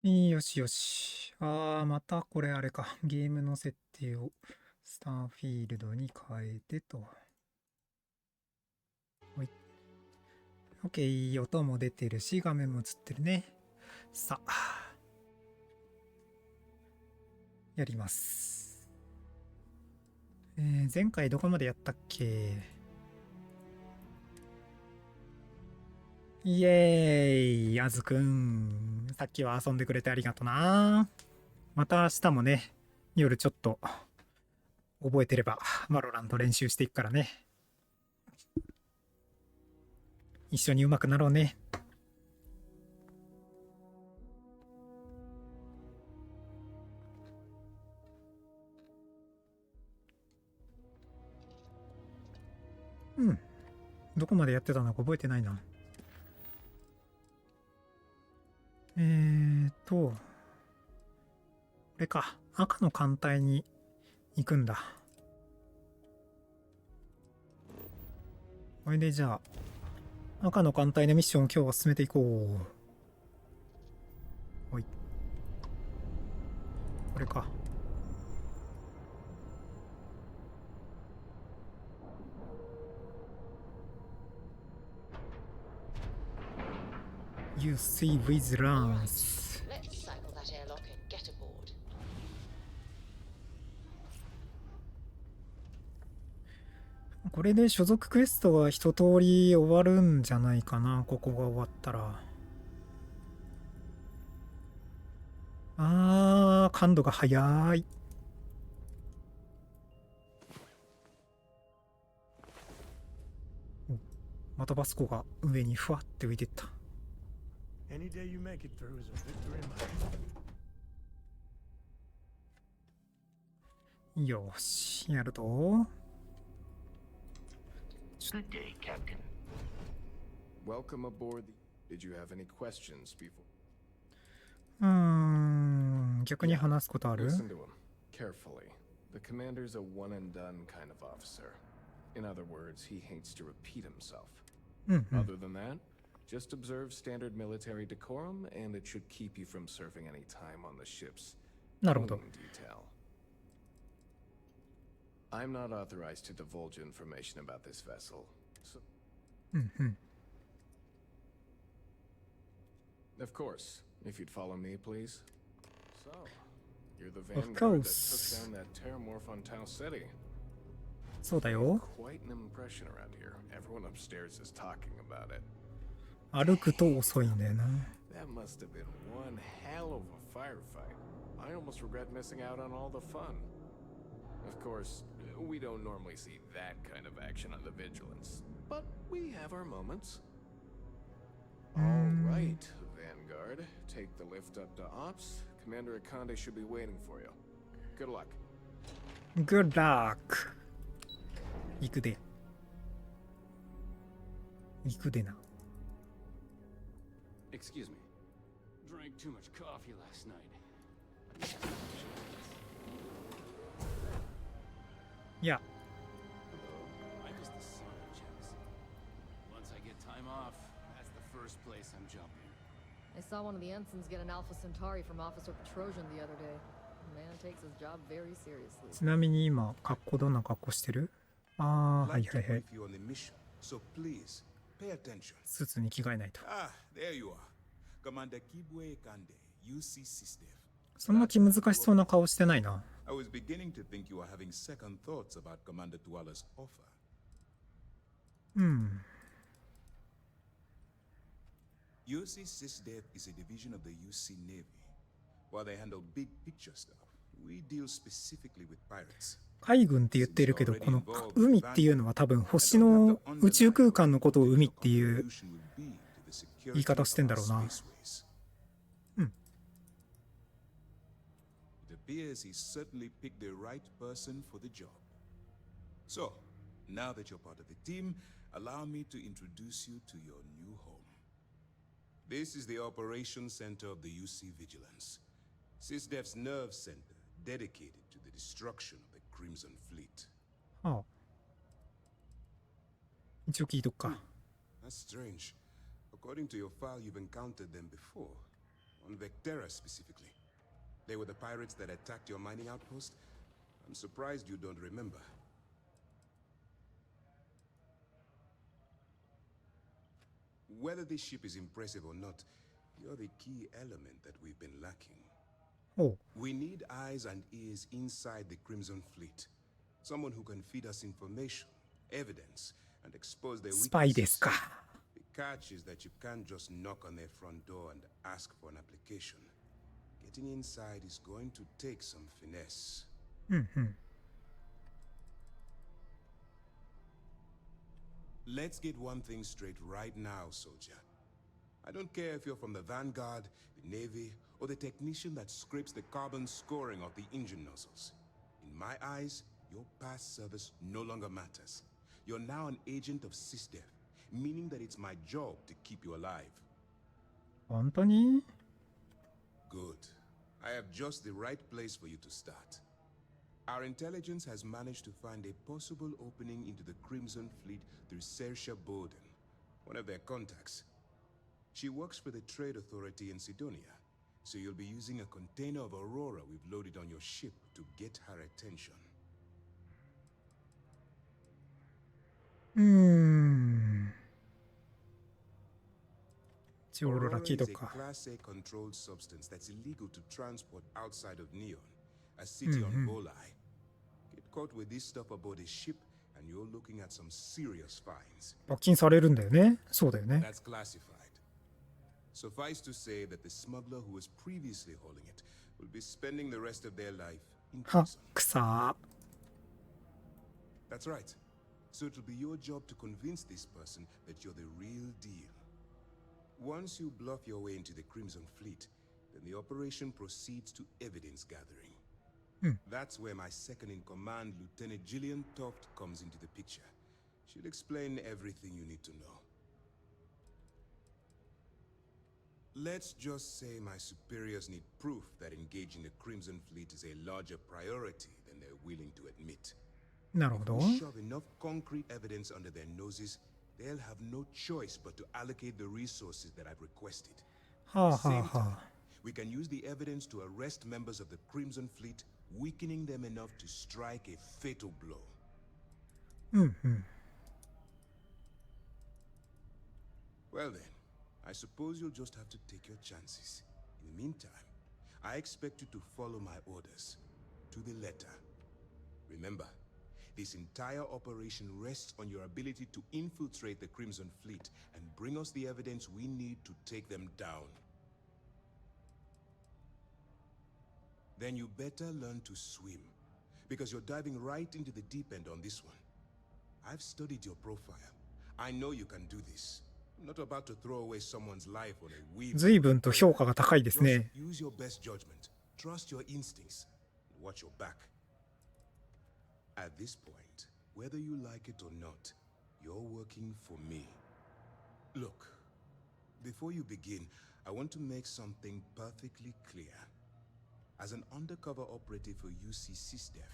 よしよし。またこれあれか。ゲームの設定をスターフィールドに変えてと。はい。OK。音も出てるし、画面も映ってるね。さあ、やります。前回どこまでやったっけ？イエーイ、あずくん。さっきは遊んでくれてありがとな。また明日もね、夜ちょっと覚えてれば、バロラント練習していくからね。一緒に上手くなろうね。うん。どこまでやってたのか覚えてないな。これか。赤の艦隊に行くんだ。これでじゃあ、赤の艦隊のミッションを今日は進めていこう。はい。これか。You see with lance. Let's cycle that airlock and get aboard. これで所属クエストは一通り終わるんじゃないかな。ここが終わったら。感度が早い。またバスコが上にふわって浮いてった。Any day you make it through is a victory in mine. よし、やると。Good day, Captain. Welcome aboard. Did you have any questions before? 逆に話すことある？ Listen to him carefully. The commander's a one and done kind of officer. In other words, he hates to repeat himself. Other than that, just observe standard military decorum, and it should keep you from serving any time on the ship's なるほど。 cleaning detail. I'm not authorized to divulge information about this vessel. So... Of course, if you'd follow me, please. So, you're the vanguard that took down that terramorph on Tau City. そうだよ。 Quite an impression around here. Everyone upstairs is talking about it. 歩くと遅いんだよな。 That must have been one hell of a firefight. I almost regret missing out on all the fun. Of course, we don't normally see that kind of action on the Vigilance, but we have our moments. All right, Vanguard. Take the lift up to Ops. Commander Akande should be waiting for you. Good luck. Good luck. 行くで。行くでな。 Excuse me. Drank too much coffee last night. いや、 I miss the sun in Genesee. Once I get time off, that's the first place I'm jumping. I saw one of the ensigns get an Alpha Centauri from Officer Petrosian the other day. The man takes his job very seriously. ちなみに今、どんな格好してる？はいはいはい。 So please, pay attention. スーツに着替えないと。 There you are. Commander Kibwe Kande, UC System. そんな気難しそうな顔してないな。 I was beginning to think you were having second thoughts about Commander Tuala's offer. UC SysDev is a division of the UC Navy. While they handle big picture stuff, we deal specifically with pirates. 海軍って言ってるけど、この海っていうのは多分星の宇宙空間のことを海っていう言い方してんだろうな。 It appears he certainly picked the right person for the job. So, now that you're part of the team, allow me to introduce you to your new home. This is the Operations Center of the UC Vigilance. SysDev's nerve center, dedicated to the destruction of the Crimson Fleet. 一応聞いとくか。 That's strange. According to your file, you've encountered them before. On Vectera specifically. They were the pirates that attacked your mining outpost. I'm surprised you don't remember. Whether this ship is impressive or not, you're the key element that we've been lacking. Oh, We need eyes and ears inside the Crimson Fleet. Someone who can feed us information, evidence, and expose their スパイです weaknesses. か。 The catch is that you can't just knock on their front door and ask for an application. Getting inside is going to take some finesse. うんうん。 Let's get one thing straight right now, soldier. I don't care if you're from the Vanguard, the Navy, or the technician that scrapes the carbon scoring off the engine nozzles. In my eyes, your past service no longer matters. You're now an agent of SysDev, meaning that it's my job to keep you alive. 本当に Good. I have just the right place for you to start. Our intelligence has managed to find a possible opening into the Crimson Fleet through Saoirse Bowden, one of their contacts. She works for the Trade Authority in Sidonia, so you'll be using a container of Aurora we've loaded on your ship to get her attention. うーん。一応オーロラ Aurora 聞い is と a くか。 Class A controlled substance that's illegal to transport outside of Neon, a city on Volai. Get caught with this stuff aboard a ship, and you're looking at some serious fines. 罰金されるんだよね。そうだよね。 That's classified. Suffice to say that the smuggler who was previously hauling it will be spending the rest of their life in は prison. くさ That's right. So it'll be your job to convince this person that you're the real deal. Once you bluff your way into the Crimson Fleet, then the operation proceeds to evidence gathering. That's where my second-in-command, Lieutenant Gillian Toft, comes into the picture. She'll explain everything you need to know. Let's just say my superiors need proof that engaging the Crimson Fleet is a larger priority than they're willing to admit. なるほ If ど。 we shove enough concrete evidence under their noses, they'll have no choice but to allocate the resources that I've requested. はあは Same あは time, あ。 we can use the evidence to arrest members of the Crimson Fleet, weakening them enough to strike a fatal blow. うんうん。 Well then, I suppose you'll just have to take your chances. In the meantime, I expect you to follow my orders, to the letter. Remember, this entire operation rests on your ability to infiltrate the Crimson Fleet and bring us the evidence we need to take them down. Then you better learn to swim, because you're diving right into the deep end on this one. I've studied your profile. I know you can do this. I'm not about to throw away someone's life on a weave. 随分と評価が高いです Just ね。 use your best judgment. Trust your instincts. And watch your back. At this point, whether you like it or not, you're working for me. Look, before you begin, I want to make something perfectly clear. As an undercover operative for UC SysDev,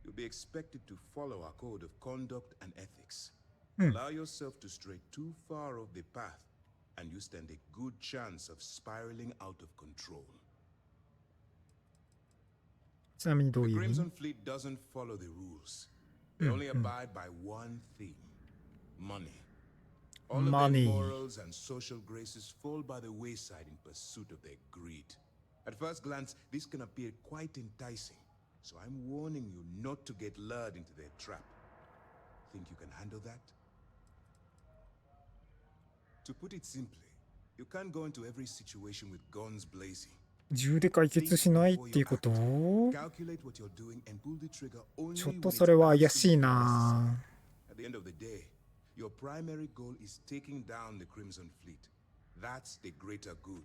you'll be expected to follow our code of conduct and ethics. Allow yourself to stray too far off the path, and you stand a good chance of spiraling out of control. ちなみにどう The いう意味 Crimson Fleet doesn't follow the rules. They only abide by one thing: money. All of Money. their morals and social graces fall by the wayside in pursuit of their greed. At first glance, this can appear quite enticing, so I'm warning you not to get lured into their trap. Think you can handle that? To put it simply, you can't go into every situation with guns blazing. 銃で解決しないっていうこと Calculate what you're doing and pull the trigger only ちょっ when と it's それは怪しい absolutely な necessary. At the end of the day, your primary goal is taking down the Crimson Fleet. That's the greater good.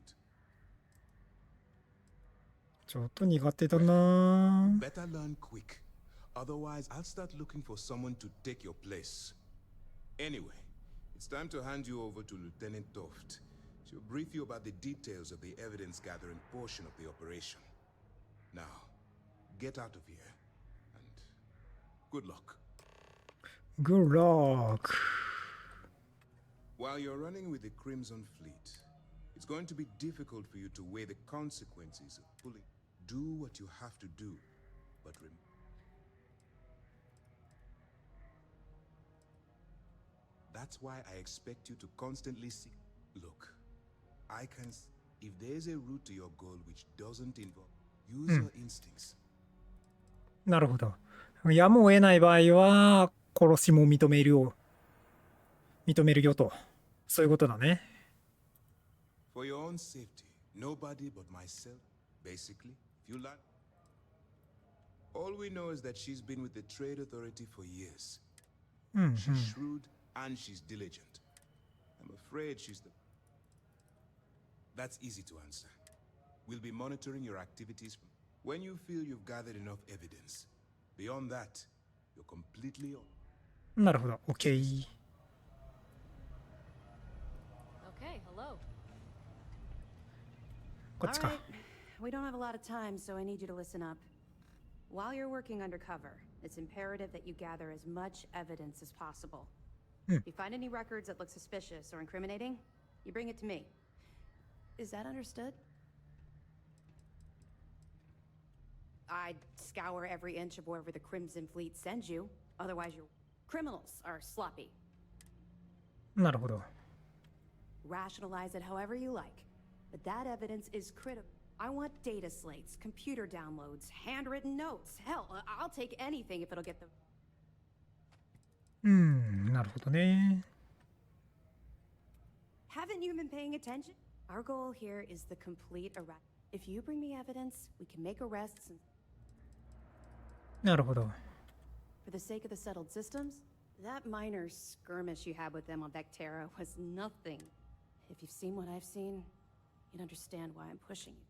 ちょっと苦手だな Better learn quick. Otherwise, I'll start looking for someone to take your place. Anyway, it's time to hand you over to Lieutenant Toft. She'll brief you about the details of the evidence-gathering portion of the operation. Now, get out of here, and good luck. Good luck While you're running with the Crimson Fleet, It's going to be difficult for you to weigh the consequences of pulling. Do what you have to do, but that's why I expect you to constantly seek. Look, I can. If there's a route to your goal which doesn't involve, use your instincts. なるほど。やむを得ない場合は、殺しも認めるよと。そういうことだね。For your own safety, nobody but myself, basically, if you like. All we know is that she's been with the Trade Authority for years. She's shrewd and she's diligent. I'm afraid she's the... That's easy to answer. We'll be monitoring your activities when you feel you've gathered enough evidence. Beyond that, you're completely on. なるほど。OK。Okay, hello. こっちか。 All right. We don't have a lot of time, so I need you to listen up. While you're working undercover, it's imperative that you gather as much evidence as possible. If you find any records that look suspicious or incriminating, you bring it to me. Is that understood? I'd scour every inch of wherever the Crimson Fleet sends you. Otherwise, your criminals are sloppy. なるほど。 Rationalize it however you like. But that evidence is critical. I want data slates, computer downloads, handwritten notes. Hell, I'll take anything if it'll get the... なるほどね。 Haven't you been paying attention? Our goal here is the complete arrest. If you bring me evidence, we can make arrests and... なるほど。 For the sake of the settled systems, that minor skirmish you had with them on Vectera was nothing. If you've seen what I've seen, you'd understand why I'm pushing you.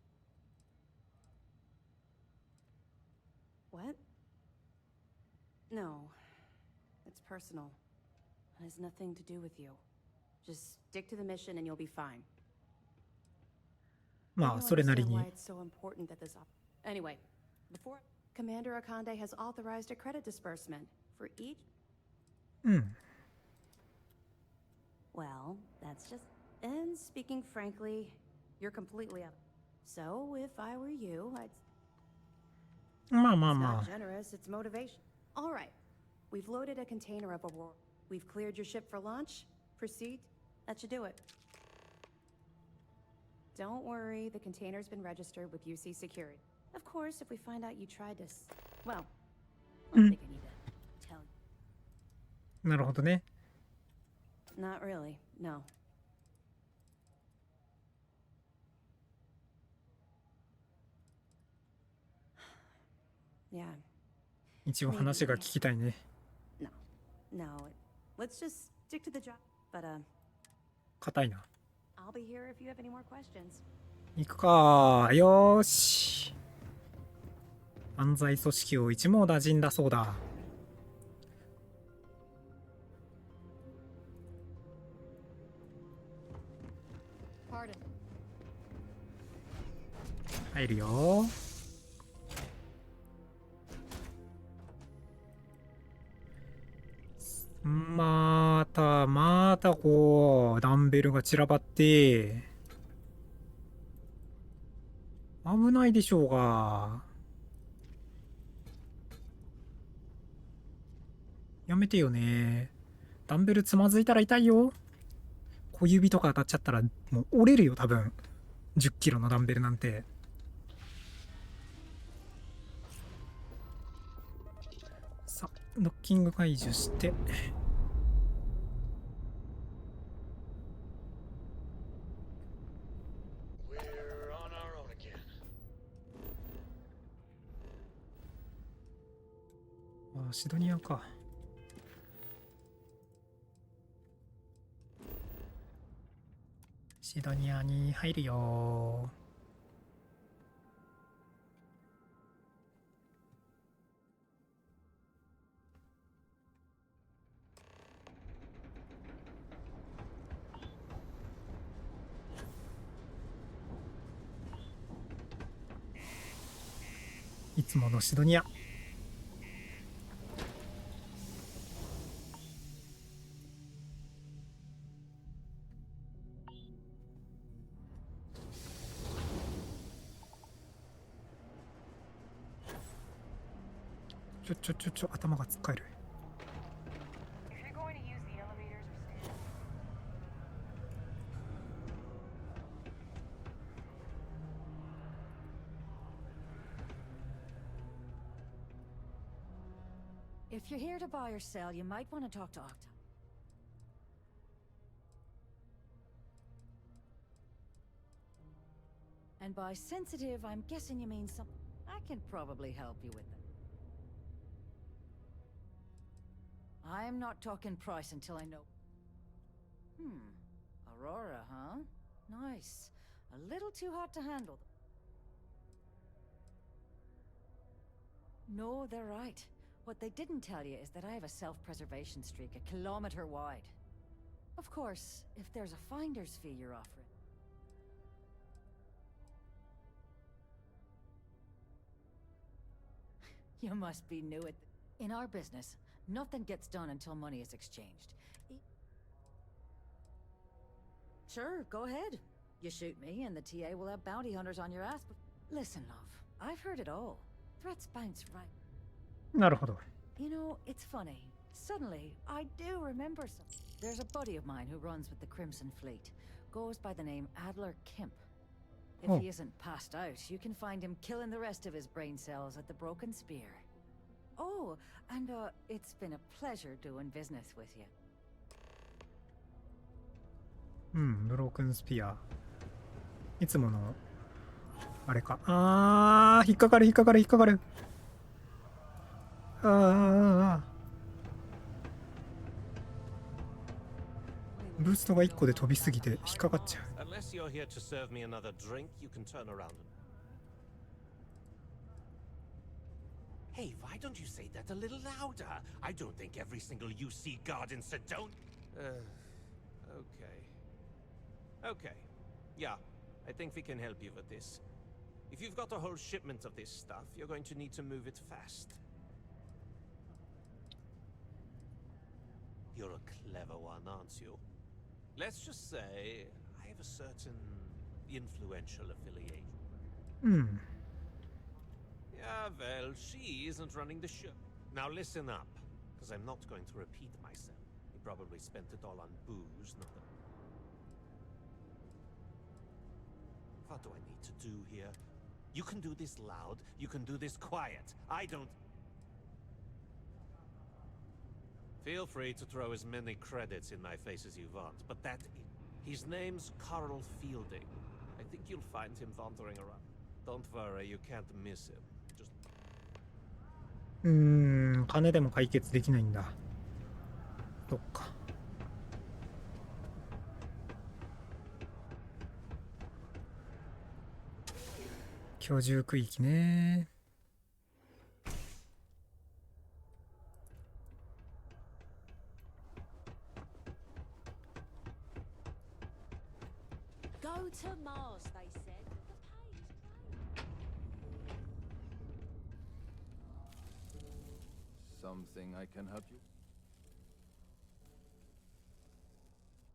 What? No. It's personal. It has nothing to do with you. Just stick to the mission and you'll be fine. まあ、それなり You に。 understand why it's so important that this Anyway, before Commander Akande has authorized a credit disbursement for each. Well, that's just. And speaking frankly, you're completely up. So if I were you, I'd. まあまあ It's ま not あ。 generous, it's motivation. All right. We've loaded a container of Aurora. We've cleared your ship for launch. Proceed. That should do it. Don't worry, the container's been registered with UC Security. Of course, if we find out you tried to well, I don't think I need to tell you. なるほどね。 Not really, no. Yeah, 一応話が聞きたいね。 no. Let's just stick to the job. But, 硬いな。 I'll be here if you have any more questions. 行くか。よーし。犯罪組織を一網打尽だそうだ。 Pardon. 入るよ。またこうダンベルが散らばって危ないでしょうが。やめてよね。ダンベルつまずいたら痛いよ。小指とか当たっちゃったらもう折れるよ多分。10キロのダンベルなんて。さあ、ドッキング解除して。あ、シドニアか。シドニアに入るよ。いつものシドニア。頭がつっかえる。If you're going to use the elevators or stairs. If you're here to buy or sell, you might want to talk to Octa. And by sensitive, I'm guessing you mean something. I can probably help you with that. I'm not talking price until I know. Aurora, huh? Nice. A little too hot to handle. No, they're right. What they didn't tell you is that I have a self-preservation streak 1 kilometer wide. Of course, if there's a finder's fee you're offering. You must be new at... In our business, nothing gets done until money is exchanged. Sure, go ahead. You shoot me and the TA will have bounty hunters on your ass. Listen, love, I've heard it all. Threats bounce right. なるほど。 You know, it's funny. Suddenly, I do remember some. There's a buddy of mine who runs with the Crimson Fleet. Goes by the name Adler Kemp. If Oh. he isn't passed out, you can find him killing the rest of his brain cells at the Broken Spear. Oh, and it's been a pleasure doing business with you. ブロークンスピア。いつもの、あれか。引っかかる。ブーストが1個で飛びすぎて引っかかっちゃう。Unless you're here to serve me another drink, you can turn around and... Hey, why don't you say that a little louder? I don't think every single UC guard in Sedona... Okay. Yeah, I think we can help you with this. If you've got a whole shipment of this stuff, you're going to need to move it fast. You're a clever one, aren't you? Let's just say I have a certain influential affiliation. Yeah, well, she isn't running the show. Now listen up, because I'm not going to repeat myself. You probably spent it all on booze, not the... What do I need to do here? You can do this loud, you can do this quiet. I don't... Feel free to throw as many credits in my face as you want, but that... His name's Carl Fielding. I think you'll find him wandering around. Don't worry, you can't miss him. Just... 金でも解決できないんだ。そっか。居住区域ね。Go to Mars, they said. The pay is great. Something I can help you?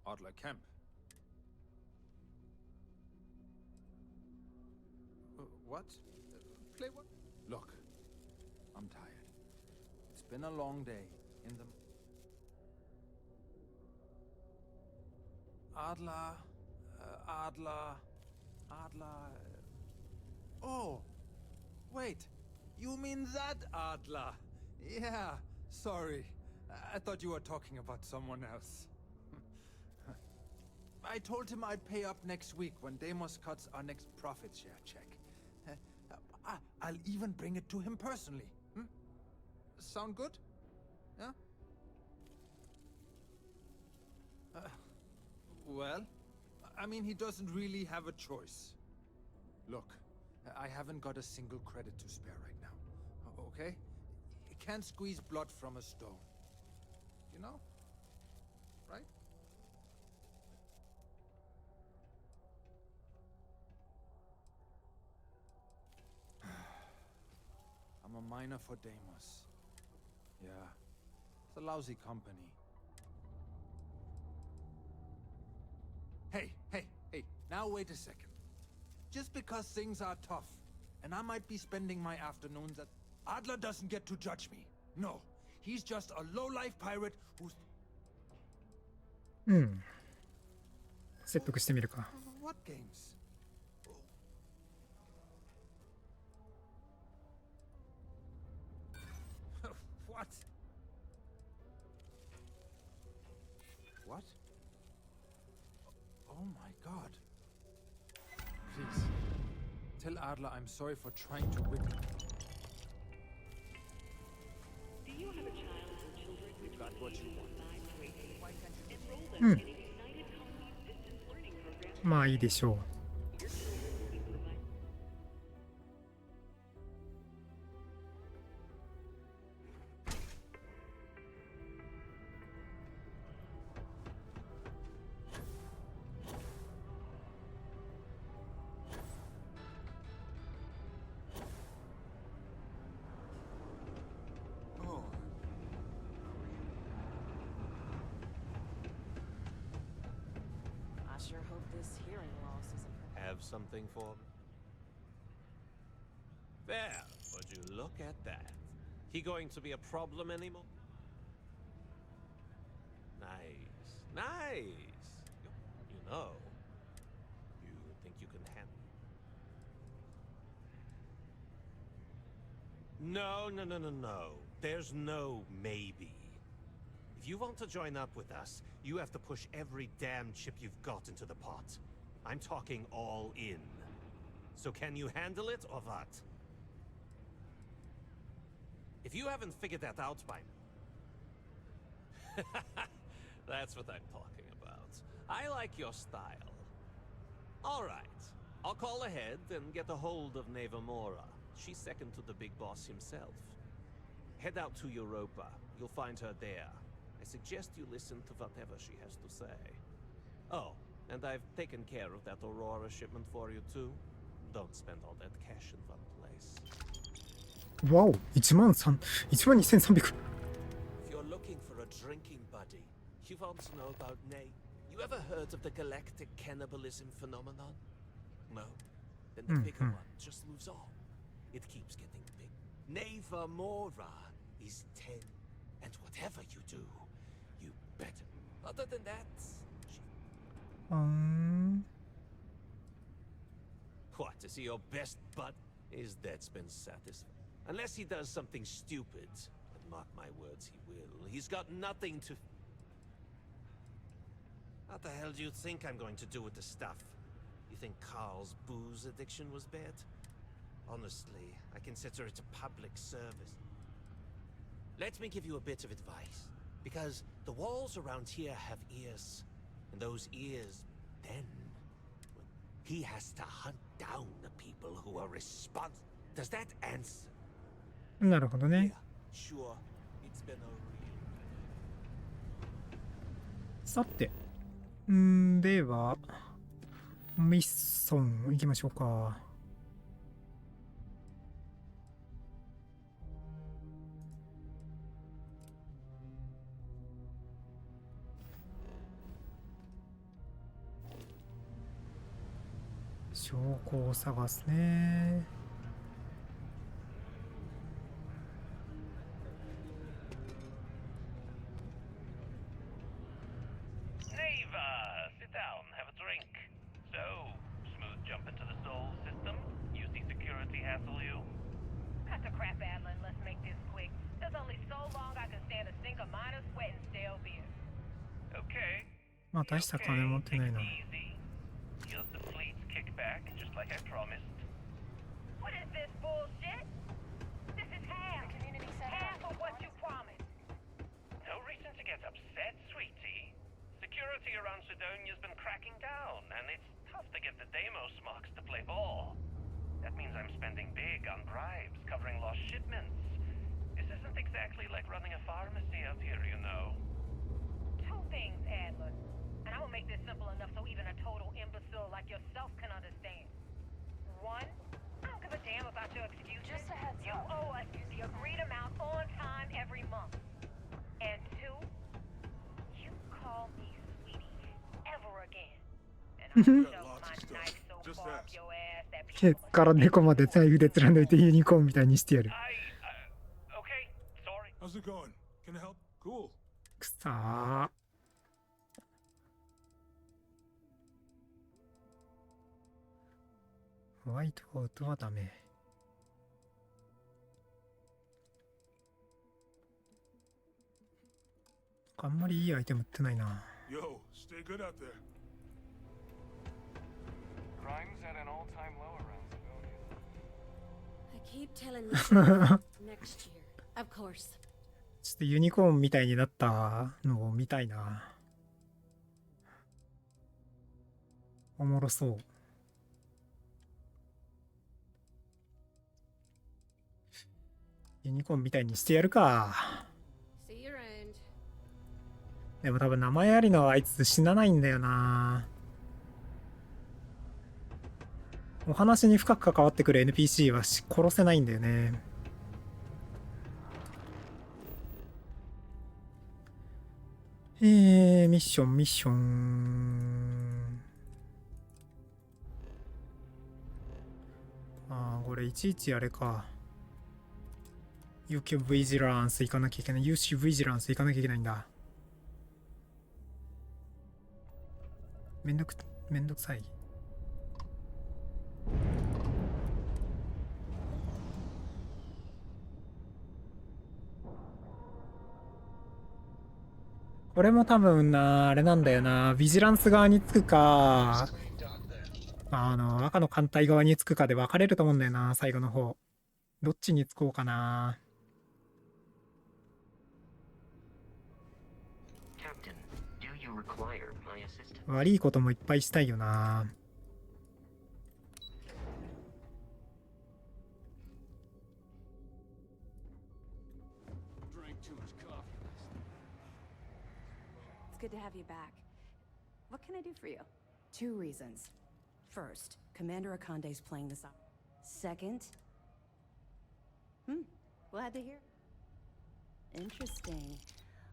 Adler Kemp. What? Play what? Look, I'm tired. It's been a long day in the... Adler... Oh! Wait! You mean that Adler? Yeah, sorry. I thought you were talking about someone else. I told him I'd pay up next week when Deimos cuts our next profit share check. I'll even bring it to him personally. Sound good? Yeah? Well, I mean, he doesn't really have a choice. Look, I haven't got a single credit to spare right now, okay? You can't squeeze blood from a stone. You know? Right? I'm a miner for Deimos. Yeah, it's a lousy company. Hey, now wait a second. Just because things are tough, and I might be spending my afternoons at... Adler doesn't get to judge me. No, he's just a low-life pirate who's... うん。説得してみるか。What games? What? What? Oh my god. Please, tell Adler I'm sorry for trying to win. Do you have a child or children You got what you want. enroll them うん。 in a United Colonies distance learning program? まあいいでしょう。Your children will be provided. Oh, I sure hope this hearing loss isn't... Have something for me? There, would you look at that? He going to be a problem anymore? Nice, nice. You know, you think you can handle it? No. There's no maybe. If you want to join up with us, you have to push every damn chip you've got into the pot. I'm talking all in. So can you handle it or what? If you haven't figured that out by now... That's what I'm talking about. I like your style. Alright, I'll call ahead and get a hold of Nevamora. She's second to the big boss himself. Head out to Europa. You'll find her there. I suggest you listen to whatever she has to say. Oh, and I've taken care of that Aurora shipment for you too. Don't spend all that cash in one place. わお、12300。If you're looking for a drinking buddy, you want to know about Nate. You ever heard of the galactic cannibalism phenomenon? No? Then the bigger one just moves on. It keeps getting big. Nevamora is 10. And whatever you do, you better. Other than that, what, is he your best bud? His debt's been satisfied. Unless he does something stupid. And mark my words, he will. He's got nothing to... What the hell do you think I'm going to do with the stuff? You think Carl's booze addiction was bad? Honestly, I consider it a public service. Let me give you a bit of advice. Because the walls around here have ears. And those ears, then... well, he has to hunt down the people who are responsible. Does that answer? なるほどね。 Yeah, sure. It's been a real... さて。では、ミッソン行きましょうか。証拠を探すね。Neva, sit down, have a drink. So, smooth jump into the soul system? UC security hassle you? Cut the crap, Adler, and let's make this quick. There's only so long I can stand a sink of minor sweat and stale beer. Okay. まあ大した金持ってないな。 Easy. Here's the fleet's kickback, just like I promised. What is this bullshit? This is half. Half of what you promised. No reason to get upset, sweetie. Security around Sidonia's been cracking down, and it's tough to get the Deimos marks to play ball. That means I'm spending big on bribes, covering lost shipments. This isn't exactly like running a pharmacy out here, you know. Two things, Adler. And I will make this simple enough so even a total imbecile like yourself can understand. One, I don't give a damn about your excuses. Just a heads You up. owe us the agreed amount on time every month. And two, you call me sweetie ever again. And I'll shove my knife so far up your ass that ケツから猫までナイフで貫いてユニコーンみたいにしてやる。I How's it going? Can I help? Cool. くさー。ホワイトアウトはダメ。あんまりいいアイテム売ってないな。Yo, stay good out there. Crime's at an all-time low around Civilian. I keep telling myself next year. Of course. ちょっとユニコーンみたいになったのを見たいな。おもろそう。ユニコーンみたいにしてやるか。See you around. でも多分名前ありのあいつ死なないんだよな。お話に深く関わってくる NPC は殺せないんだよね。ミッションミッション。ああ、これいちいちあれか。UK Vigilance 行かなきゃいけない。UC Vigilance 行かなきゃいけないんだ。めんどくさい。これも多分な、あれなんだよな。ビジランス側につくか、赤の艦隊側につくかで分かれると思うんだよな、最後の方。どっちにつこうかな。悪いこともいっぱいしたいよな。It's good to have you back. What can I do for you? 2 reasons. First, Commander Akande's playing this up. Second, glad to hear. Interesting.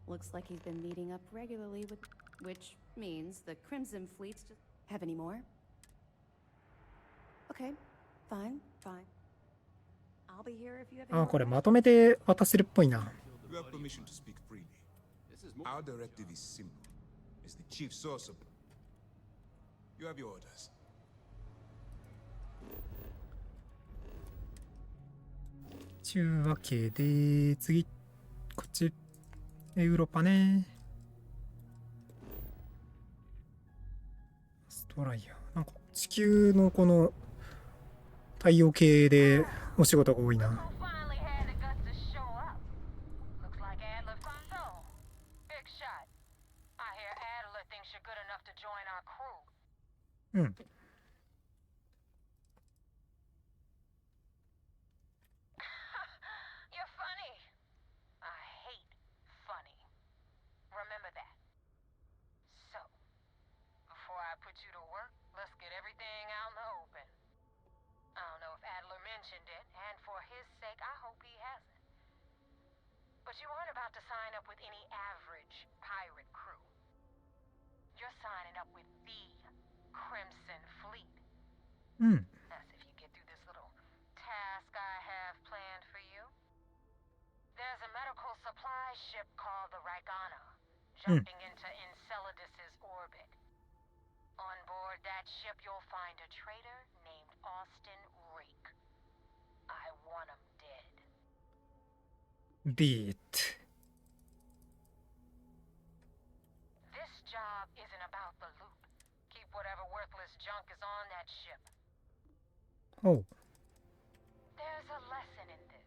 Looks like he's been meeting up regularly with, which means the Crimson Fleet's just... Have any more? Okay, fine. I'll be here if you have any あ、 more これ questions. まとめて渡せるっぽいな。You have permission to speak freely. Our directive is simple. It's the chief source of... You have your orders. ちゅうわけで、次、こっち、ヨーロッパね。ストライヤー。なんか、地球のこの、太陽系でお仕事が多いな。Finally had the guts to show up. Looks like Adler found home. Big shot. I hear Adler thinks you're good enough to join our crew. うん。You're funny. I hate funny. Remember that. So, before I put you to work, let's get everything out in the open. I don't know if Adler mentioned it, and for his sake, I hope he hasn't. But you aren't about to sign up with any average pirate crew. You're signing up with the Crimson Fleet. うん。 That's if you get through this little task I have planned for you. There's a medical supply ship called the Ragana, jumping into Enceladus's orbit. On board that ship, you'll find a traitor named Austin Rake. I want him dead. ビート。 This job isn't about the loot. Keep whatever worthless junk is on that ship. おう。 There's a lesson in this.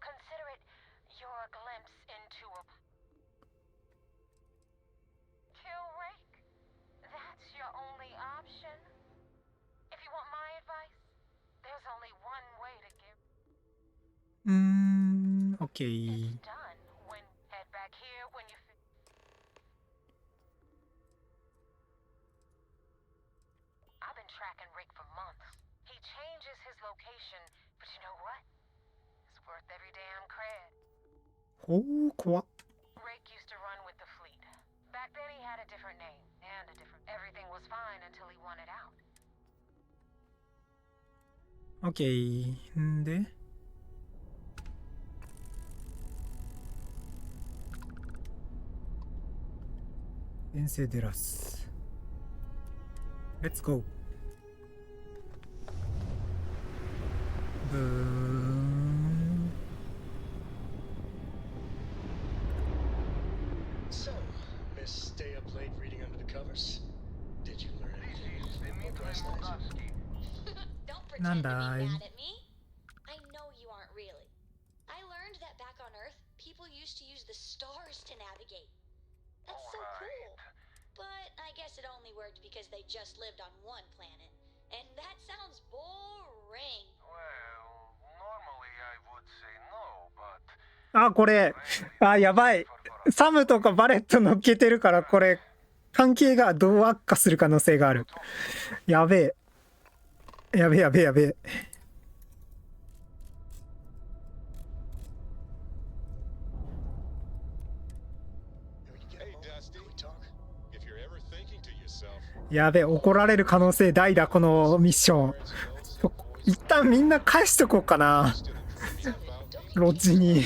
Consider it your glimpse into a... Kill Rake? That's your only option? If you want my advice, there's only one way to give... オッケー。 It's done. When head back here when you... I've been tracking Rake for months. He changes his location, but you know what? It's worth every damn cred. ほう、怖っ。 Rake used to run with the fleet. Back then he had a different name and a different... Everything was fine until he wanted out. オッケー。んで、遠征デラス。レッツゴー。ブーン。So, Miss Stay Up Late reading under the covers? Did you learn anything from the book last night? Don'tなん pretend to be だい mad at me. I know you aren't really. I learned that back on Earth, people used to use the stars to navigate. That's so cool. But I guess it only worked because they just lived on one planet. And that sounds boring. Well, normally I would say no, but あ、これ、あ、やばい。サムとかバレット乗っけてるから、これ、関係がどう悪化する可能性がある。やべえ。やべえやべえやべえ。やべえ、怒られる可能性大だ、このミッション。一旦みんな返しとこうかな。ロッジに。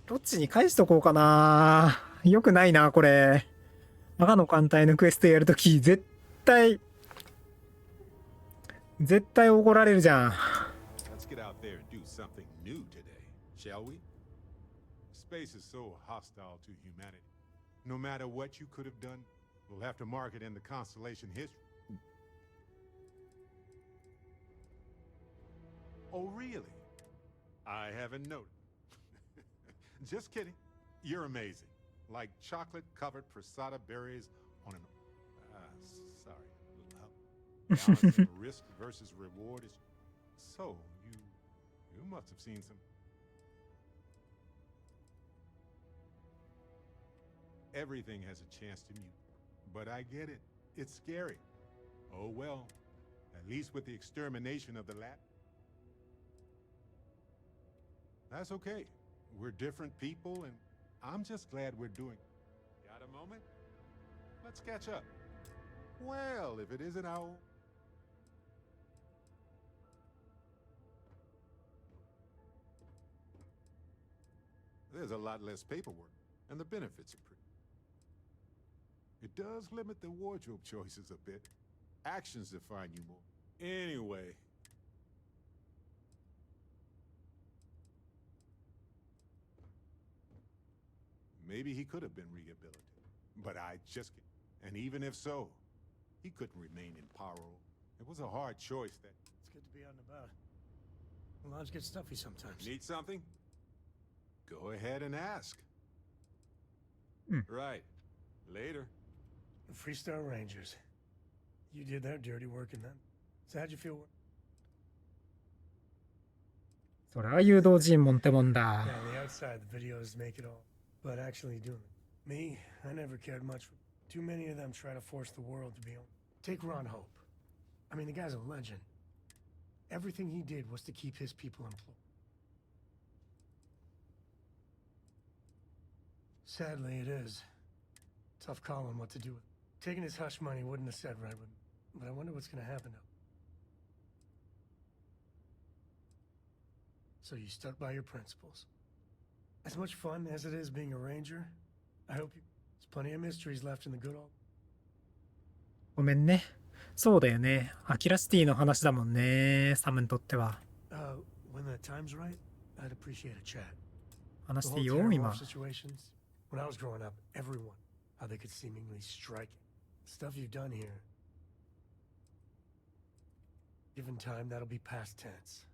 ロッジに返しとこうかな。よくないな、これ。赤の艦隊のクエストやるとき、絶対怒られるじゃん。Let's get out there and do something new today, shall we? Space is so hostile to humanity. No matter what you could have done, we'll have to mark it in the constellation history. Oh, really? I haven't noticed. Just kidding. You're amazing. Like chocolate-covered prasada berries on an... sorry, a little help. Balancing risk versus reward is... So, you must have seen some... Everything has a chance to mute. But I get it. It's scary. Oh well. At least with the extermination of the lab. That's okay. We're different people, and I'm just glad we're doing it. Got a moment? Let's catch up. Well, if it isn't our... There's a lot less paperwork, and the benefits are pretty. It does limit the wardrobe choices a bit. Actions define you more. Anyway. Maybe he could have been rehabilitated, but I just can't. And even if so, he couldn't remain in Paro. It was a hard choice that... It's good to be out and about. The lodge gets stuffy sometimes. Need something? Go ahead and ask. Right. Later. The Freestar Rangers. You did their dirty work in that. So how'd you feel? それは誘導尋問ってもんだ。 Yeah, the outside, the videos make it all. But actually doing it. Me, I never cared much for... Too many of them try to force the world to be on. Take Ron Hope. I mean, the guy's a legend. Everything he did was to keep his people employed. Sadly, it is. Tough calling what to do with. Taking his hush money wouldn't have said right with me. But I wonder what's gonna happen to him. So you stuck by your principles. As much fun as it is being a ranger, I hope you... There's plenty of mysteries left in the good old... ごめんね。そうだよね。アキラシティの話だもんね。サムにとっては。When the time's right, I'd appreciate a chat. 話 The していい whole よ、 terror 今。 situations. When I was growing up, everyone, how they could seemingly strike it. Stuff you've done here. Given time, that'll be past tense.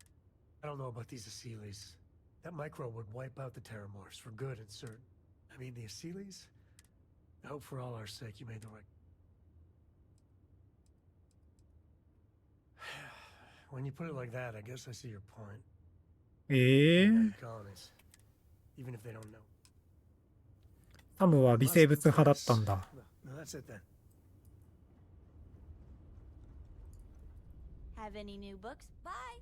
I don't know about these Aseles. That micro would wipe out the Terramorphs for good and certain. I mean, the Aseles? I hope for all our sake you made the right... When you put it like that, I guess I see your point. Colonies, even if they don't know. サムは微生物派だったんだ。 No, that's it then. Have any new books? Bye.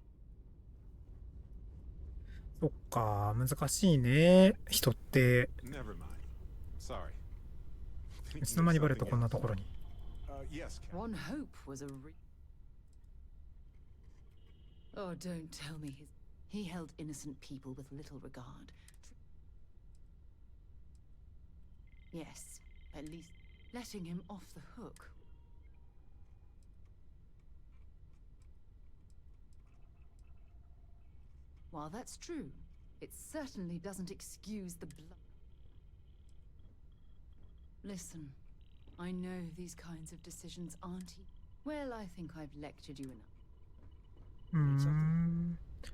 そっか、難しいね。人って。 Never mind. Sorry. いつの間にバレットこんなところに。Yes, Ron Hope was a Oh, don't tell me he held innocent people with little regard. Yes, at least letting him off the hook. While that's true, it certainly doesn't excuse the blood. Listen, I know these kinds of decisions aren't well, I think I've lectured you enough.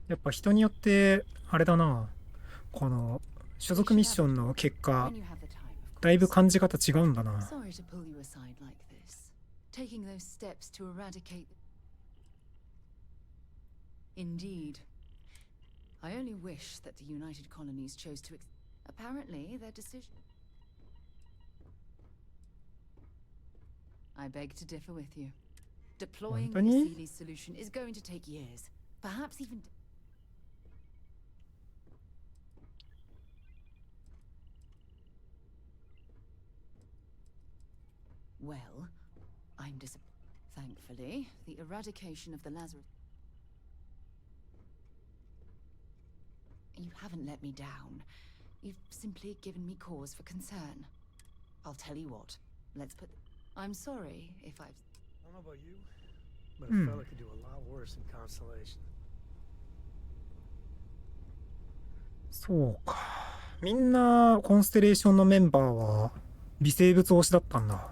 やっぱ人によってあれだな、この所属ミッションの結果だいぶ感じ方違うんだな。 Sorry to pull you aside like this. Taking those steps to eradicate. Indeed. I only wish that the United Colonies chose to apparently their decision. I beg to differ with you. Deploying the Sealy's solution is going to take years, perhaps even. Well, I'm disappointed. Thankfully, the eradication of the Lazarus. You haven't let me down. You've simply given me cause for concern. I'll tell you what. Let's put. I'm sorry if I've. I don't know about you, but a fella could do a lot worse in Constellation. そうか。みんなコンステレーションのメンバーは微生物推しだったんだ。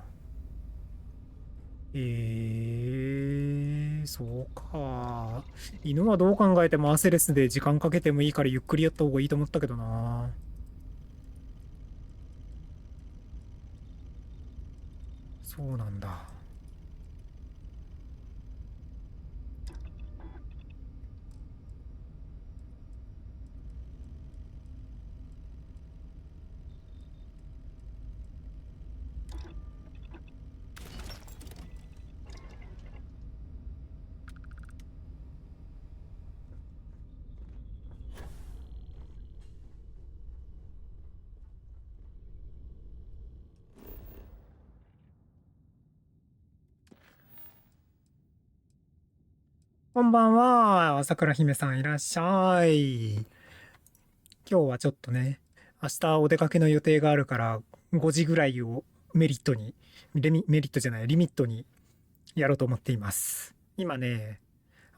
そうか。犬はどう考えてもアセレスで時間かけてもいいからゆっくりやった方がいいと思ったけどな。そうなんだ。こんばんは、桜姫さんいらっしゃい。今日はちょっとね、明日お出かけの予定があるから5時ぐらいをメリットに、メリットじゃない、リミットにやろうと思っています。今ね、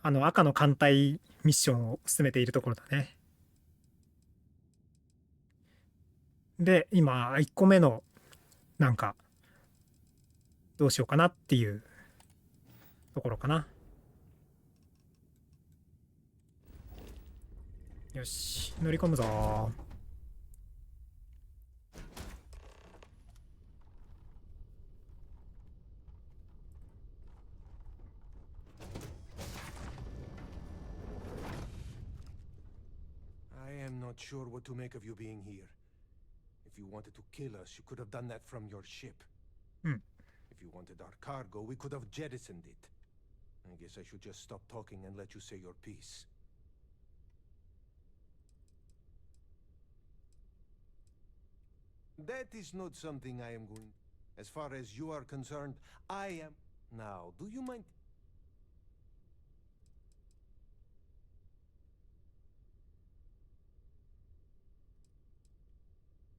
赤の艦隊ミッションを進めているところだね。で、今、1個目の、なんか、どうしようかなっていうところかな。よし、乗り込むぞ。I am not sure what to make of you being here. If you wanted to kill us, you could have done that from your ship. If you wanted our cargo, we could have jettisoned it. I guess I should just stop talking and let you say your piece. That is not something I am going. As far as you are concerned, I am. Now, do you mind?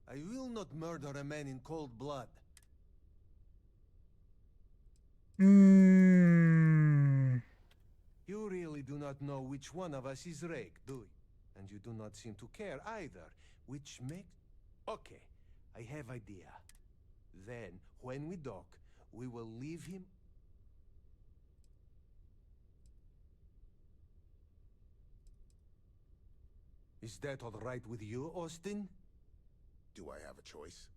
I will not murder a man in cold blood. You really do not know which one of us is Rake, do you? And you do not seem to care either, which makes... Okay, I have idea. Then, when we dock, we will leave him... Is that all right with you, Austin? Do I have a choice?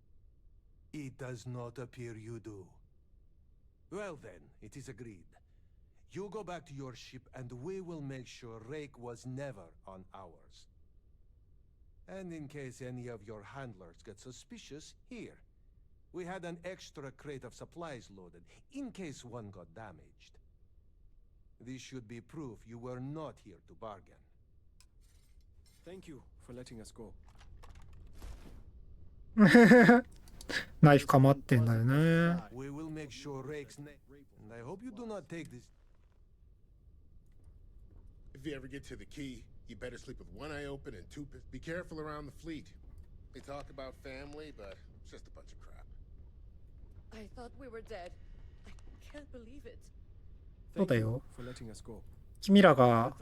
It does not appear you do. Well then, it is agreed. You go back to your ship and we will make sure Rake was never on ours. And in case any of your handlers get suspicious, here. We had an extra crate of supplies loaded, in case one got damaged. This should be proof you were not here to bargain. Thank you for letting us go. ナイフ構ってんだよね。 We will make sure Rake's name. And I hope you do not take this. If you ever get to the key, you better sleep with one eye open and be careful around the fleet. They talk about family, but it's just a bunch of crap. I thought we were dead. I can't believe it. そうだよ。 for letting us go. 君らが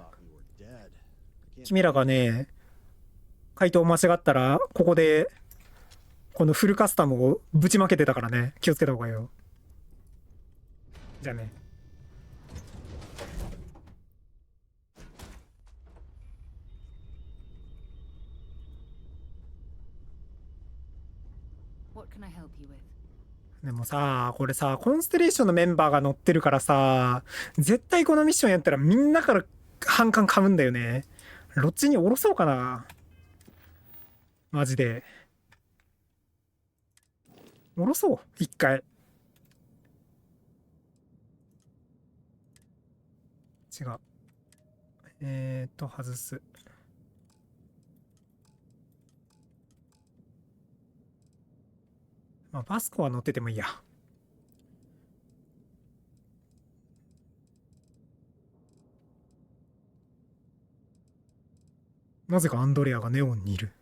ね、回答間違ったら、ここで、このフルカスタムをぶちまけてたからね。気をつけた方がいいよ。じゃあね。What can I help you with? でもさ、これさ、コンステレーションのメンバーが乗ってるからさ、絶対このミッションやったらみんなから反感買うんだよね。ロッチに降ろそうかな。マジで。降ろそう。一回。違う。外す。まあ、バスコは乗っててもいいや。なぜかアンドレアがネオンにいる。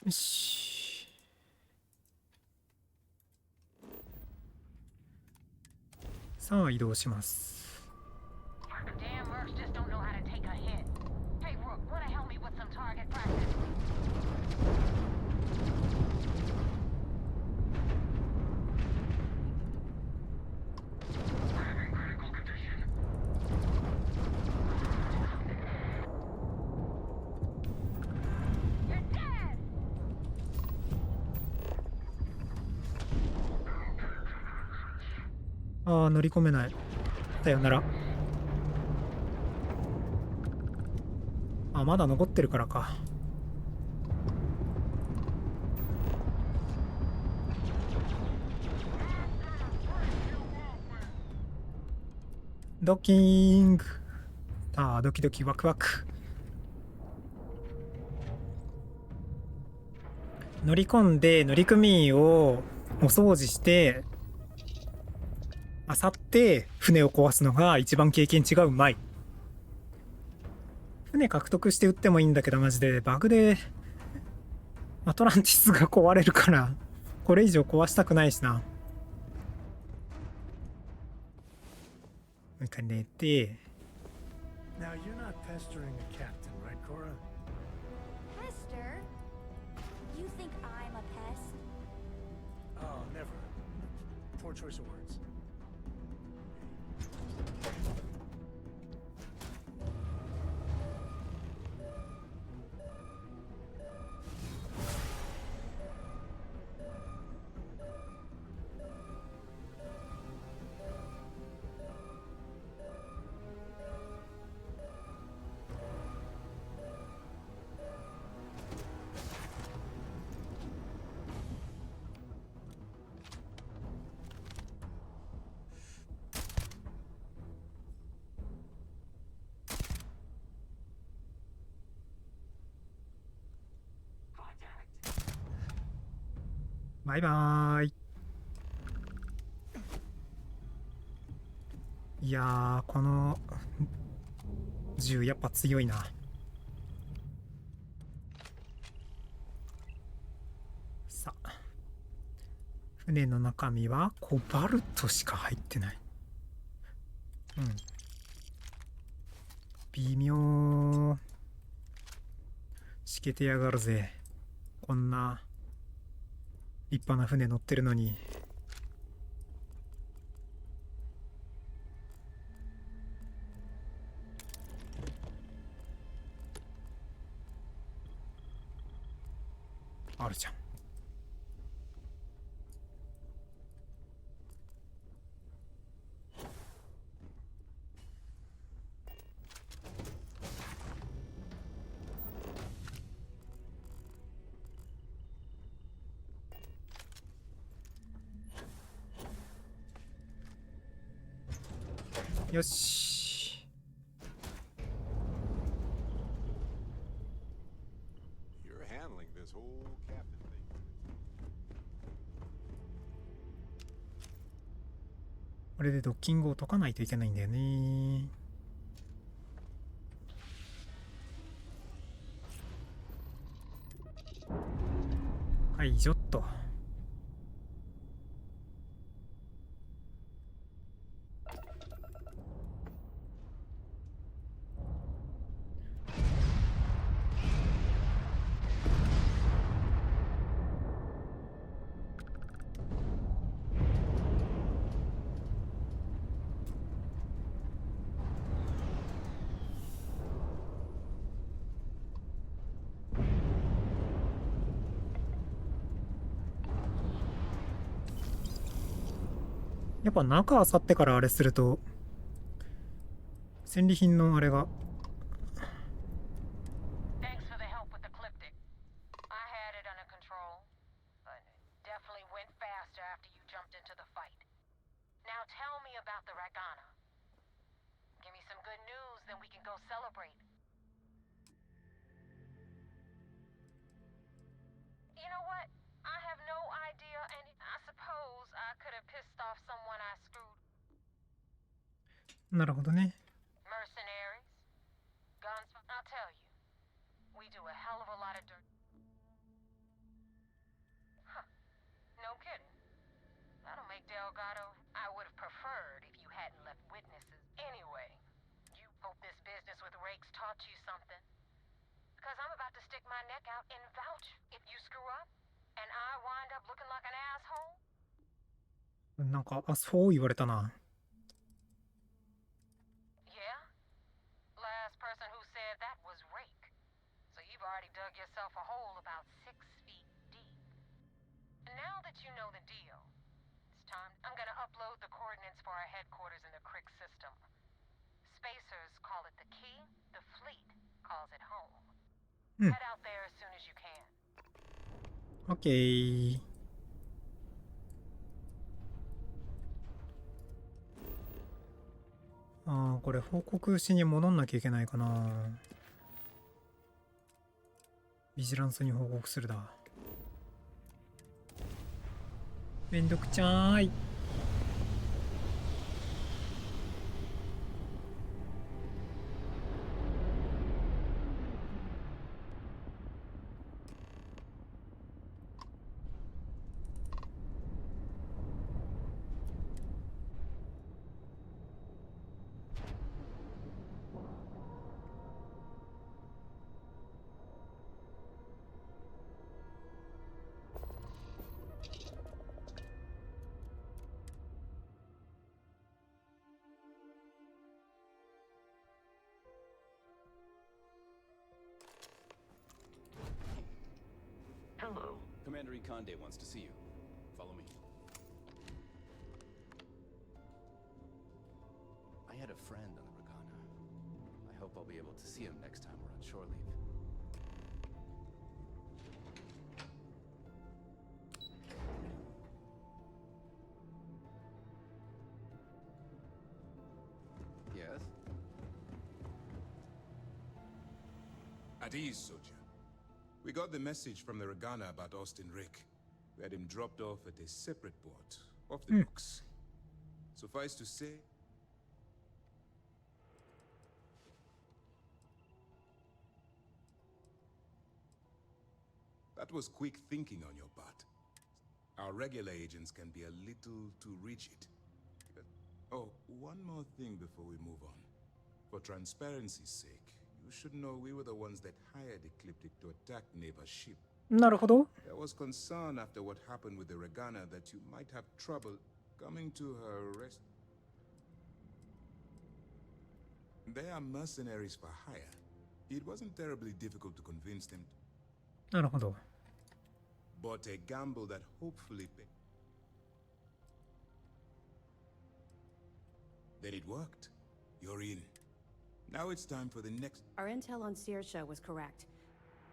よし。さあ、移動します。Damn mercs just don't know how to take a hit. Hey, Rook, wanna help me with some target practice? You're dead! ああ、乗り込めない。さよなら。あ、まだ残ってるからか。ドッキング。ああ、ドキドキワクワク。乗り込んで乗組員をお掃除して漁って船を壊すのが一番経験値がうまい。船獲得して撃ってもいいんだけど、マジでバグでアトランティスが壊れるからこれ以上壊したくないしな。もう一回寝て。 Now you're not pestering the captain, right, Cora? Pester? You think I'm a pest? Oh, never. Poor choice of words. Contact. バイバーイ。いやー、この銃やっぱ強いな。さあ、船の中身はコバルトしか入ってない。うん、微妙。しけてやがるぜ。こんな立派な船乗ってるのに。あるじゃん。よし。You're handling this whole captain thing. これでドッキングを解かないといけないんだよね。解除っと。やっぱ中あさってからあれすると戦利品のあれが Thanks for the help with the Cliptic. I had it under control, but it definitely went faster after you jumped into the fight. Now tell me about the Ragana. Give me some good news, then we can go celebrate. You know what? I have no idea, and I suppose I could have pissed off someone I screwed. なるほどね。 Mercenaries? Guns? I'll tell you. We do a hell of a lot of dirt. Huh. No kidding. That'll make Delgado. I would have preferred if you hadn't left witnesses. Anyway, you hope this business with Rakes taught you something. Because I'm about to stick my neck out and vouch if you screw up, and I wind up looking like an asshole. なんかあそう言われたな。 Yeah? Last person who said that was Rake. So you've already dug yourself a hole about 6 feet deep. Now that you know the deal, it's time. I'm gonna upload the coordinates for our headquarters in the Crick system. Spacers call it the key, the fleet calls it home. Head out there as soon as you can. オッケー。ああ、これ報告しに戻んなきゃいけないかな。ビジランスに報告するだ。めんどくちゃーい。Hello. Commander Ikonde wants to see you. Follow me. I had a friend on the Ragana. I hope I'll be able to see him next time we're on shore leave. Yes? At ease, soldier. We got the message from the Ragana about Austin Rick. We had him dropped off at a separate port, off the docks. Suffice to say, that was quick thinking on your part. Our regular agents can be a little too rigid. Oh, one more thing before we move on. For transparency's sake, you should know we were the ones that hired Ecliptic to attack neighbor ship. なるほど。 There was concern after what happened with the Ragana that you might have trouble coming to her rest. They are mercenaries for hire. It wasn't terribly difficult to convince them. なるほど。 But a gamble that hopefully paid. Then it worked. You're in. Now it's time for the next. Our intel on Saoirse was correct.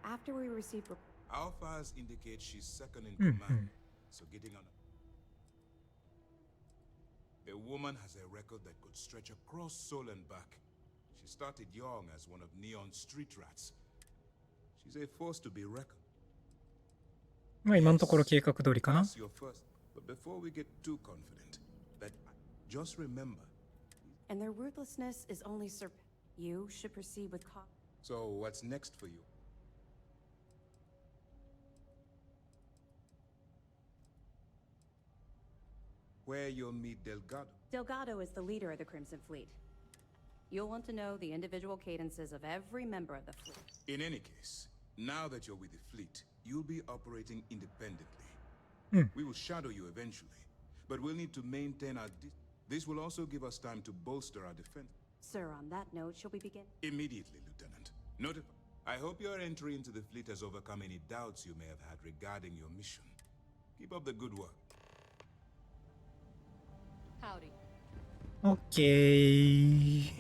After we received... Our files indicate she's second in command, so getting on. The woman has a record that could stretch across Seoul and back. She started young as one of Neon's street rats. She's a force to be reckoned. まあ今のところ計画通りかな。 Pass your first, but before we get too confident, that just remember. And their ruthlessness is only You should proceed with So what's next for you? where you'll meet Delgado. Delgado is the leader of the Crimson Fleet. You'll want to know the individual cadences of every member of the fleet. In any case, now that you're with the fleet, you'll be operating independently. We will shadow you eventually, but we'll need to maintain our This will also give us time to bolster our defense. Sir, on that note, shall we begin? Immediately, Lieutenant. Notify. I hope your entry into the fleet has overcome any doubts you may have had regarding your mission. Keep up the good work. Howdy. オッケー。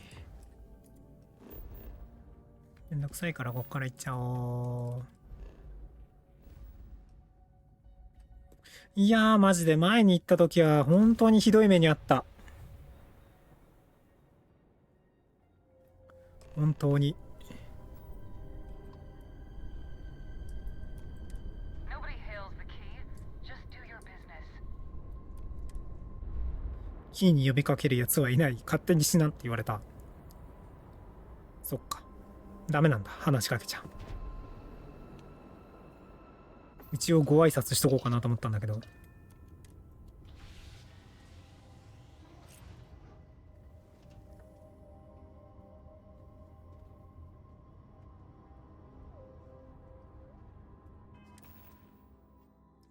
めんどくさいからこっから行っちゃおう。いやー、マジで前に行った時は本当にひどい目にあった。本当に。キーに呼びかけるやつはいない。勝手にしなって言われた。そっか。ダメなんだ。話しかけちゃう。一応ご挨拶しとこうかなと思ったんだけど。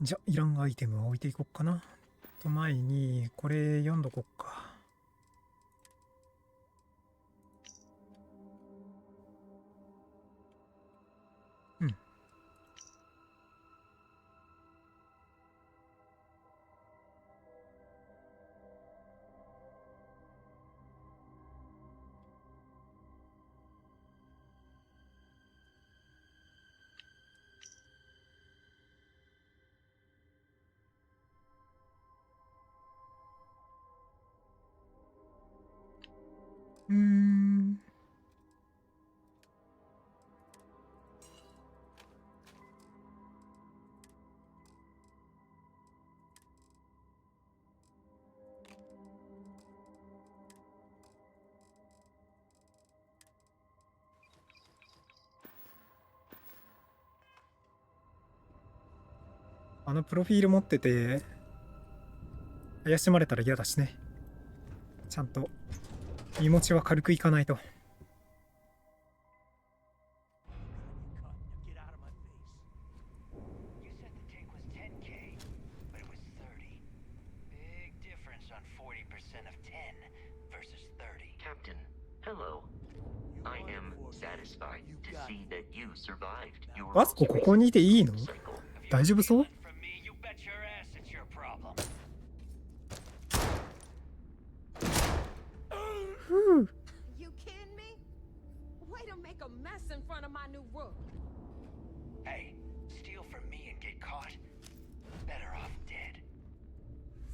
じゃ、いらんアイテムは置いていこっかな。と前に、これ読んどこっか。うん。あのプロフィール持ってて怪しまれたら嫌だしね。ちゃんと身持ちは軽くいかないと。バスコここにいていいの？大丈夫そう？You kidding me? Way to make a mess in front of my new roof. Hey, steal from me and get caught? Better off dead.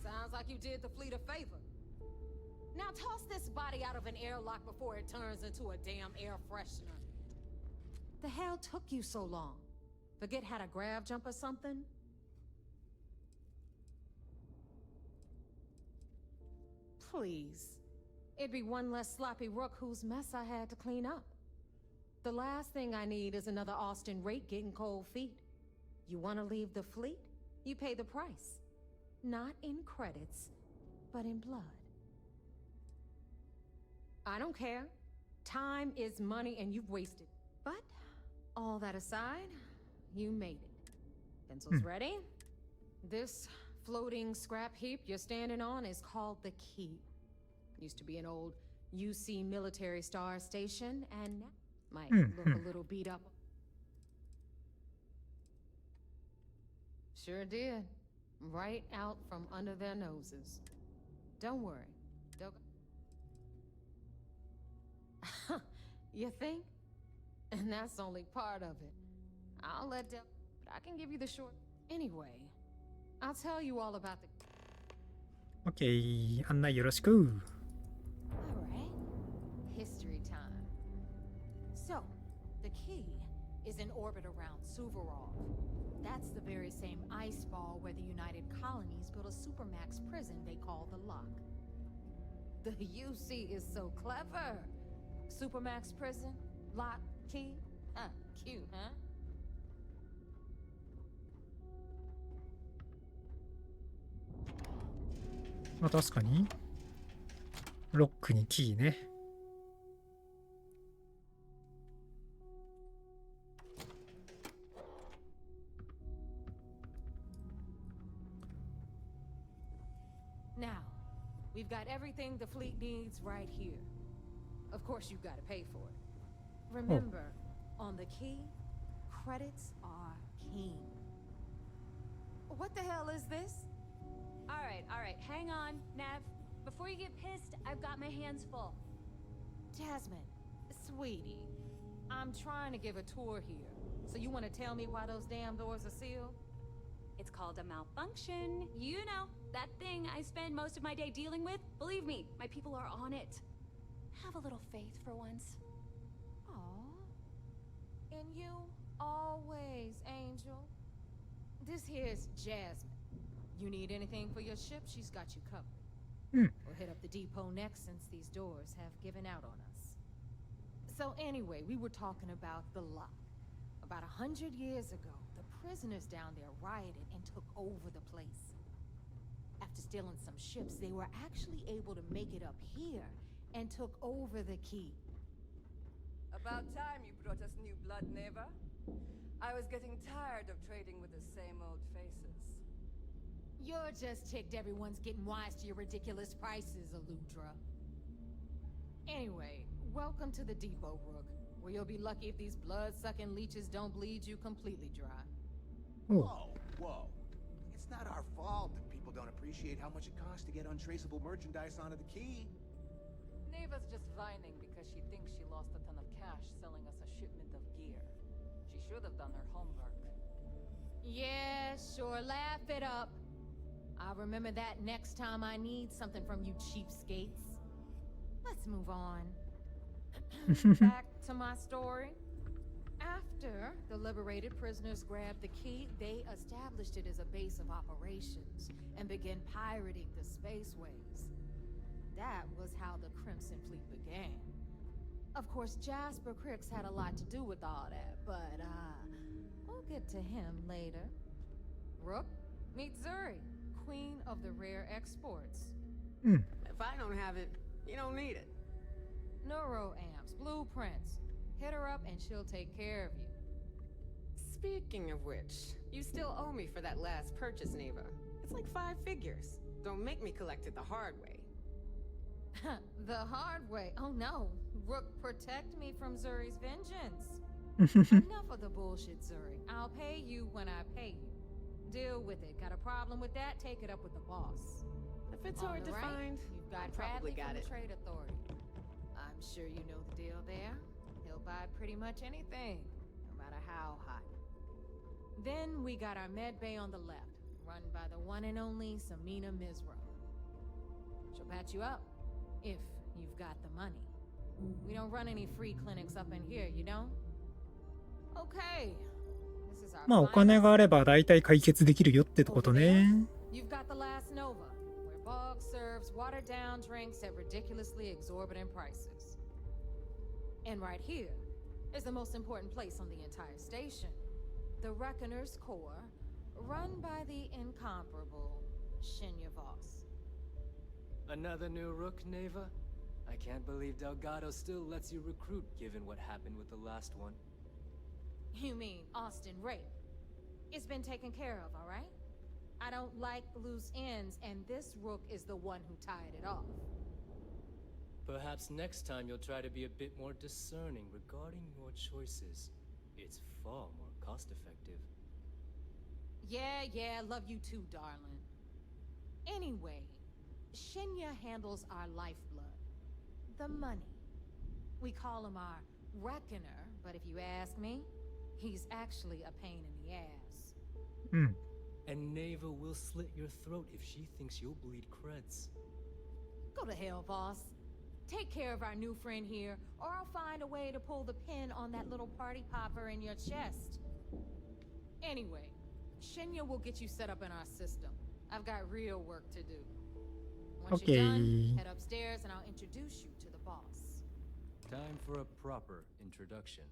Sounds like you did the fleet a favor. Now toss this body out of an airlock before it turns into a damn air freshener. The hell took you so long? Forget how to grav jump or something? Please. It'd be one less sloppy rook whose mess I had to clean up. The last thing I need is another Austin rate getting cold feet. You want to leave the fleet? You pay the price. Not in credits, but in blood. I don't care. Time is money and you've wasted. But all that aside, you made it. Pencils ready? This floating scrap heap you're standing on is called the Key. Used to be an old UC military star station, and now might look a little beat up. Sure did. Right out from under their noses. Don't worry. They'll... You think? And that's only part of it. I'll let Del... But I can give you the short... Anyway, I'll tell you all about the... OK、案内よろしく。Alright. History time. So, the Key is in orbit around Suvorov. That's the very same ice ball where the United Colonies built a supermax prison they call the Lock. The UC is so clever. Supermax prison, Lock, Key. Huh, cute, huh? まあ確かに。ロックにキーね。Now, we've got everything the fleet needs right here. Of course, you've got to pay for it. Remember, on the key, credits are king. What the hell is this? All right, hang on, Nev. Before you get pissed, I've got my hands full. Jasmine, sweetie, I'm trying to give a tour here. So you want to tell me why those damn doors are sealed? It's called a malfunction. You know, that thing I spend most of my day dealing with. Believe me, my people are on it. Have a little faith for once. Aw. And you always, Angel. This here's Jasmine. You need anything for your ship, she's got you covered. We'll hit up the depot next since these doors have given out on us. So anyway, we were talking about the lock. About 100 years ago, the prisoners down there rioted and took over the place. After stealing some ships, they were actually able to make it up here and took over the key. About time you brought us new blood, Neva. I was getting tired of trading with the same old faces. You're just ticked everyone's getting wise to your ridiculous prices, Aludra. Anyway, welcome to the depot, Rook, where you'll be lucky if these blood-sucking leeches don't bleed you completely dry. Whoa. It's not our fault that people don't appreciate how much it costs to get untraceable merchandise onto the key. Neva's just whining because she thinks she lost a ton of cash selling us a shipment of gear. She should have done her homework. Yeah, sure, laugh it up. I'll remember that next time I need something from you cheapskates. Let's move on. Back to my story. After the liberated prisoners grabbed the key, they established it as a base of operations and began pirating the spaceways. That was how the Crimson Fleet began. Of course, Jasper Cricks had a lot to do with all that, but we'll get to him later. Rook, meet Zuri, Queen of the Rare Exports. If I don't have it, you don't need it. Neuroamps, blueprints. Hit her up and she'll take care of you. Speaking of which, you still owe me for that last purchase, Neva. It's like 5 figures. Don't make me collect it the hard way. The hard way? Oh no. Rook, protect me from Zuri's vengeance. Enough of the bullshit, Zuri. I'll pay you when I pay you. Deal with it. Got a problem with that? Take it up with the boss. If it's On hard the to right, find, you've got I probably Bradley got from it. the Trade Authority. I'm sure you know the deal there. He'll buy pretty much anything, no matter how hot. Then we got our med bay on the left, run by the one and only Samina Mizra. She'll patch you up, if you've got the money. We don't run any free clinics up in here, you don't? Okay. This is our まあお金があれば大体解決できるよってことね。 You've got the last Nova, where Bog serves watered-down drinks at ridiculously exorbitant prices. And right here is the most important place on the entire station, the Reckoner's Core, run by the incomparable Shinya Voss. Another new rook, Neva? I can't believe Delgado still lets you recruit given what happened with the last one. You mean Austin Rape? It's been taken care of, all right? I don't like loose ends, and this rook is the one who tied it off. Perhaps next time you'll try to be a bit more discerning regarding your choices. It's far more cost-effective. Yeah, love you too, darling. Anyway, Shinya handles our lifeblood. The money. We call him our Reckoner, but if you ask me, he's actually a pain in the ass. And Neva will slit your throat if she thinks you'll bleed creds. Go to hell, boss. Take care of our new friend here, or I'll find a way to pull the pin on that little party popper in your chest. Anyway, Shinya will get you set up in our system. I've got real work to do. Once you're done, head upstairs and I'll introduce you to the boss. Time for a proper introduction.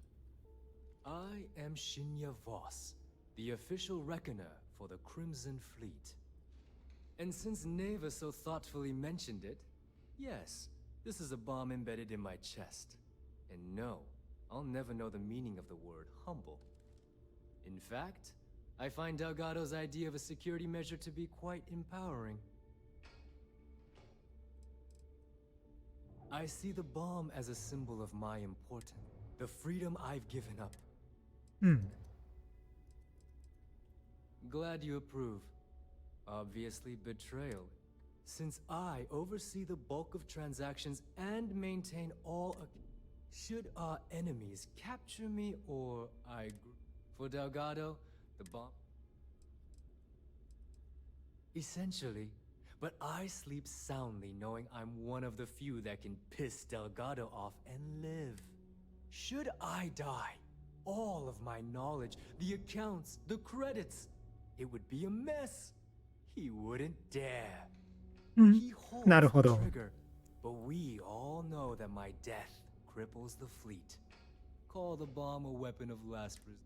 I am Shinya Voss, the official reckoner for the Crimson Fleet. And since Neva so thoughtfully mentioned it, yes, this is a bomb embedded in my chest. And no, I'll never know the meaning of the word humble. In fact, I find Delgado's idea of a security measure to be quite empowering. I see the bomb as a symbol of my importance, the freedom I've given up. Glad you approve. Obviously betrayal, since I oversee the bulk of transactions and maintain all should our enemies capture me or for Delgado, the bomb. Essentially, but I sleep soundly knowing I'm one of the few that can piss Delgado off and live. Should I die, all of my knowledge, the accounts, the credits, it would be a mess. He wouldn't dare. He holds the trigger, but we all know that my death cripples the fleet. Call the bomb a weapon of last resort.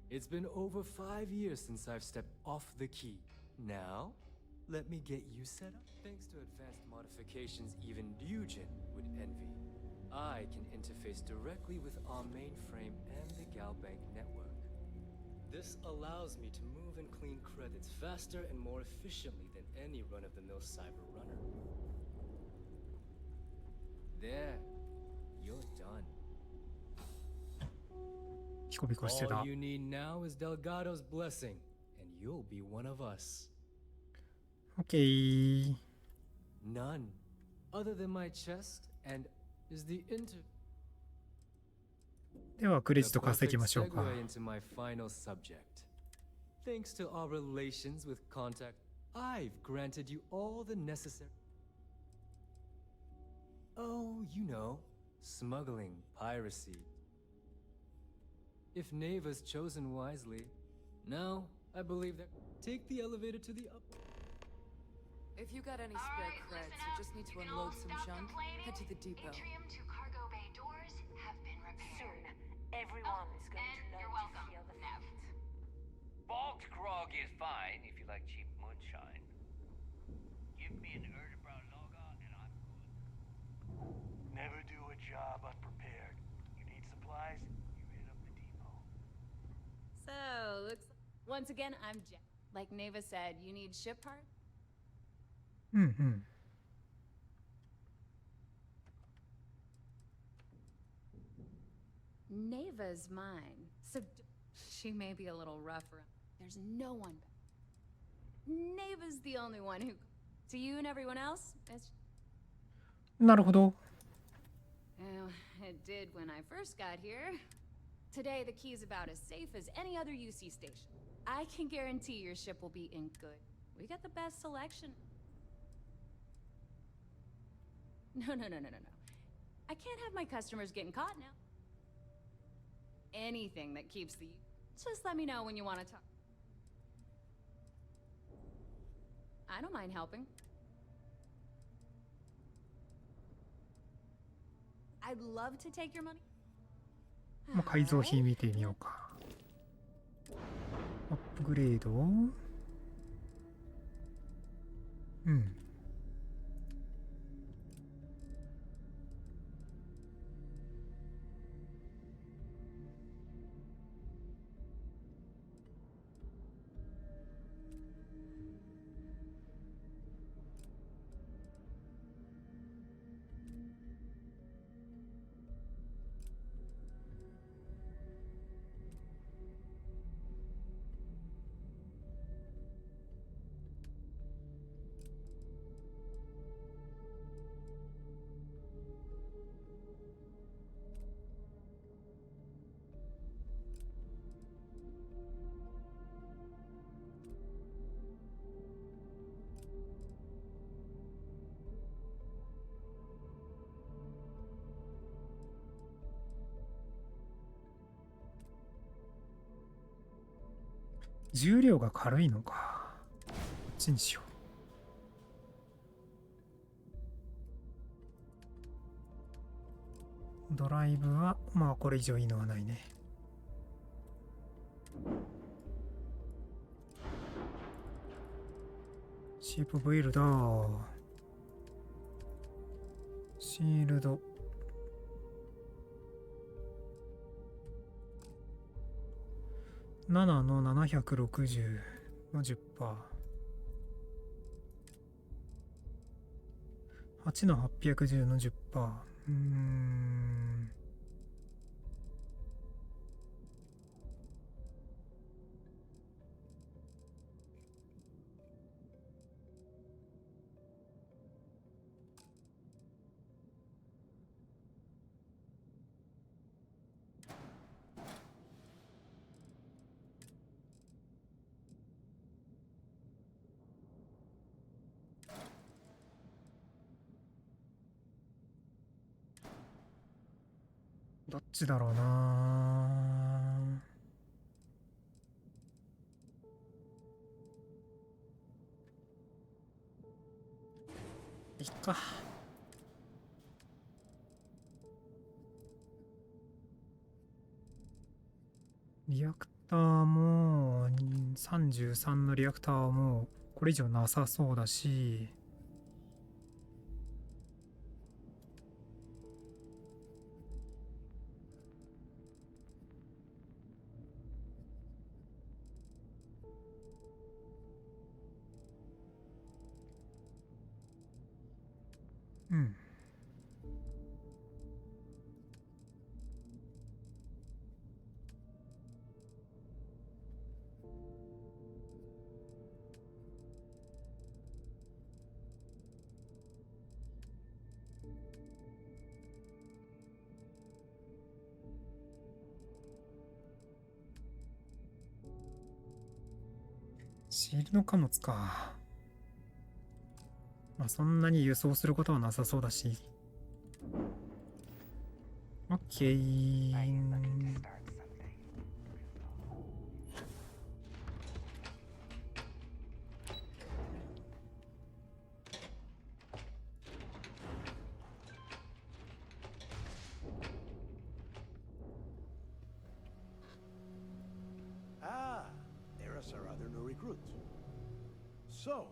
It's been over 5 years since I've stepped off the key. Now, let me get you set up. Thanks to advanced modifications even Ryujin would envy, I can interface directly with our mainframe and the Galbank network. This allows me to move and clean credits faster and more efficiently than any run-of-the-mill cyber runner. There, you're done. All you need now is Delgado's blessing, and you'll be one of us. Okay. None, other than my chest and is theではクレジット稼ぎましょうか。 into my final subject. Thanks to our relations with contact, I've granted you all the necessary. Oh, you know, smuggling, piracy. If Neva's chosen wisely, now I believe that take the elevator to the up. If you got any spare creds, you just need to unload some junk, head to the depot. Atrium to cargo bay doors have been repaired. Soon, everyone is going to learn to feel the theft. Bulk grog is fine if you like cheap moonshine. Give me an Erdebrow logo and I'm good. Never do a job unprepared. You need supplies, you hit up the depot. So, looks once again, I'm Jack. Like Neva said, you need ship parts? Neva's mine, so she may be a little rough around. There's no one. Neva's the only one who. To you and everyone else, it's. なるほど。 Well, it did when I first got here. Today, the key's about as safe as any other UC station. I can guarantee your ship will be in good. We got the best selection. No. I can't have my customers getting caught now. Anything that keeps the... Just let me know when you want to talk. I don't mind helping. I'd love to take your money. まあ、改造品見てみようか。アップグレード。重量が軽いのか。こっちにしよう。ドライブはまあこれ以上いいのはないね。シープビルダー。シールド。7の760の 10%。8の810の 10%。どっちだろうな。いっか。リアクターも33のリアクターもこれ以上なさそうだし、うん。シールド貨物か。まあそんなに輸送することはなさそうだし。オッケー。Ah, there's our other new recruit. So,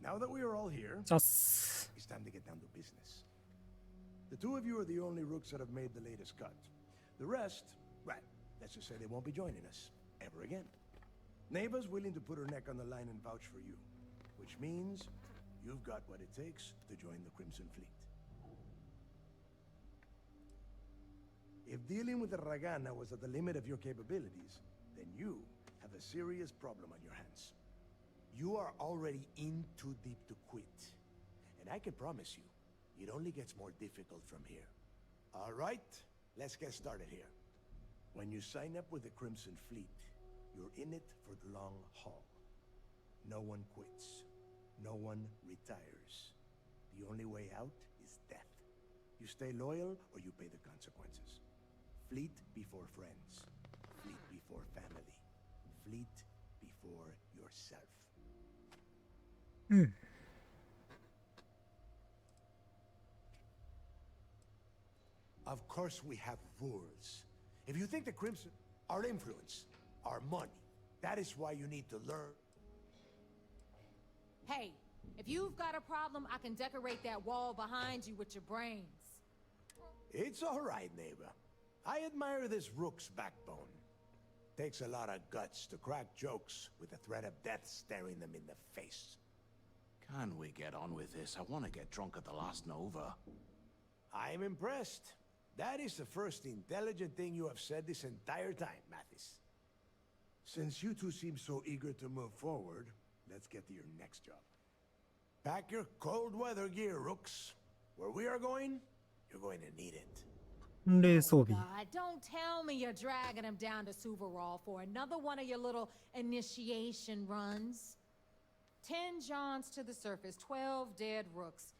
now that we are all here, Just... it's time to get down to business. The two of you are the only rooks that have made the latest cut. The rest, well, let's just say they won't be joining us ever again. Neva's willing to put her neck on the line and vouch for you, which means you've got what it takes to join the Crimson Fleet. If dealing with the Ragana was at the limit of your capabilities, then you have a serious problem on your hands. You are already in too deep to quit. And I can promise you, it only gets more difficult from here. All right, let's get started here. When you sign up with the Crimson Fleet, you're in it for the long haul. No one quits. No one retires. The only way out is death. You stay loyal or you pay the consequences. Fleet before friends. Fleet before family. Fleet before yourself. Of course we have rules. If you think the Crimson... Our influence, our money, that is why you need to learn. Hey, if you've got a problem, I can decorate that wall behind you with your brains. It's all right, neighbor. I admire this rook's backbone. Takes a lot of guts to crack jokes with the threat of death staring them in the face. Can we get on with this? I want to get drunk at the last Nova. I'm impressed. That is the first intelligent thing you have said this entire time, Mathis. Since you two seem so eager to move forward, let's get to your next job. Pack your cold weather gear, rooks. Where we are going, you're going to need it. 冷装備。 God, don't tell me you're dragging him down to Suvarol for another one of your little initiation runs. 10 Johns to the surface, 12 dead rooks.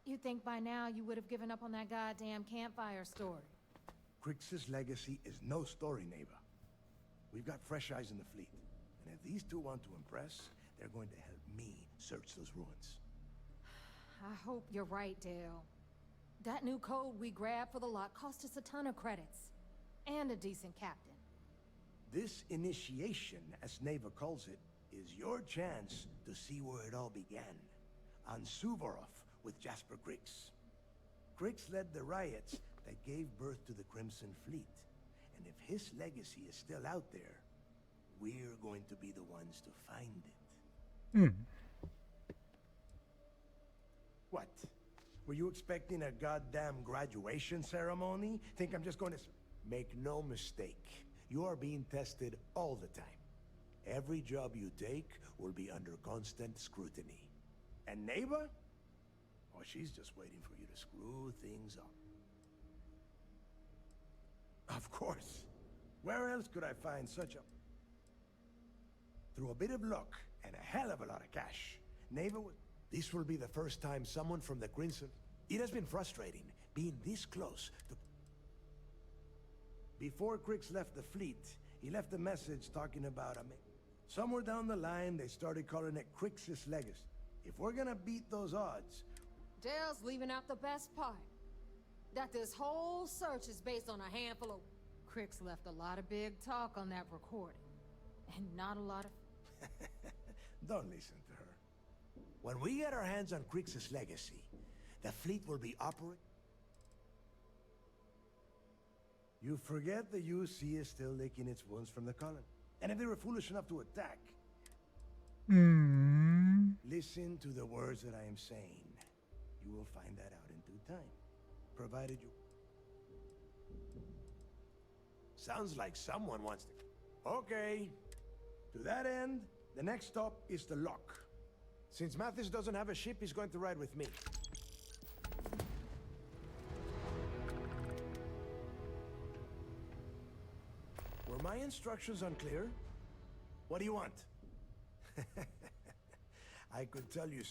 You'd think by now you would have given up on that goddamn campfire story. Crix's legacy is no story, neighbor. We've got fresh eyes in the fleet. And if these two want to impress, they're going to help me search those ruins. I hope you're right, Dale. That new code we grabbed for the lot cost us a ton of credits. And a decent captain. This initiation, as Neva calls it, is your chance to see where it all began. On Suvorov with Jasper Griggs. Griggs led the riots that gave birth to the Crimson Fleet. And if his legacy is still out there, we're going to be the ones to find it. What? Were you expecting a goddamn graduation ceremony? Think I'm just going to... Make no mistake. You are being tested all the time. Every job you take will be under constant scrutiny. And neighbor? Oh, she's just waiting for you to screw things up. Of course. Where else could I find such a... Through a bit of luck and a hell of a lot of cash, neighbor would... This will be the first time someone from the Crimson... It has been frustrating being this close to... Before Griggs left the fleet, he left a message talking about a... Somewhere down the line, they started calling it Griggs' legacy. If we're gonna beat those odds... Dale's leaving out the best part. That this whole search is based on a handful of... Crix left a lot of big talk on that recording. And not a lot of... Don't listen to her. When we get our hands on Griggs' legacy, the fleet will be operating... You forget the UC is still licking its wounds from the colony. And if they were foolish enough to attack... Listen to the words that I am saying. You will find that out in due time. Provided you... Sounds like someone wants to... Okay. To that end, the next stop is the lock. Since Mathis doesn't have a ship, he's going to ride with me. Were my instructions unclear? What do you want? I could tell you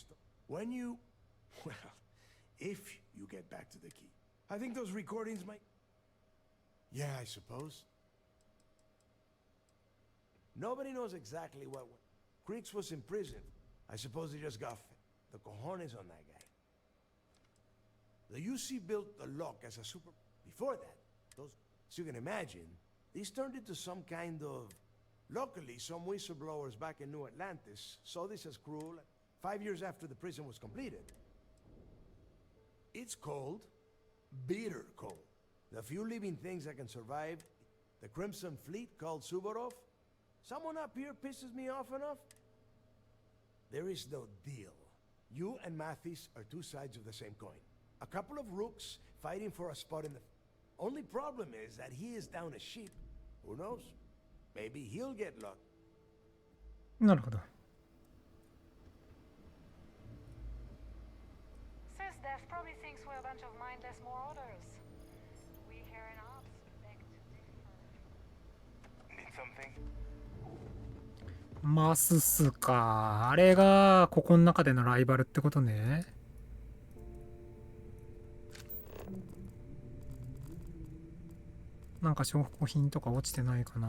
when you... Well, if you get back to the key. I think those recordings might... Yeah, I suppose. Nobody knows exactly what went. Griggs was in prison. I suppose he just got the cojones on that guy. The UC built the lock as a super... Before that, those... So you can imagine, these turned into some kind of... Luckily, some whistleblowers back in New Atlantis saw this as cruel 5 years after the prison was completed. It's cold. Bitter cold. The few living things that can survive the Crimson Fleet called Suvorov. Someone up here pisses me off enough. There is no deal. You and Mathis are two sides of the same coin. A couple of rooks fighting for a spot in the... Only problem is that he is down a sheep. Who knows? Maybe he'll get luck. なるほど。Sis Death probably thinks we're a bunch of mindless marauders. We here in Ops beg to differ. Need something? マススか。あれがここの中でのライバルってことね。なんか証拠品とか落ちてないかな。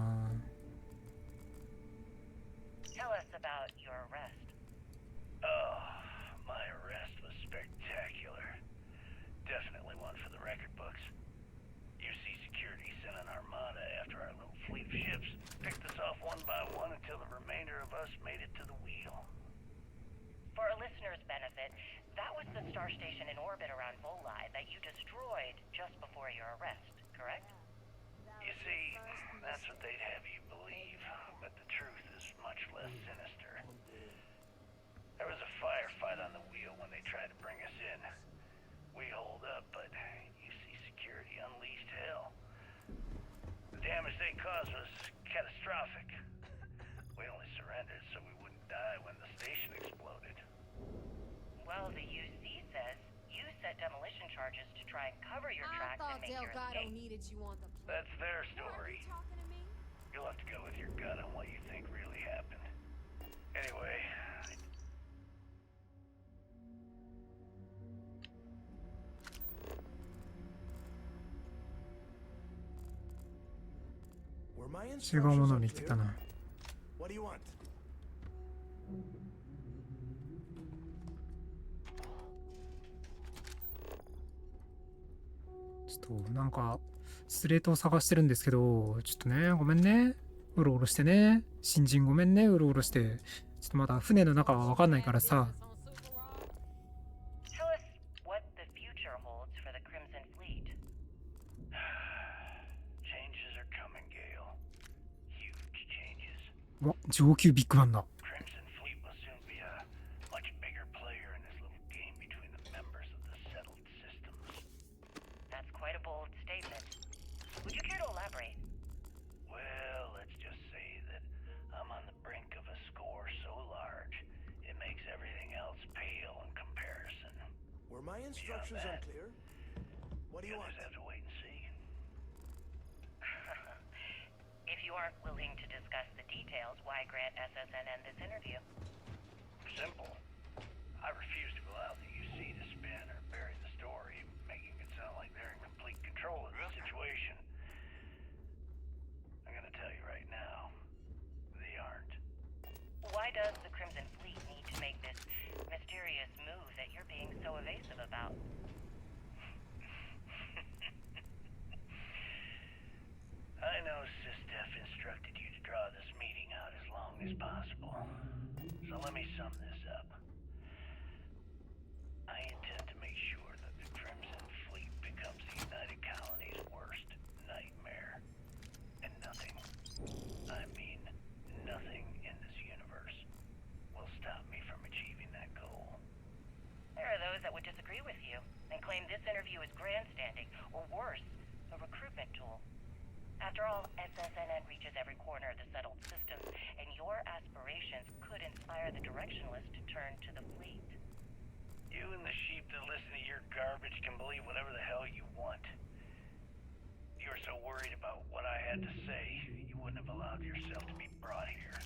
Tell us about your arrest. Oh, my arrest was spectacular. Definitely one for the record books. UC Security sent an armada after our little fleet of ships, picked us off one by one until the remainder of us made it to the wheel. For our listeners' benefit, that was the star station in orbit around Volai that you destroyed just before your arrest, correct? You see, that's what they'd have you believe, but the truth is much less sinister. There was a firefight on the wheel when they tried to bring us in. We holed up, but UC Security unleashed hell. The damage they caused was catastrophic. We only surrendered so we wouldn't die when the station exploded. Well, the UC says you set demolition charges to try and cover your tracks and make your Delgado escape. needed you on the... That's their story. You'll have to go with your gut on what you think really happened. Anyway, Were my 違うものに言ってたな。 What do you want? ちょっとなんかスレートを探してるんですけど、ちょっとね、ごめんね。うろうろしてね。新人ごめんね、うろうろして。ちょっとまだ船の中はわかんないからさ。Tell us what the future holds for the Crimson Fleet. Changes are coming, Gale. Huge changes. わ、上級ビッグバンだ。Crimson Fleet will soon be a much bigger player in this little game between the members of the settled systems. That's quite a bold statement. Would you care to elaborate? Well, let's just say that I'm on the brink of a score so large, it makes everything else pale in comparison. Were my instructions unclear? What do you want? You'll just have to wait and see. If you aren't willing to discuss the details, why grant SSNN this interview? Simple. I refuse to allow the UC to spin or bury the story, making it sound like they're in complete control of the situation. I'm gonna tell you right now, they aren't. Why does the Crimson Fleet need to make this mysterious move that you're being so evasive about? I know SysDef instructed you to draw this meeting out as long as possible. So let me sum this up. I intend to make sure that the Crimson Fleet becomes the United Colony's worst nightmare. And nothing, I mean nothing in this universe, will stop me from achieving that goal. There are those that would disagree with you and claim this interview is grandstanding, or worse, a recruitment tool. After all, SSNN reaches every corner of the settled systems, and your aspirations could inspire the Directionalists to turn to the fleet. You and the sheep that listen to your garbage can believe whatever the hell you want. You were so worried about what I had to say, you wouldn't have allowed yourself to be brought here.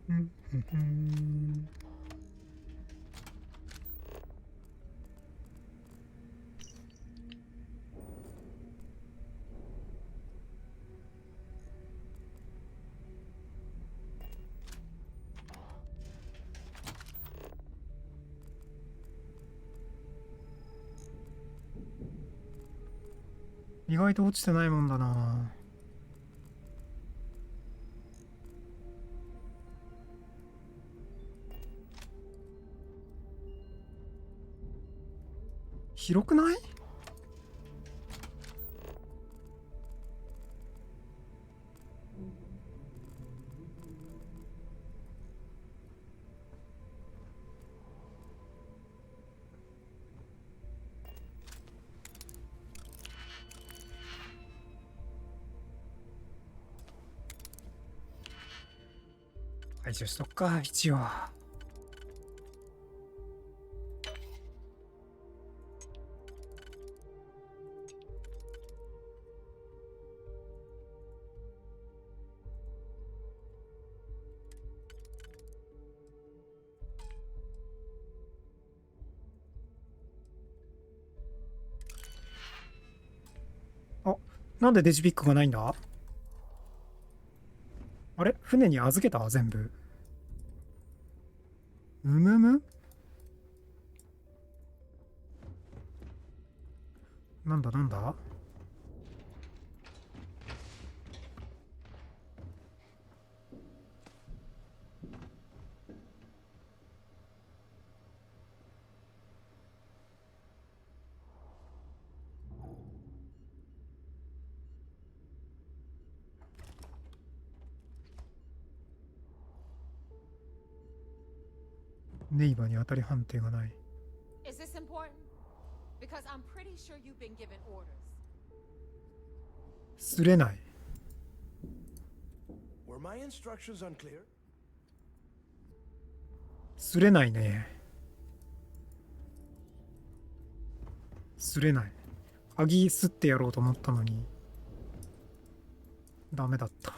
Hmm. 意外と落ちてないもんだな。広くない？排除しとくか、一応。あ、なんでデジピックがないんだ？あれ？船に預けた？全部。むむ？なんだなんだ？ネイバーに当たり判定がない。Is this important? Because I'm pretty sure you've been given orders. すれない。Were my instructions unclear? すれないね。すれない。鍵すってやろうと思ったのにダメだった。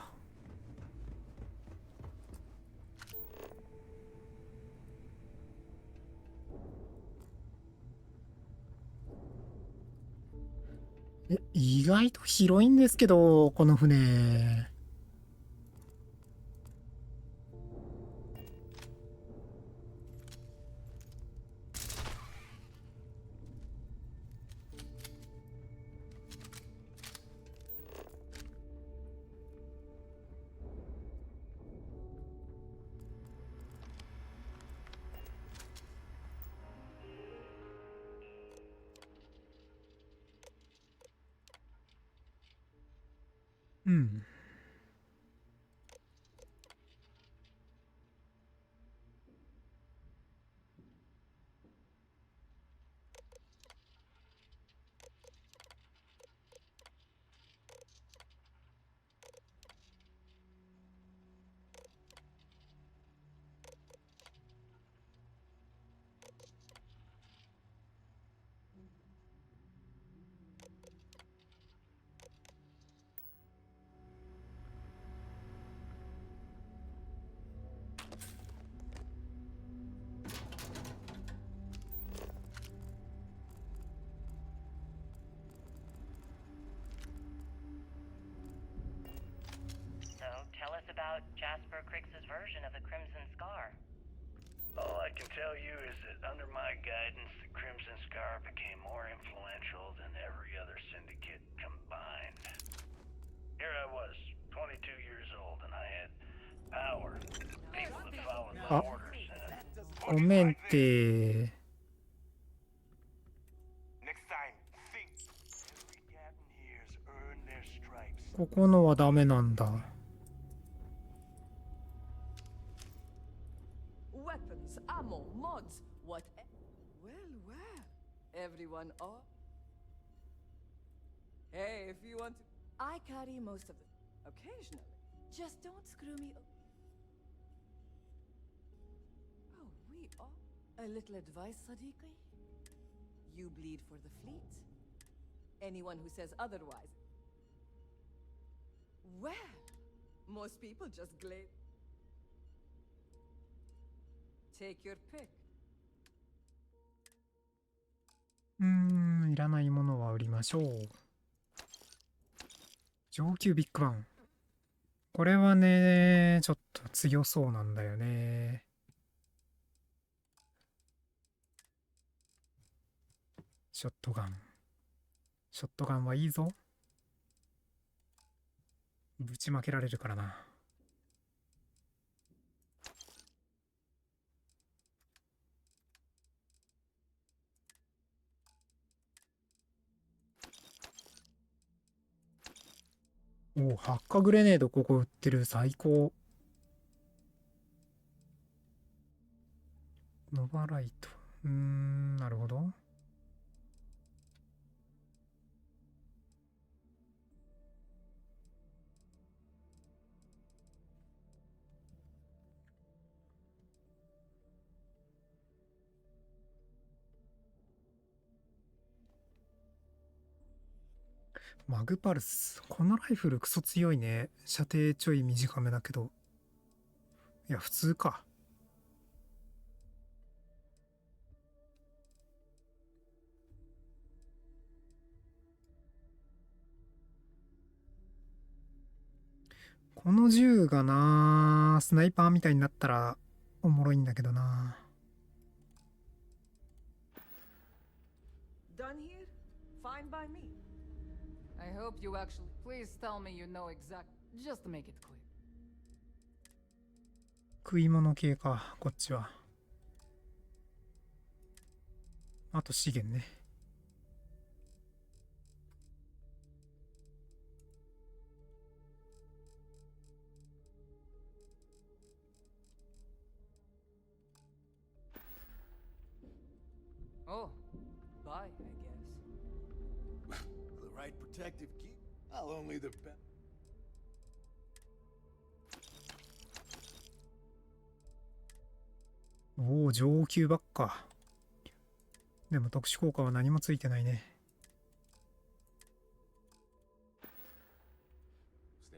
意外と広いんですけど、この船。うん。Tell us about Jasper Crix's version of the Crimson Scar. All I can tell you is that under my guidance, the Crimson Scar became more influential than every other syndicate combined. Here I was, 22 years old, and I had power. People that followed my orders. ごめんって。ここのはダメなんだ。Weapons, ammo, mods, what? Well, everyone off? Hey, if you want to... I carry most of it. Occasionally. Just don't screw me up. Oh, we are... A little advice, Sadiqi? You bleed for the fleet. Anyone who says otherwise... Well, most people just glade. Take your pick. いらないものは売りましょう。上級ビッグバン。これはね、ちょっと強そうなんだよね。ショットガン。ショットガンはいいぞ。ぶちまけられるからな。おお、発火グレネードここ売ってる。最高。ノバライト。なるほど。マグパルス。このライフルクソ強いね。射程ちょい短めだけど。いや、普通か。この銃がな、スナイパーみたいになったらおもろいんだけどな。Done here? Fine by me. I hope you actually... Please tell me you know exact... Just to make it clear. 食い物系か、こっちは。あと資源ね。Oh, bye, I guess. The right protective key? I'll only the best. おお、上級ばっか。でも特殊効果は何もついてないね。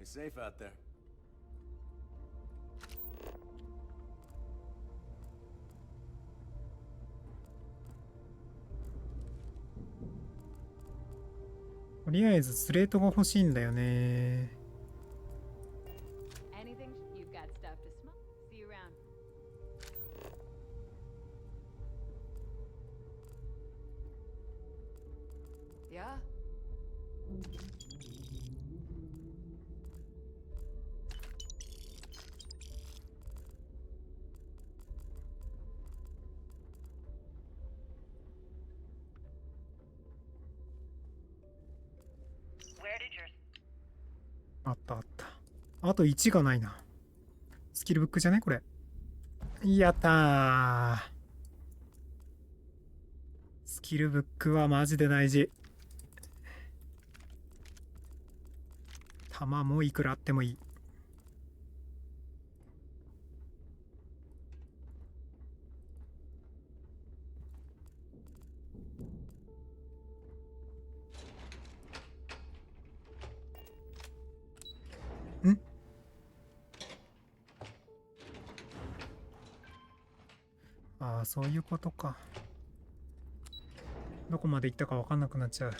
Stay safe out there. とりあえずスレートが欲しいんだよね。Anything? You've got stuff to smoke. See you around. Yeah? Where did your... あったあった。あと1がないな。スキルブックじゃねこれ。やったー。スキルブックはマジで大事。弾もいくらあってもいい。ん？ああ、そういうことか。どこまで行ったか分かんなくなっちゃう。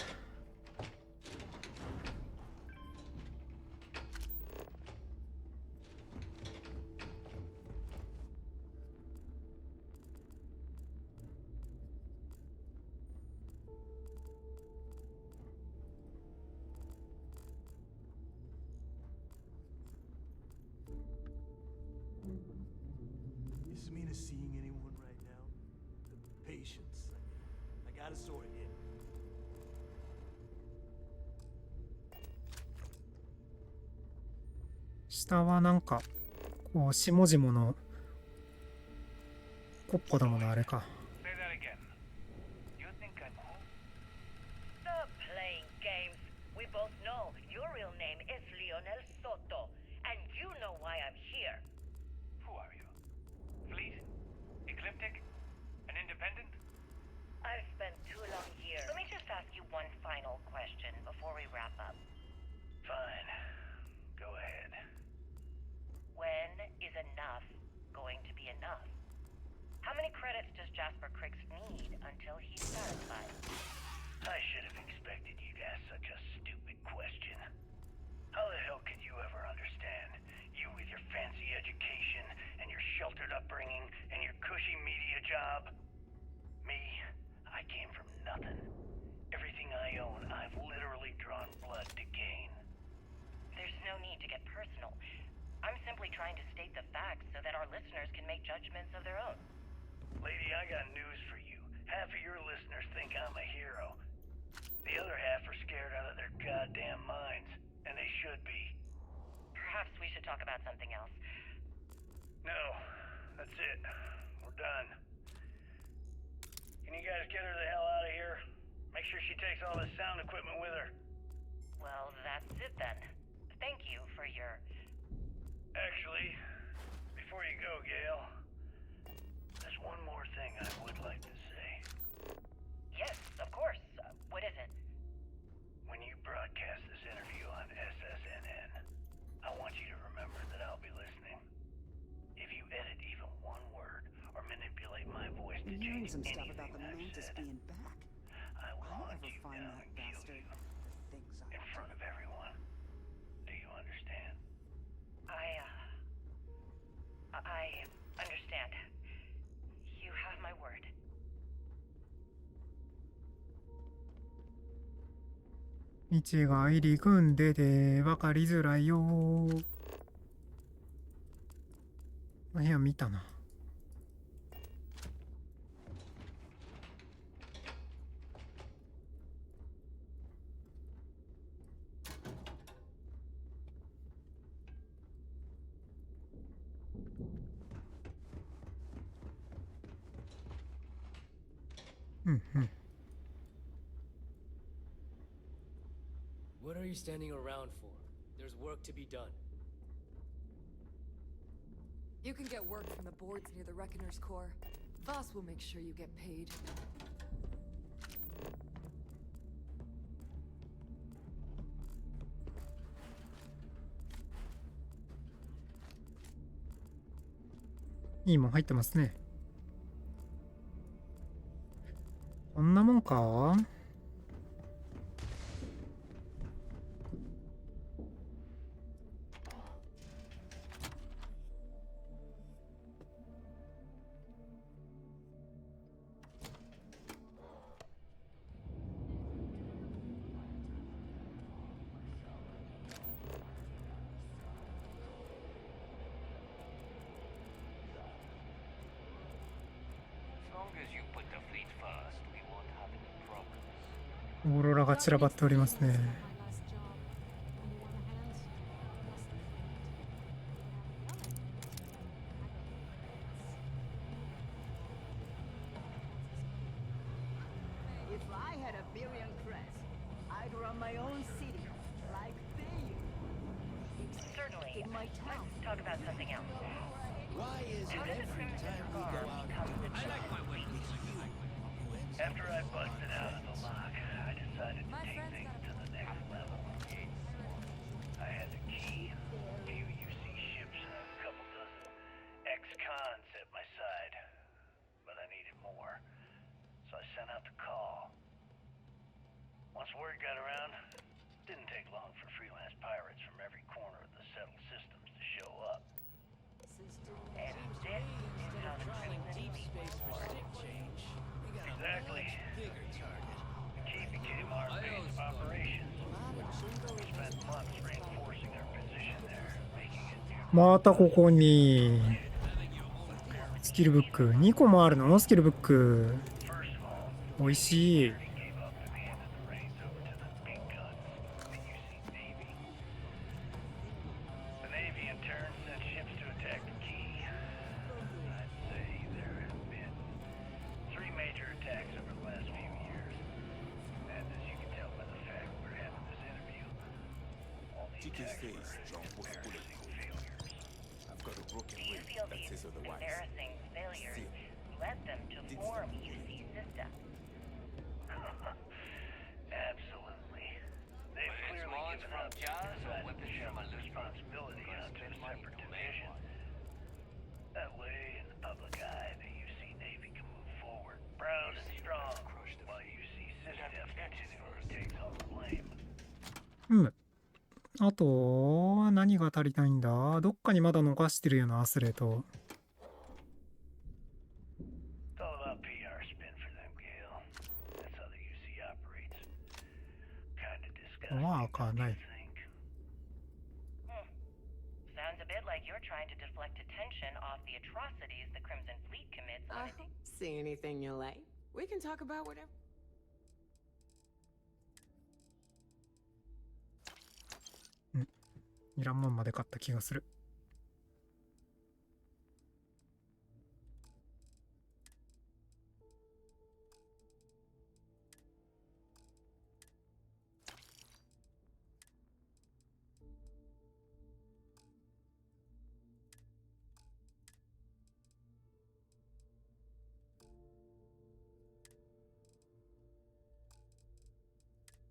Ismina seeing anyone right now? The patience. I gotta sort it. 下はなんかこう下々のコッポどものあれか。 Say that again. You think I'm who? Stop playing games. We both know your real name is Lionel Soto, and you know why I'm here. Who are you? Fleet? Ecliptic? An independent? I've spent 2 long years. Let me just ask you one final question before we wrap up. Fine. Go ahead. When is enough going to be enough? How many credits does Jasper Criggs need until he's satisfied? I should have expected you to ask such a stupid question. How the hell could you ever understand? You with your fancy education and your sheltered upbringing and your cushy media job. Me, I came from nothing. Everything I own, I've literally drawn blood to gain. There's no need to get personal. I'm simply trying to state the facts so that our listeners can make judgments of their own. Lady, I got news for you. Half of your listeners think I'm a hero. The other half are scared out of their goddamn minds, and they should be. Perhaps we should talk about something else. No, that's it. We're done. Can you guys get her the hell out of here? Make sure she takes all this sound equipment with her. Well, that's it then. Thank you for your... Actually, before you go, Gail, there's one more thing I would like to say. Yes, of course. What is it? When you broadcast this interview on SSNN, I want you to remember that I'll be listening. If you edit even one word or manipulate my voice to change some stuff anything about the I've Mantis said, being back. I will I'll hunt ever you find down that and kill bastard. you The things I in front of everyone. Do you understand? I understand. You have my word. 道が入り組んでて分かりづらいよ。部屋見たな。うんうん。 What are you standing around for? There's work to be done. You can get work from the boards near the Reckoner's Core. Voss will make sure you get paid.いいもん入ってますね。こんなもんか。オーロラが散らばっておりますね。had a billion creds, I'd run my own city, like they. Certainly. In my town. Let's talk about something else. Why is How it did the every Crimson time we Car go out become to the a job, it's you who ends up After I busted out of the lock, I decided to take things to the next level. I had the key, a few UC ships, and a couple dozen ex-cons at my side. But I needed more, so I sent out the call. Once word got around, it didn't take long for freelance pirates from every corner of the settled systems to show up. And this is how the Crimson Fleet was born. Exactly. The key became our base of operations. We spent months reinforcing our position there, making it またここにスキルブック2個もあるの？スキルブックおいしい。The Navy in turn sent ships to attack the key. I'd say there have been 3 major attacks over the last few years. And as you can tell by the fact we're having this interview, all the attacks were embarrassing failures. I've got a broken Do you ring feel that these says otherwise. embarrassing failures led them to form UC systems? Absolutely. They've clearly given up and decided to shove this responsibility onto a separate division. That way, in the public eye, the UC Navy can move forward proud and strong, while UC System continually takes all the blame. あとは何が足りないんだ？どっかにまだ逃してるようなアスレと。 It's all about PR spin for them, Gale. That's how the UC operates. Kinda disgusting. まあ開かない。 Sounds a bit like you're trying to deflect attention off the atrocities the Crimson Fleet commits on a See anything you like? We can talk about whatever. いらんもんまで買った気がする。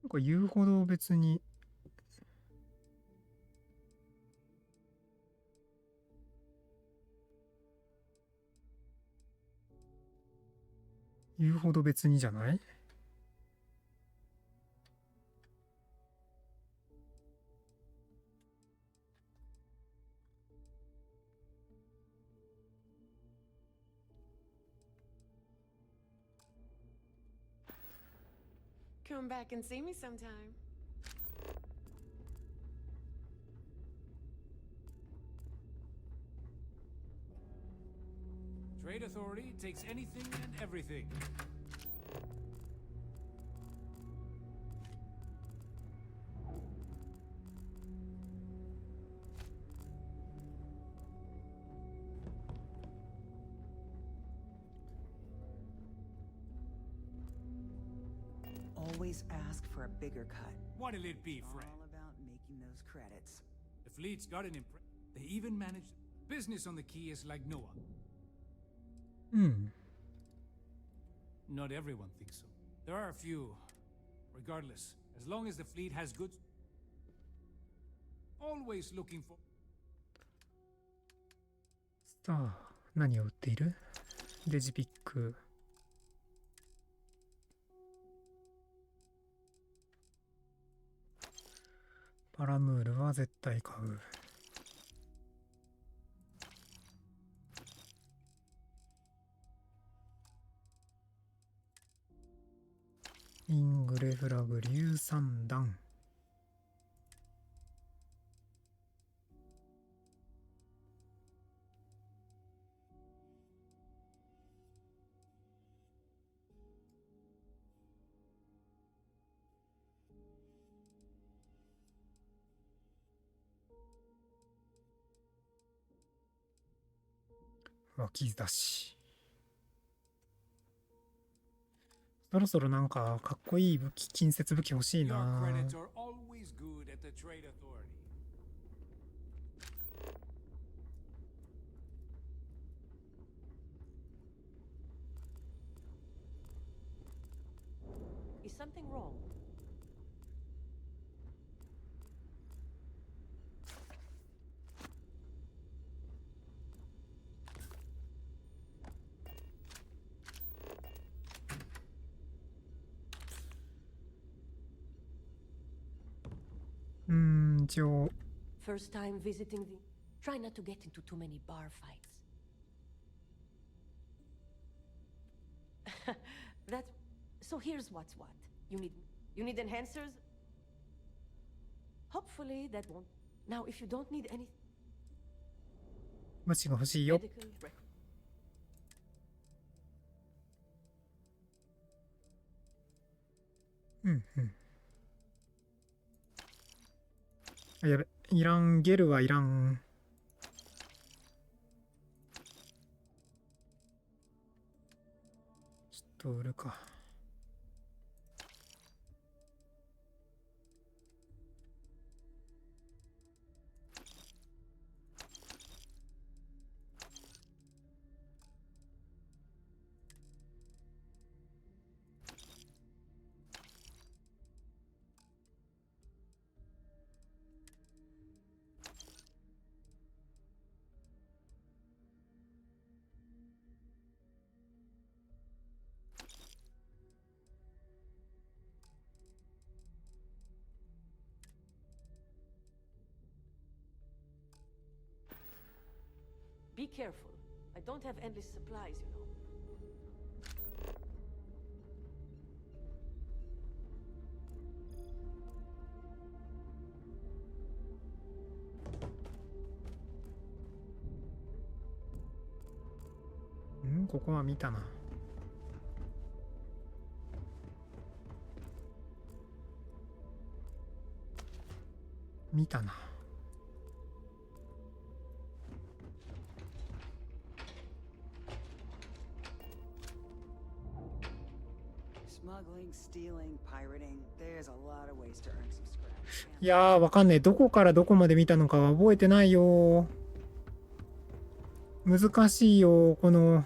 なんか言うほど別に言うほど別にじゃない？ Come back and see me sometime. Trade Authority takes anything and everything. Always ask for a bigger cut. What'll it be, friend? All about making those credits. The fleet's got an impress. They even managed business on the key is like Noah. Not everyone thinks so. There are a few. Regardless, as long as the fleet has goods, always looking for. さあ、何を売っている？デジピック。パラムールは絶対買う。イングレフラグ硫酸弾。脇差し。そろそろなんかかっこいい武器、近接武器欲しい Your な。 credits are always good at the Trade Authority. Is something wrong? Joe. First time visiting the... Try not to get into too many bar fights. That's... So here's what's what. You need enhancers? Hopefully that won't... Now, if you don't need any... 武器が欲しいよ。 medical rec- あ、やべ、いらん、ゲルはいらん。ちょっと売るか。Be careful. I don't have endless supplies, you know. ここは見たな。見たな。Smuggling, stealing, pirating. There's a lot of ways to earn some scratch. いやー、わかんねえ。どこからどこまで見たのかは覚えてないよ。難しいよ、この。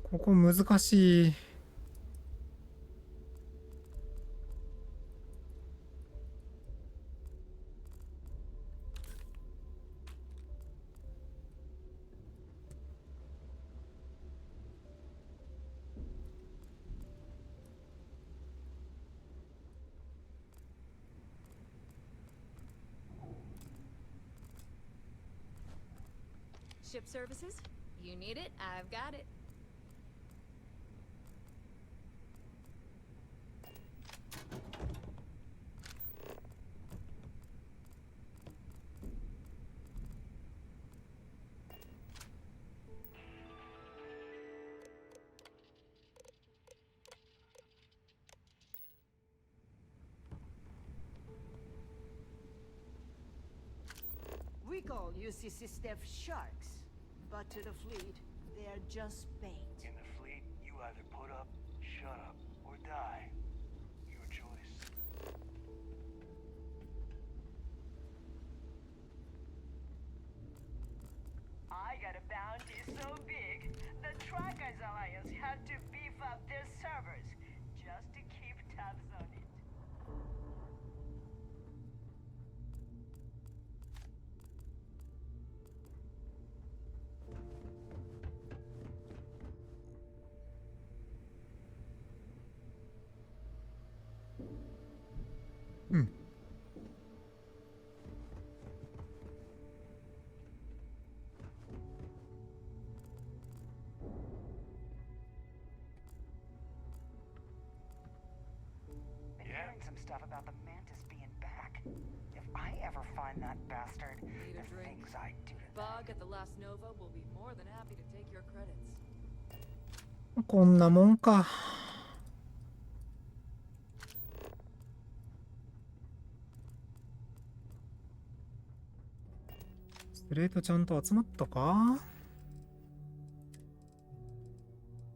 ここ難しい。Ship services? You need it? I've got it. We call UCC staff sharks, but to the fleet, they are just bait. In the fleet, you either put up, shut up, or die. Your choice. I got a bounty so big, the Trackers Alliance had to beef up their servers just to keep tabs on it. Been hearing some stuff about the Mantis being back. If I ever find that bastard, Need a the drink? things I do to Bog at the Last Nova will be more than happy to take your credits. こんなもんか。プレートちゃんと集まったか？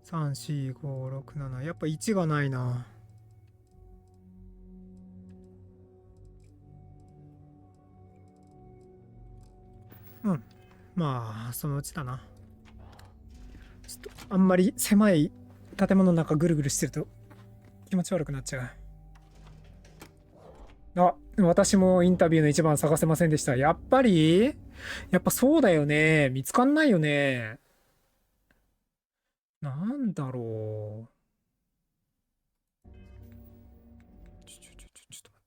3、4、5、6、7。やっぱ1がないな。うん。まあ、そのうちだな。ちょっと、あんまり狭い建物の中ぐるぐるしてると気持ち悪くなっちゃう。あ、私もインタビューの一番探せませんでした。やっぱそうだよね。見つかんないよね。なんだろう。ちょっと待っ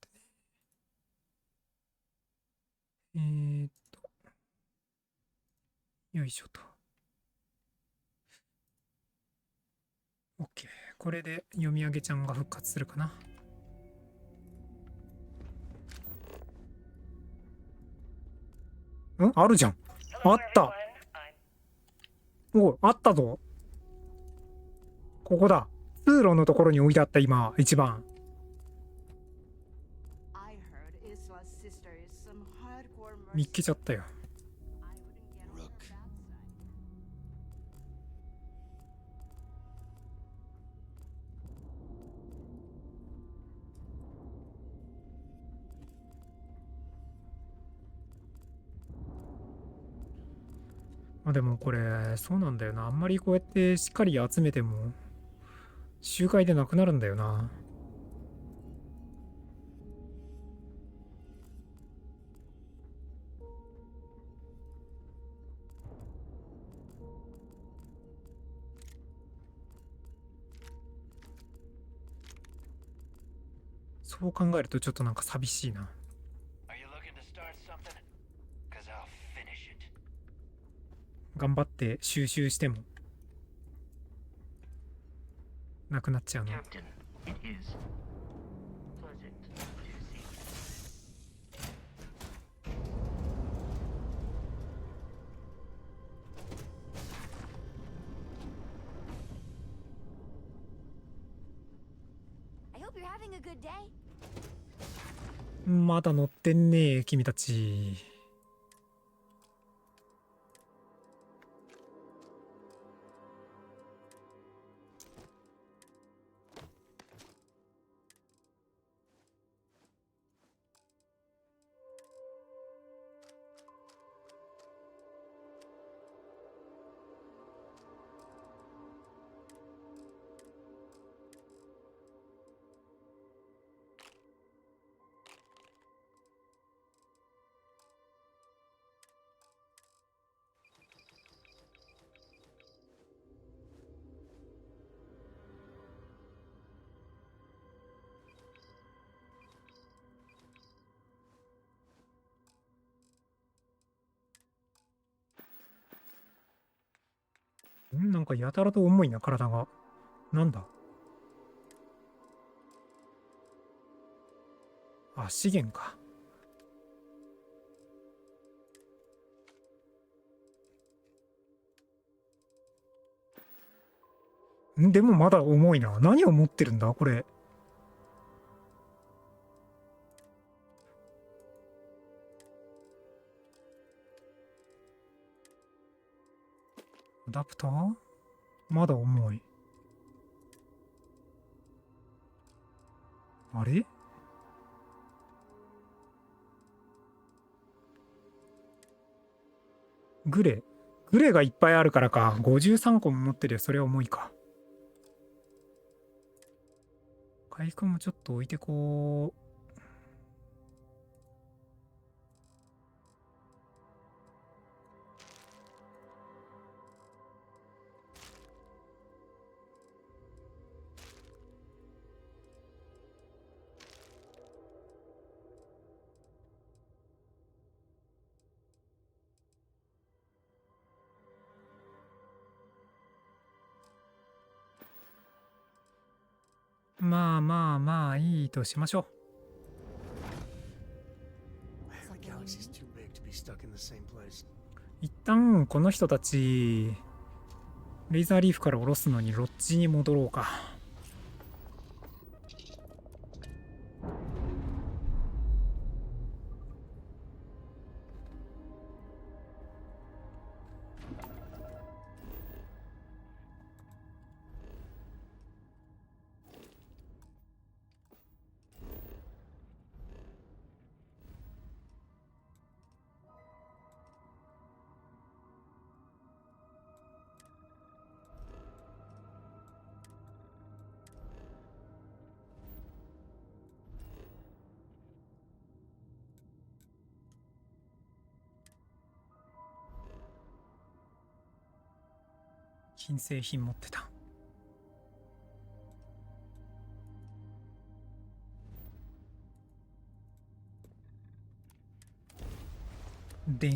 てね。よいしょと。OK。これで読み上げちゃんが復活するかな。あるじゃん。あった。お、あったぞ。ここだ。通路のところに置いてあった、今、一番。見っけちゃったよ。でもこれ、そうなんだよな。あんまりこうやってしっかり集めても、集会でなくなるんだよな。そう考えるとちょっとなんか寂しいな。頑張って収集してもなくなっちゃうの。まだ乗ってんねえ、君たち。なんかやたらと重いな、体が。なんだ？あ、資源か。でもまだ重いな。何を持ってるんだこれ。アダプター？まだ重い。あれ？グレがいっぱいあるからか。53個も持ってるよ。それは重いか。回復もちょっと置いてこう。まあまあまあいいとしましょう。一旦この人たちレイザーリーフから下ろすのにロッジに戻ろうか。金製品持ってた。でん。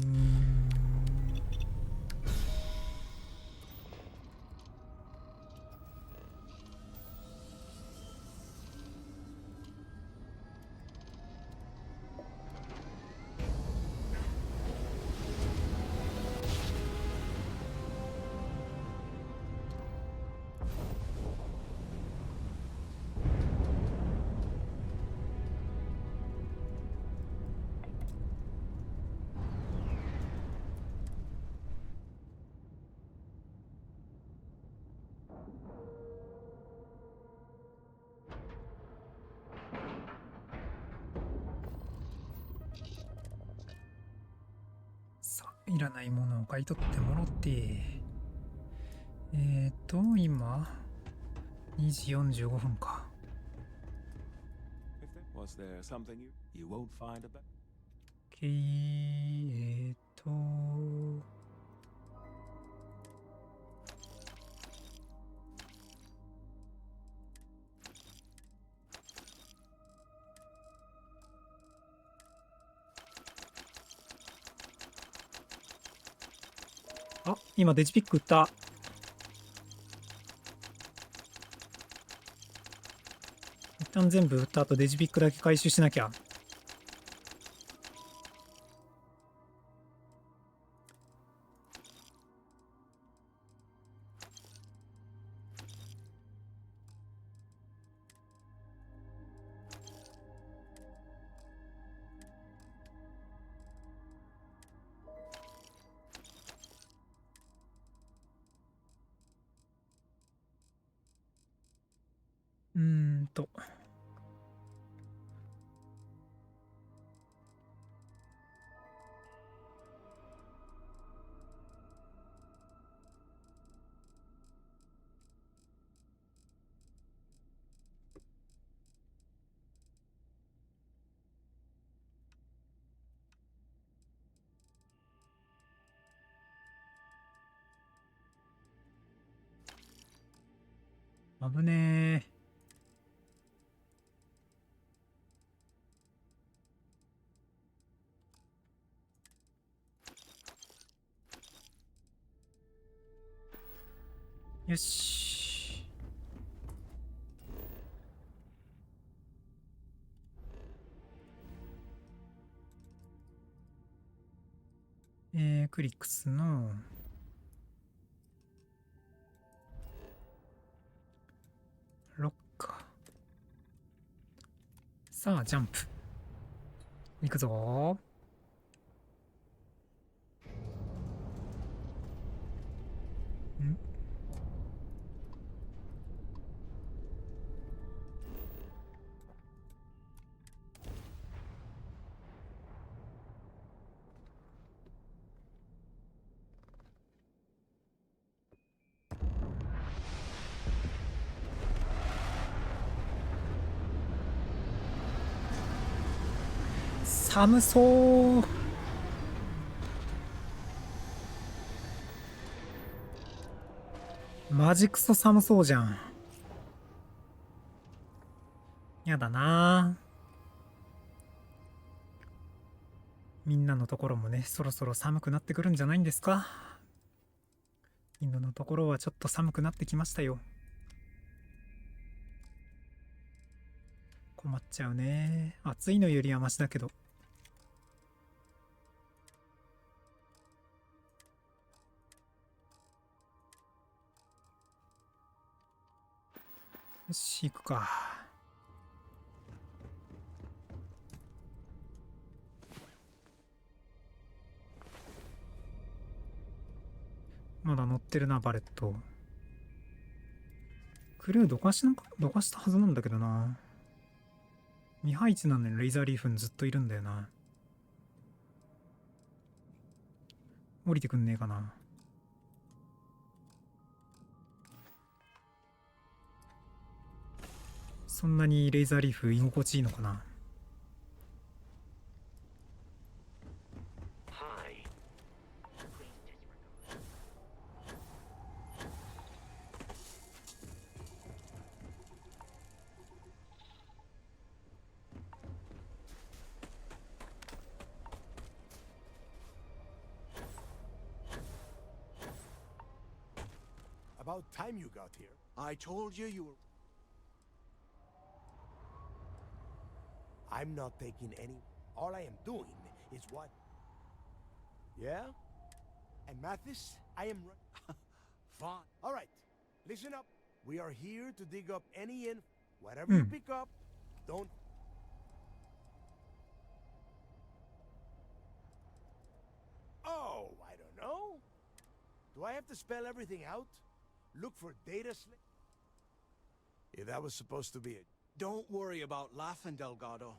いらないものを買い取ってもろって今2時45分か。Was there something you won't find about? あ、今デジピック売った。一旦全部売った後デジピックだけ回収しなきゃ。危ねえ。よし。クリックスのロッカー。さあ、ジャンプ。行くぞー。ん？寒そう。マジクソ寒そうじゃん。やだな。みんなのところもね、そろそろ寒くなってくるんじゃないんですか。インドのところはちょっと寒くなってきましたよ。困っちゃうね。暑いのよりはマシだけど。よし、行くか。まだ乗ってるな、バレット。クルーどかしたはずなんだけどな。未配置なのにレイザーリーフンずっといるんだよな。降りてくんねえかな。そんなにレイザーリーフ居心地いいのかな。About time you got here. I told you you were... I'm not taking any... All I am doing is what... Yeah? And Mathis, I am... Fine. All right, listen up. We are here to dig up any info. Whatever you pick up, don't... Oh, I don't know. Do I have to spell everything out? Look for data slip? Yeah, that was supposed to be it. Don't worry about laughing, Delgado.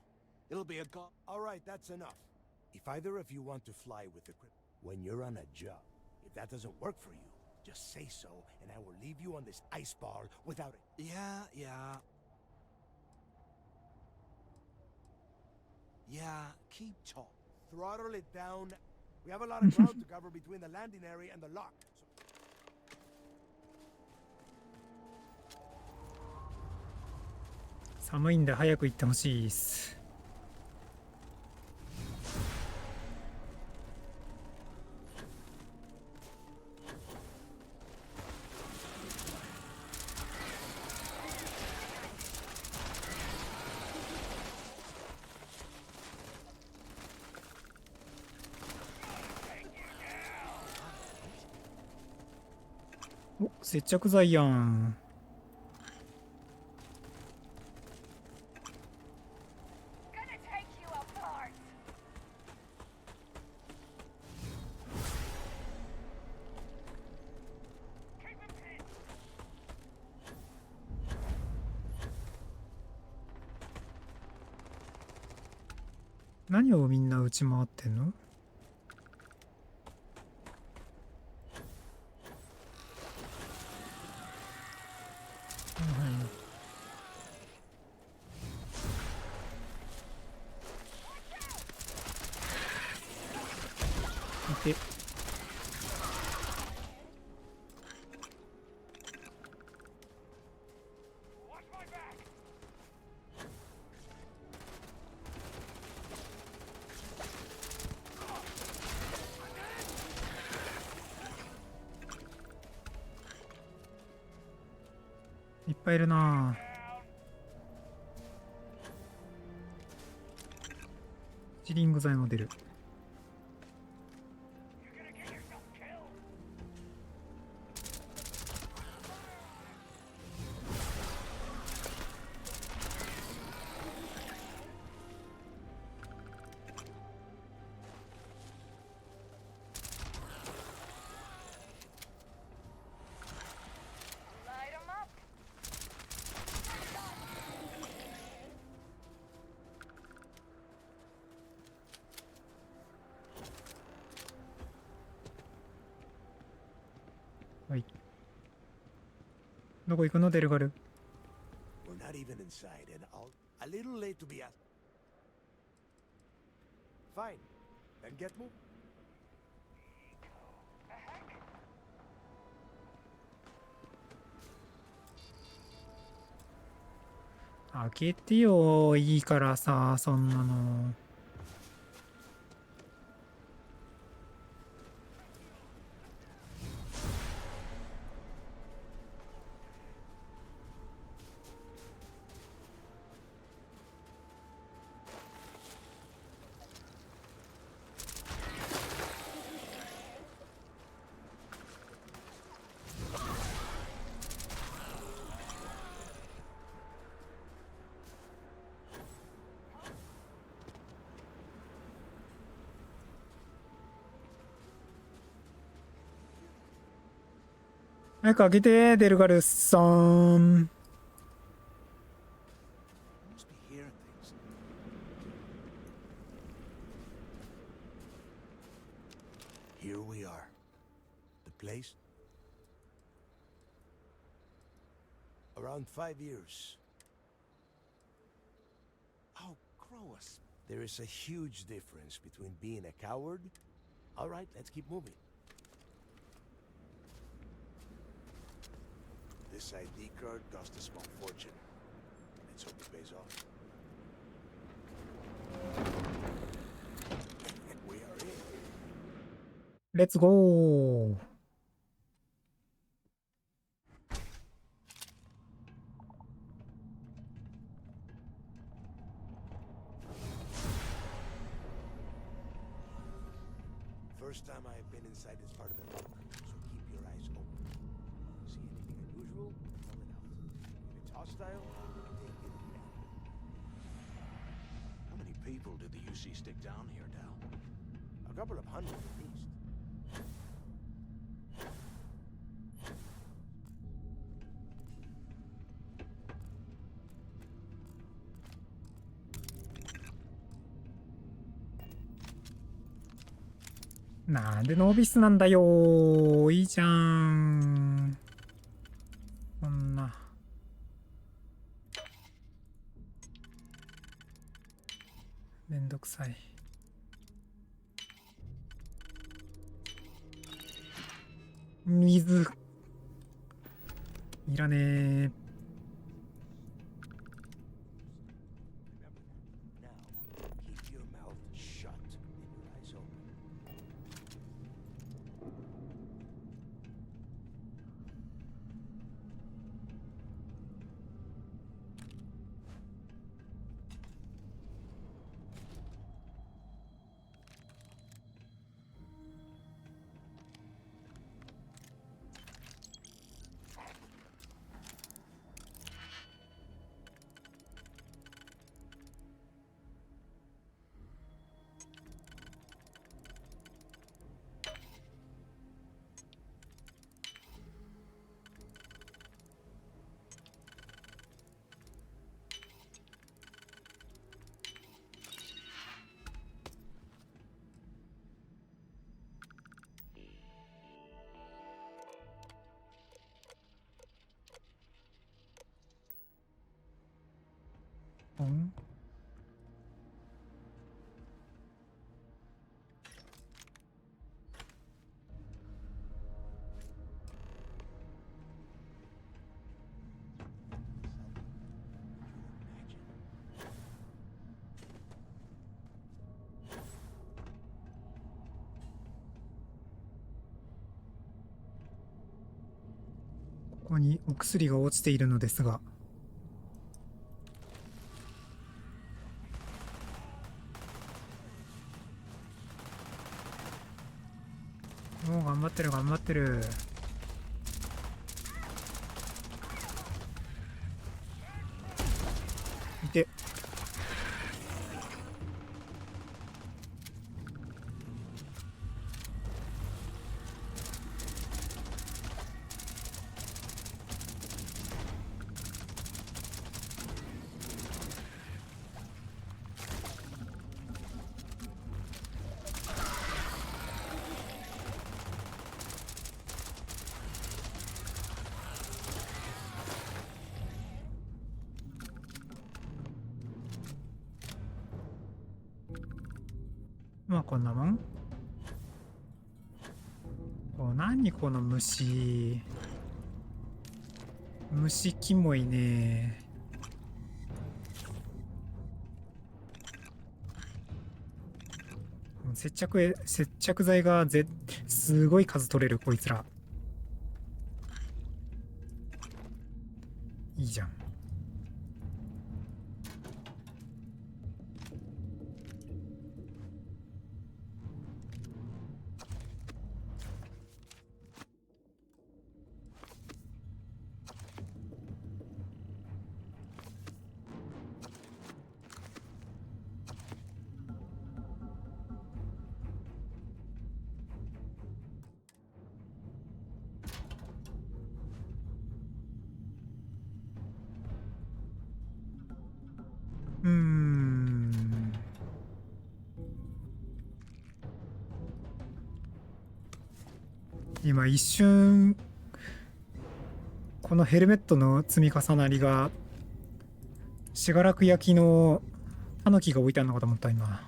It'll be a go. All right, that's enough. If either of you want to fly with the crypt, when you're on a job, if that doesn't work for you, just say so, and I will leave you on this ice ball without it. Yeah, keep talking. Throttle it down. We have a lot of ground to cover between the landing area and the lock.寒いんで早く行ってほしいです。お、接着剤やん。何をみんな打ち回ってんの？いて。いっぱいいるな。シリング剤も出る。はい。どこ行くのデルガル。We're not even inside and I'll... A little late to be asked. Fine. Then get moving. 開けてよ、いいからさ、そんなの。早く開けて、デルガルさん。Here we are. The place? Around 5 years. Oh, gross. There is a huge difference between being a coward. All right, let's keep moving. This ID card cost a small fortune. Let's hope it pays off. We are in. Let's go. first time I have been inside this part of the lock, so keep your eyes open. See anything unusual? Call it out. If it's hostile, take it down. How many people did the UC stick down here, Dal? A couple of hundred at least. なんでノービスなんだよ。いいじゃん。こんな。めんどくさい。水。いらねえ。Keep your mouth shut and your eyes open. ん？ここにお薬が落ちているのですが。もう頑張ってる頑張ってる。いて。まあこんなもん。何この虫。虫キモいね。接着剤がすごい数取れるこいつら。いいじゃん。今一瞬このヘルメットの積み重なりが信楽焼のタヌキが置いてあるのかと思った今。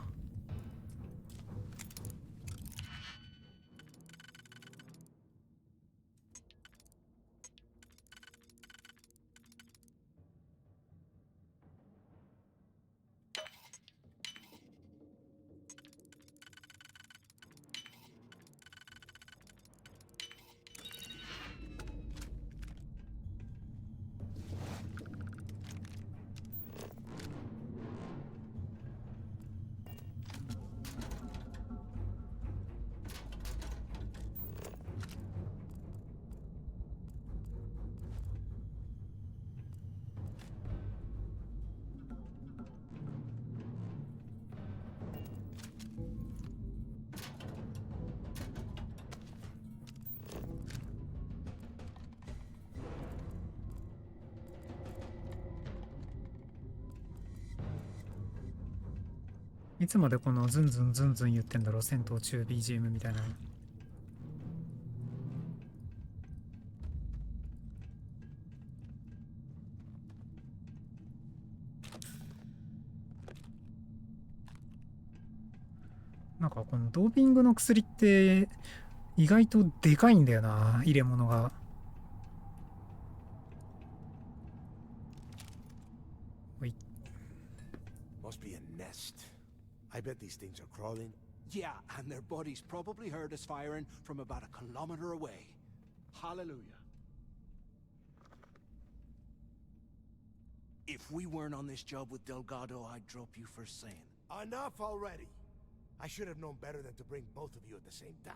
いつまでこのズンズンズンズン言ってんだろう、戦闘中 BGM みたいな。なんかこのドーピングの薬って意外とでかいんだよな、入れ物が。おい。Must be a nest. I bet these things are crawling. Yeah, and their buddies probably heard us firing from about a kilometer away. Hallelujah. If we weren't on this job with Delgado, I'd drop you for saying. Enough already. I should have known better than to bring both of you at the same time.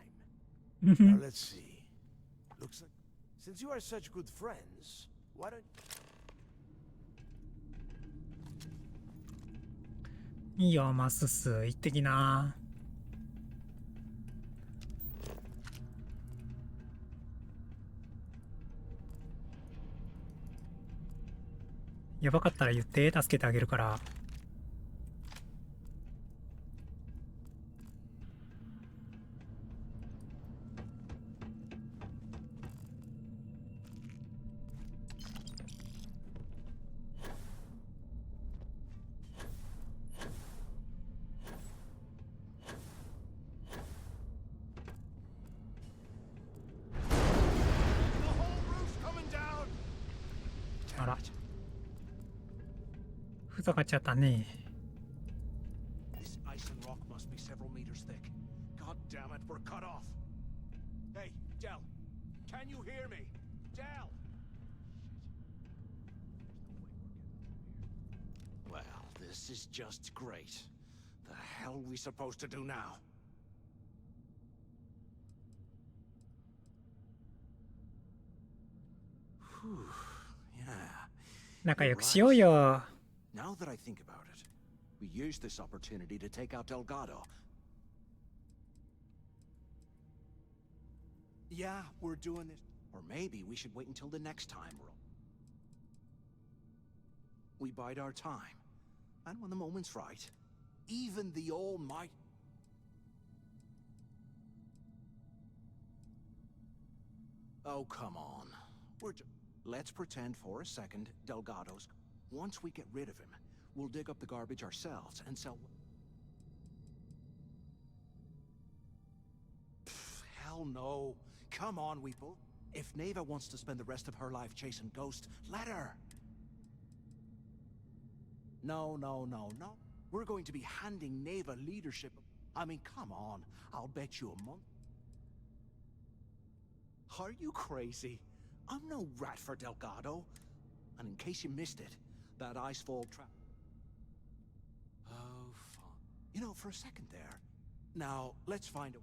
Mm-hmm. Now let's see. Looks like, since you are such good friends, why don't... いいよ、マスス、行ってきな。やばかったら言って、助けてあげるから。あら。ふざかっちゃったね。This ice and rock must be several meters thick. God damn it, we're cut off. Hey, Del, can you hear me? Del! Well, this is just great. The hell are we supposed to do now? Whew, yeah. 仲良くしようよ。Now that I think about it, we used this opportunity to take out Delgado. Yeah, we're doing this. Or maybe we should wait until the next time we bide our time. And when the moment's right, even the Almighty... Oh, come on. Let's pretend for a second Delgado's... Once we get rid of him, we'll dig up the garbage ourselves and sell... Pfft, hell no. Come on, Weeple. If Neva wants to spend the rest of her life chasing ghosts, let her. No. We're going to be handing Neva leadership. I mean, come on. I'll bet you a month. Are you crazy? I'm no rat for Delgado. And in case you missed it, that icefall trap... Oh, fun. You know, for a second there. Now, let's find a...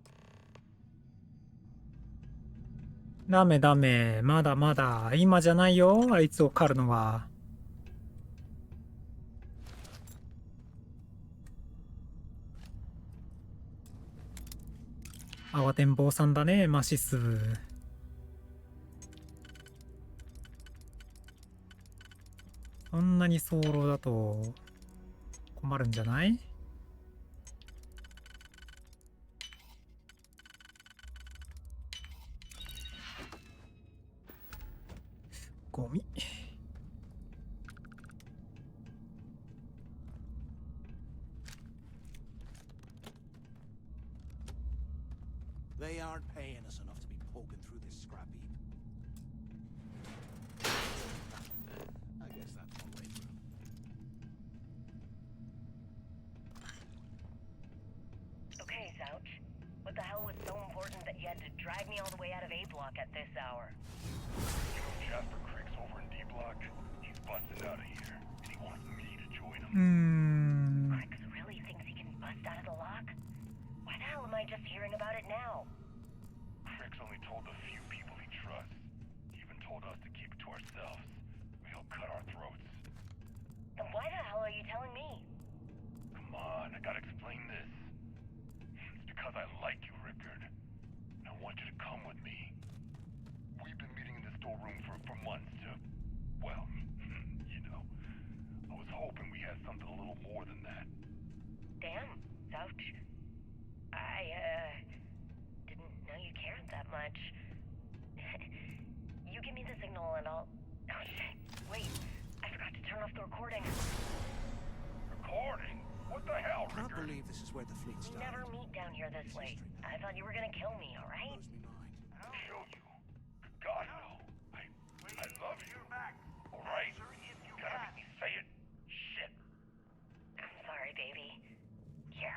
ダメダメ、まだまだ、今じゃないよ、あいつを狩るのは。慌てんぼうさんだね、マシス。そんなに早漏だと困るんじゃない？ゴミ。They aren't paying us enough to be poking through this scrap heap. I guess that's one way through. Okay, Zouch. What the hell was so important that you had to drag me all the way out of A block at this hour? You know Jasper Crick's over in D block? He's busting out of here, and he wants me to join him. Cricks really thinks he can bust out of the lock? Why the hell am I just hearing about it now? Crick's only told a few people he trusts. He even told us to keep it to ourselves, or he'll cut our throats. Then why the hell are you telling me? Come on, I gotta explain this. It's because I like you, Rickard. I want you to come with me. We've been meeting in the storeroom for months to, well, you know. I was hoping we had something a little more than that. Damn, the signal and I'll... Oh shit, wait. I forgot to turn off the recording. Recording? What the hell, I can't Ricker? believe this is where the fleet We started. never meet down here this late. I thought you were gonna kill me, alright? Kill you? God, no. I love you. All right? You gotta make me say it. Shit. I'm sorry, baby. Here,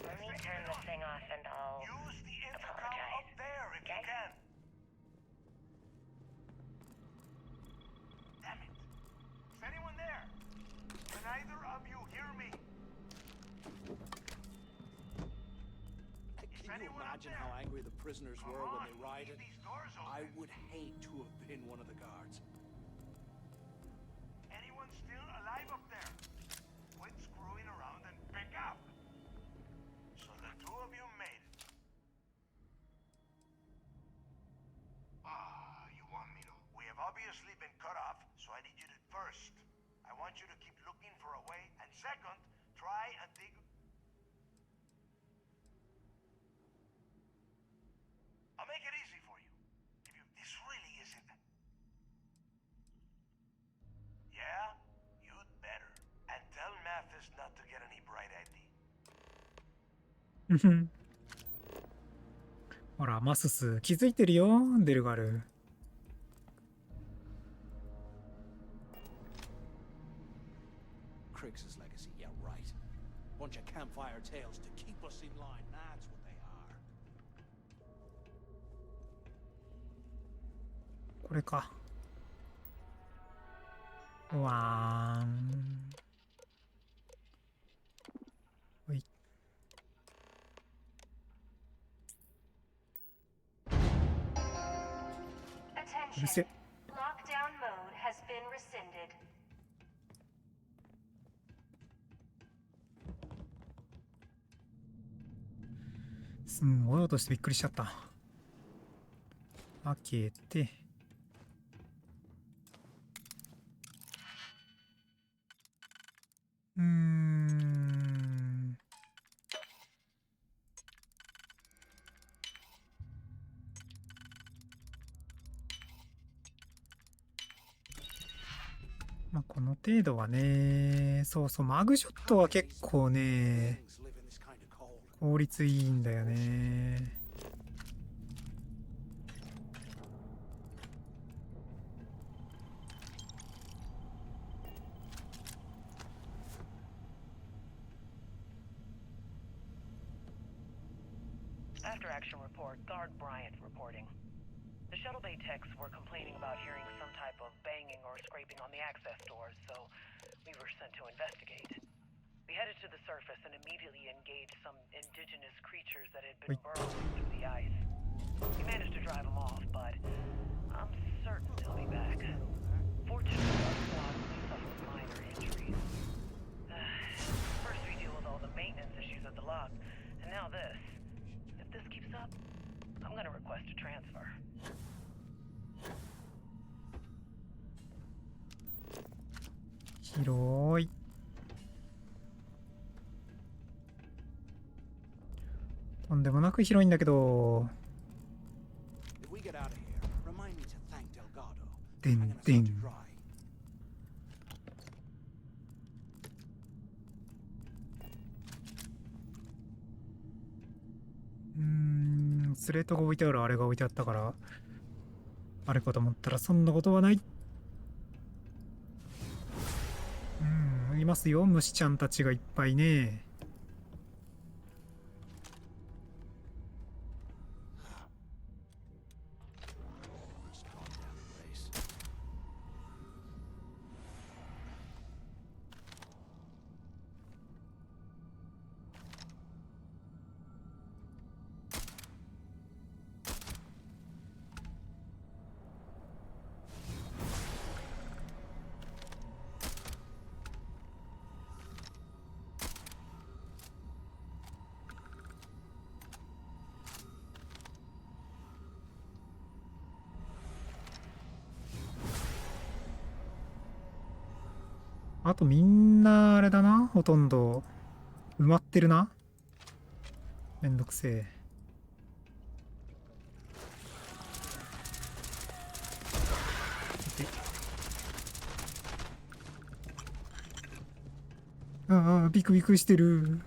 let me turn this thing off and I'll apologize. Up there if Okay? you can. Damn it. Is anyone there? Can either of you hear me? Can you imagine how angry the prisoners were when they rioted? I would hate to have been one of the guards. Anyone still alive up there? Quit screwing around and pick up. So the two of you made it. You want me to? We have obviously been cut off, so I need you to first. I want you to keep looking for a way, and second, try and dig. I'll make it easy for you. This really isn't. Yeah? You'd better. And tell Mathis not to get any bright ID. ほら、マスス気づいてるよ、デルガル。Crix's legacy, yeah, right. Bunch of campfire tales to keep us in line. That's what they are. これか。わーん。ほい。うるせ。 Lockdown mode has been rescinded. すんごい音してびっくりしちゃった。開けて。まあこの程度はね、そうそう、マグショットは結構ね、効率いいんだよね。After action report, Guard Bryant reporting. The shuttle bay techs were complaining about hearing some type of banging or scraping on the access doors, so we were sent to investigate. We headed to the surface and immediately engaged some indigenous creatures that had been burrowing through the ice. We managed to drive them off, but I'm certain they'll be back. Fortunately, our squad only suffered minor injuries. First we deal with all the maintenance issues of the lock, and now this. If this keeps up, I'm gonna request a transfer. 広い。とんでもなく広いんだけど。でんでん。スレートが置いてあるあれが置いてあったからあれかと思ったらそんなことはない。いますよ、虫ちゃんたちがいっぱいね。あとみんなあれだな、ほとんど埋まってるな。めんどくせえ。ー、ビクビクしてる。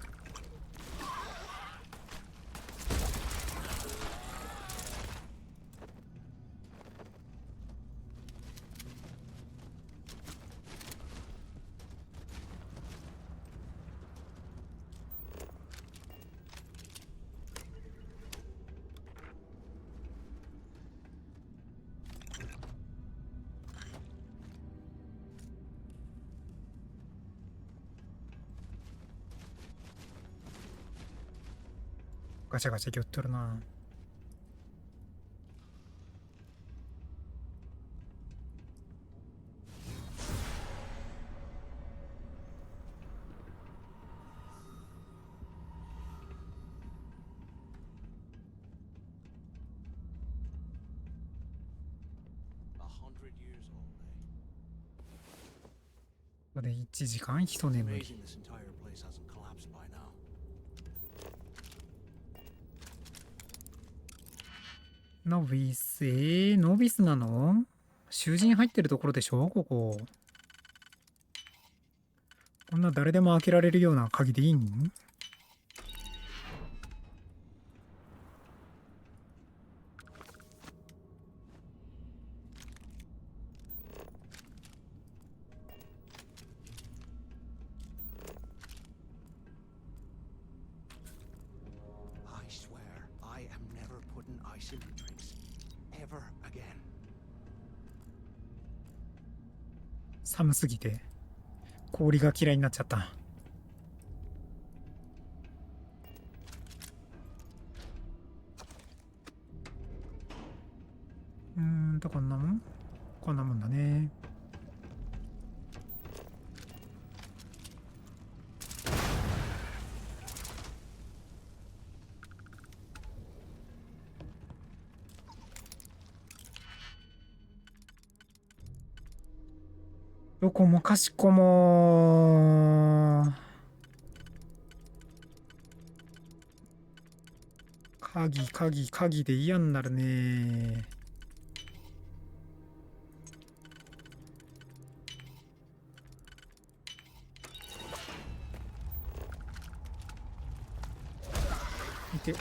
ガチャガチャぎょっとるな。これで1時間一眠り。Amazing this entire place hasn't collapsed by now. ノビス、ノビスなの？囚人入ってるところでしょここ。こんな誰でも開けられるような鍵でいいん？I swear, I am never putting ice in my drinks. Ever again. 寒すぎて氷が嫌いになっちゃった。こんなもん？こんなもんだね。どこもかしこも鍵で嫌になるね。いて。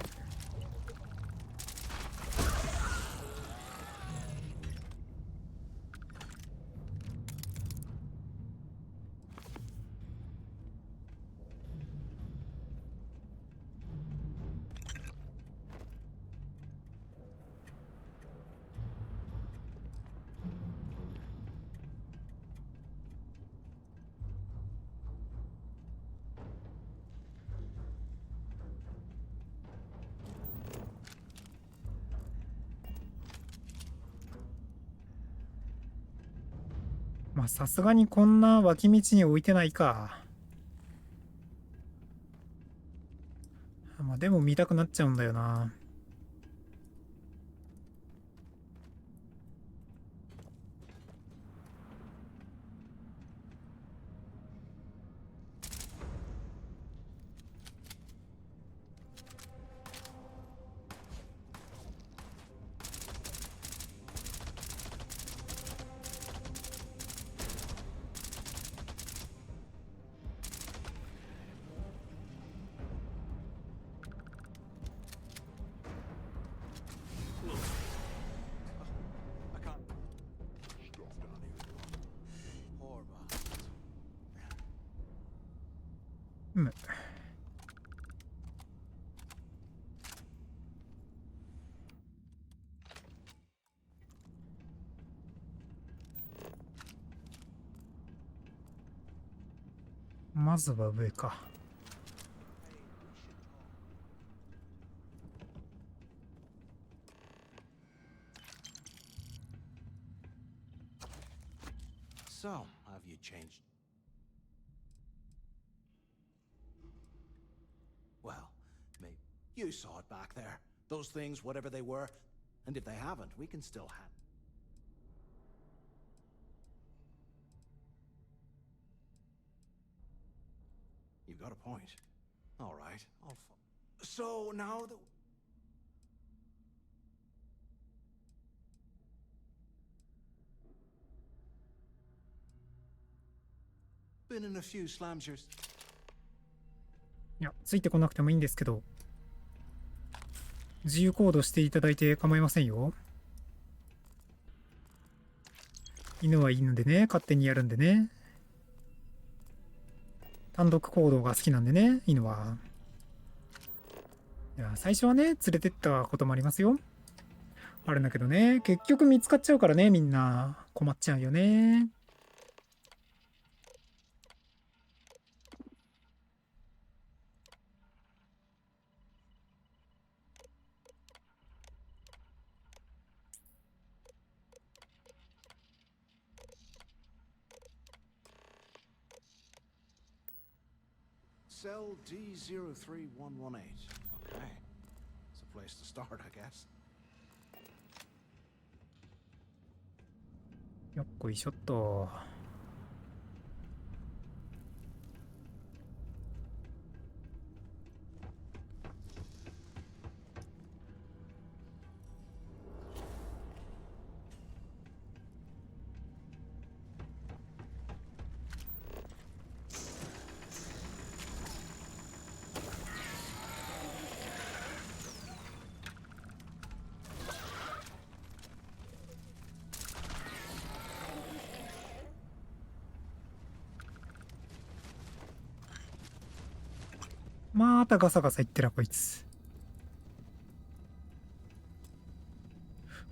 まあさすがにこんな脇道に置いてないか。まあでも見たくなっちゃうんだよな。まずは上か。So, have you changed? Well, maybe you saw it back there. Those things, whatever they were. And if they haven't, we can still have. You got a point. All right, so now that... Been in a few slams yours. いや、ついてこなくてもいいんですけど、自由行動していただいて構いませんよ。犬は犬でね、勝手にやるんでね。単独行動が好きなんでね、犬は。いや、最初はね、連れてったこともありますよ。あるんだけどね、結局見つかっちゃうからね、みんな。困っちゃうよね。Cell D03118. Okay. It's a place to start, I guess. よっこいしょっと。またガサガサ言ってらこいつ。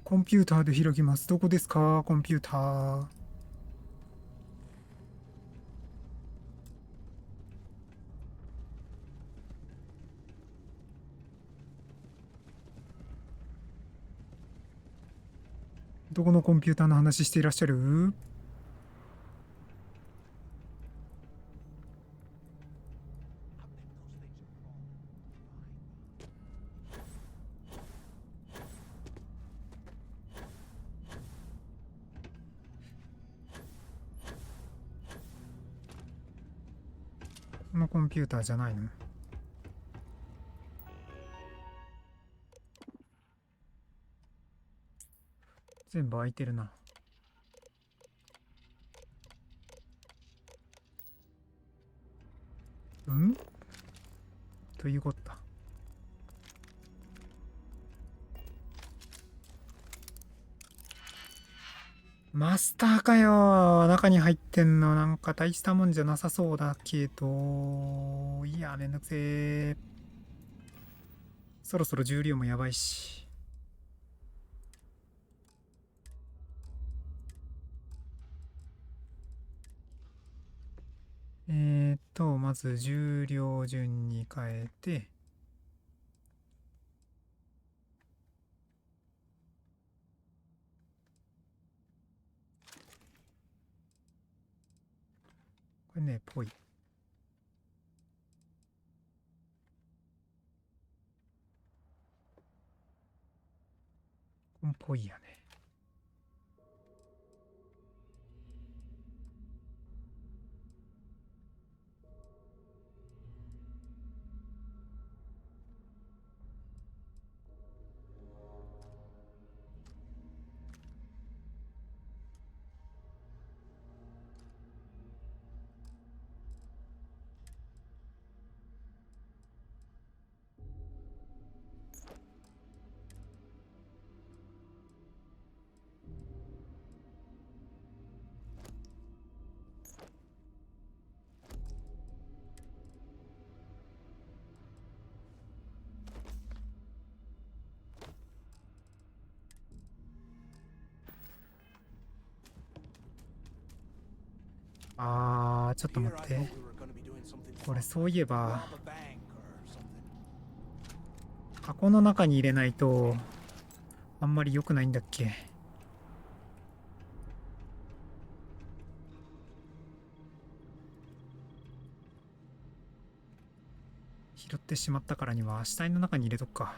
コンピューターで開きます。どこですか、コンピューター。どこのコンピューターの話していらっしゃる？このコンピューターじゃないの？全部開いてるな。うんということだ。マスターかよ。中に入ってんのなんか大したもんじゃなさそうだけど。いや、めんどくせえ。そろそろ重量もやばいし。まず重量順に変えて、これね、ぽい。これぽいやね。ちょっと待って。これそういえば、箱の中に入れないと、あんまり良くないんだっけ。拾ってしまったからには、死体の中に入れとくか。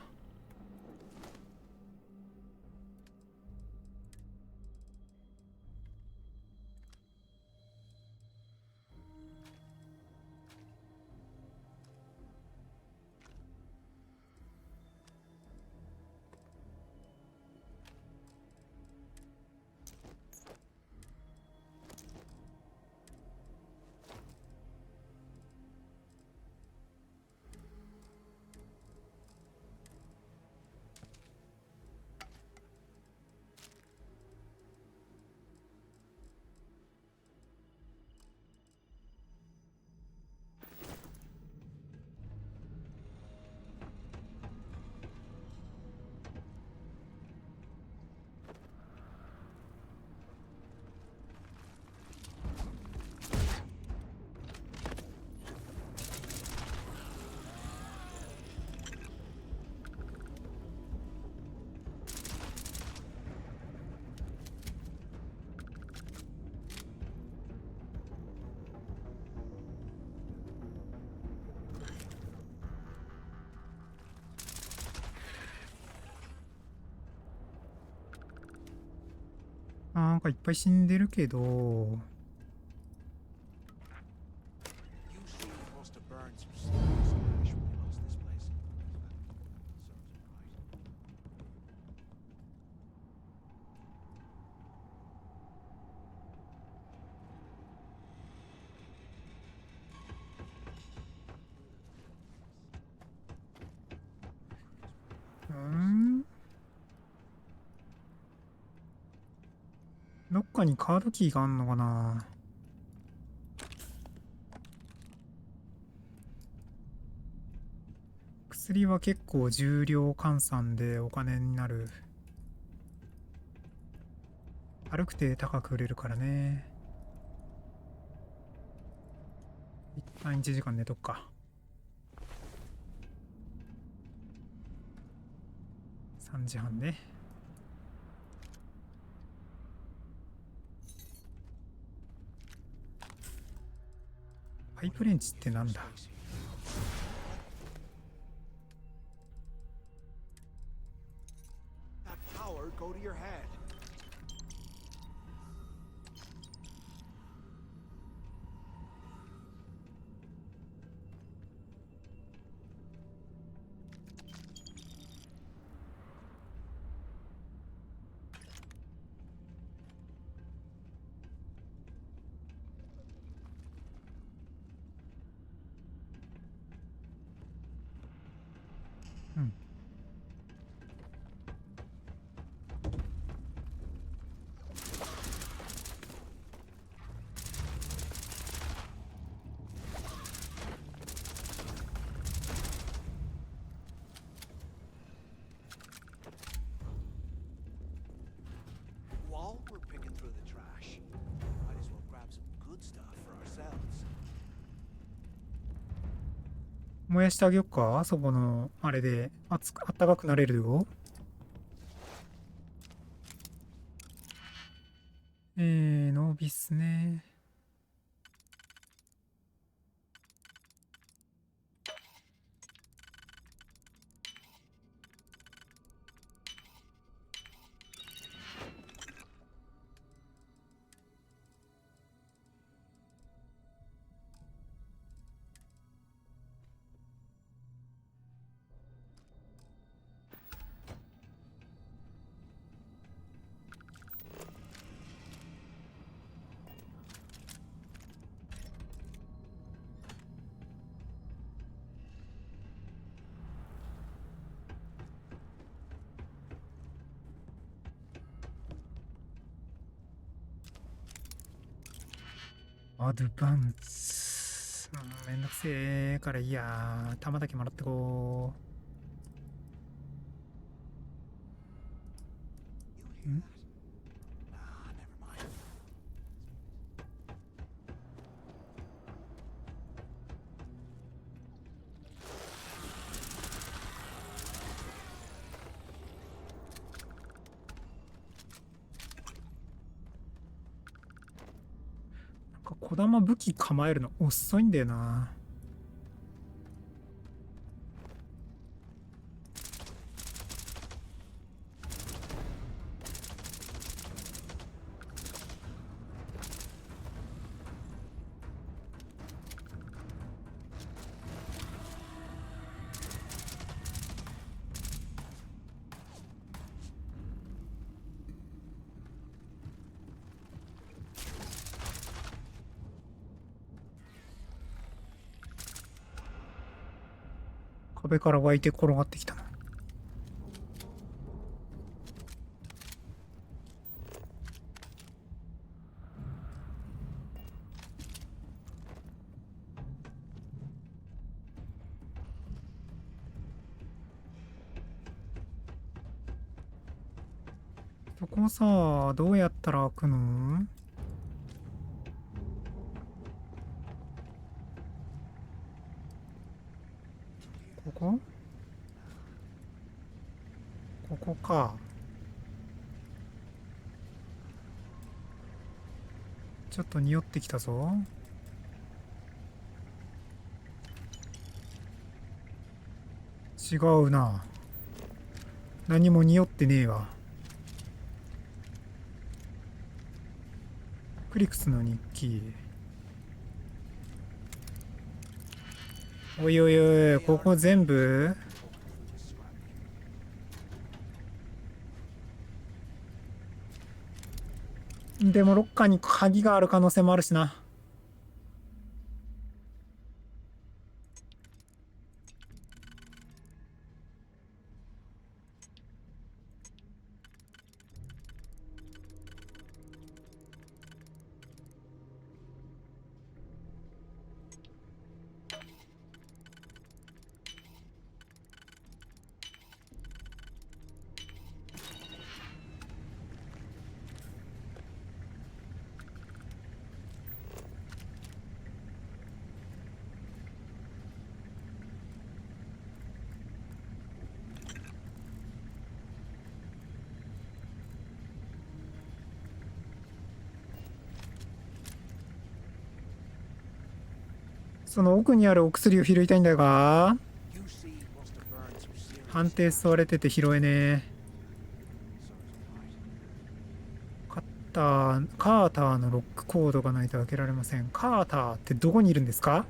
なんかいっぱい死んでるけど、You seem supposed to burn some serious ash when you lost this place. Serves him right. どっかにカードキーがあんのかな。薬は結構重量換算でお金になる。軽くて高く売れるからね。一旦1時間寝とくか。3時半ね。パイプレンチってなんだ。That power go to your head. While we're picking through the trash, might as well grab some good stuff for ourselves. 燃やしてあげよっか。そこのあれであったかくなれるよ。ノービスね。アドバンス。めんどくせえからいいや。弾だけもらってこう。ん？小玉武器構えるの遅いんだよな。壁から湧いて転がってきたな。そこさ、どうやったら開くの？ここ？ここか。ちょっと匂ってきたぞ。違うな。何も匂ってねえわ。クリクスの日記。おいおいおい、ここ全部でもロッカーに鍵がある可能性もあるしな。その奥にあるお薬を拾いたいんだが、判定吸われてて拾えねえ。カーターのロックコードがないと開けられません。カーターってどこにいるんですか？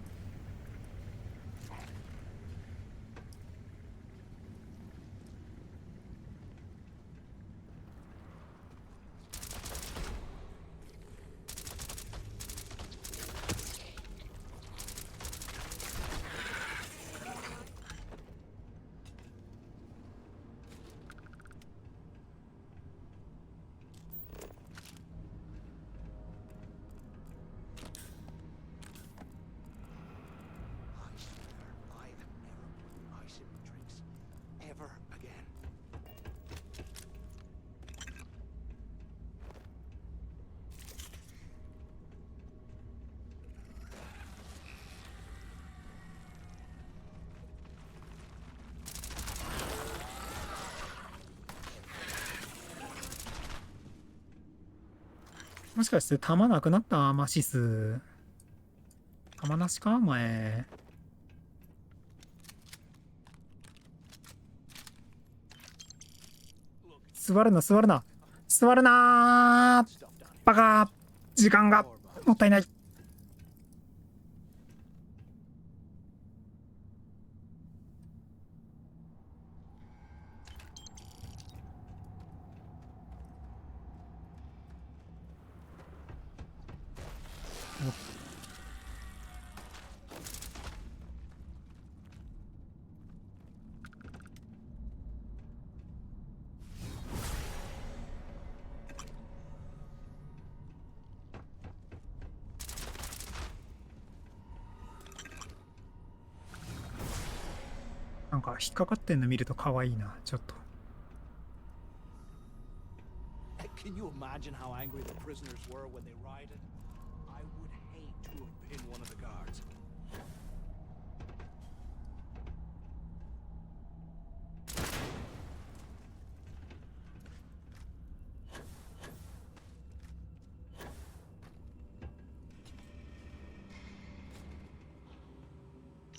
もしかして弾なくなった？マシス。弾なしかお前。座るな、座るな。座るなー。バカ。時間がもったいない。なんか引っかかってんの見ると可愛いな、ちょっと。Can you imagine how angry the prisoners were when they rioted? I would hate to have been one of the guards.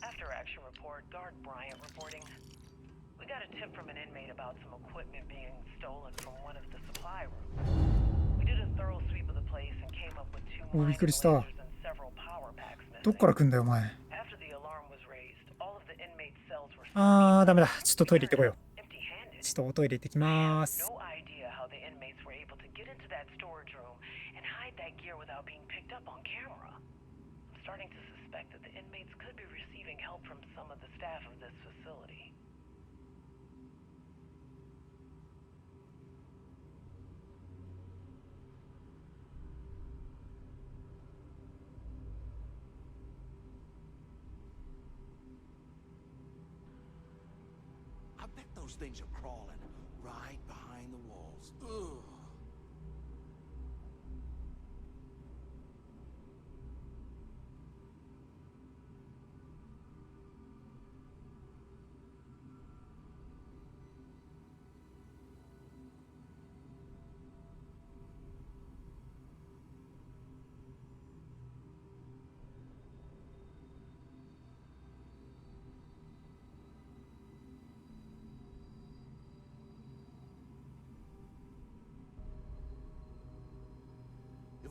After action report, Guard Bryant reporting. We got a tip from an inmate about some equipment being stolen from one of the supply rooms. We did a thorough sweep of the place and came up with 2 お、びっ mining くりした。 lasers and several power packs どっ missing. から来んだよ、お前。 After the alarm was raised, all of the inmates' cells were ダメだ。ちょっとトイレ行ってこよう。ちょっとおトイレ行ってきまーす。 no idea how the inmates were able to get into that storage room and hide that gear without being picked up on camera. I'm starting to suspect that the inmates could be receiving help from some of the staff of this facility. I bet those things are crawling right behind the walls. Ugh.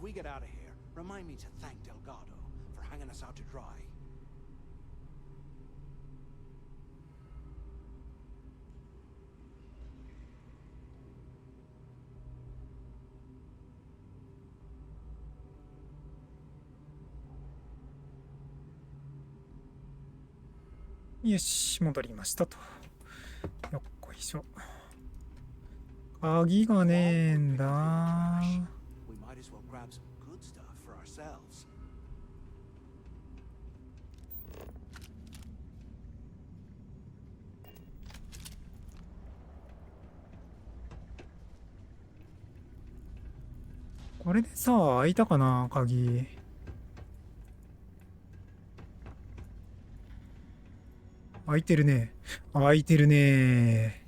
we get out of here, remind me to thank Delgado for hanging us out to dry.よし、戻りましたと。よっこいしょ。鍵がねえんだ。We might as well grab some good stuff for ourselves. これでさ、開いたかな、鍵。開いてるね。開いてるね。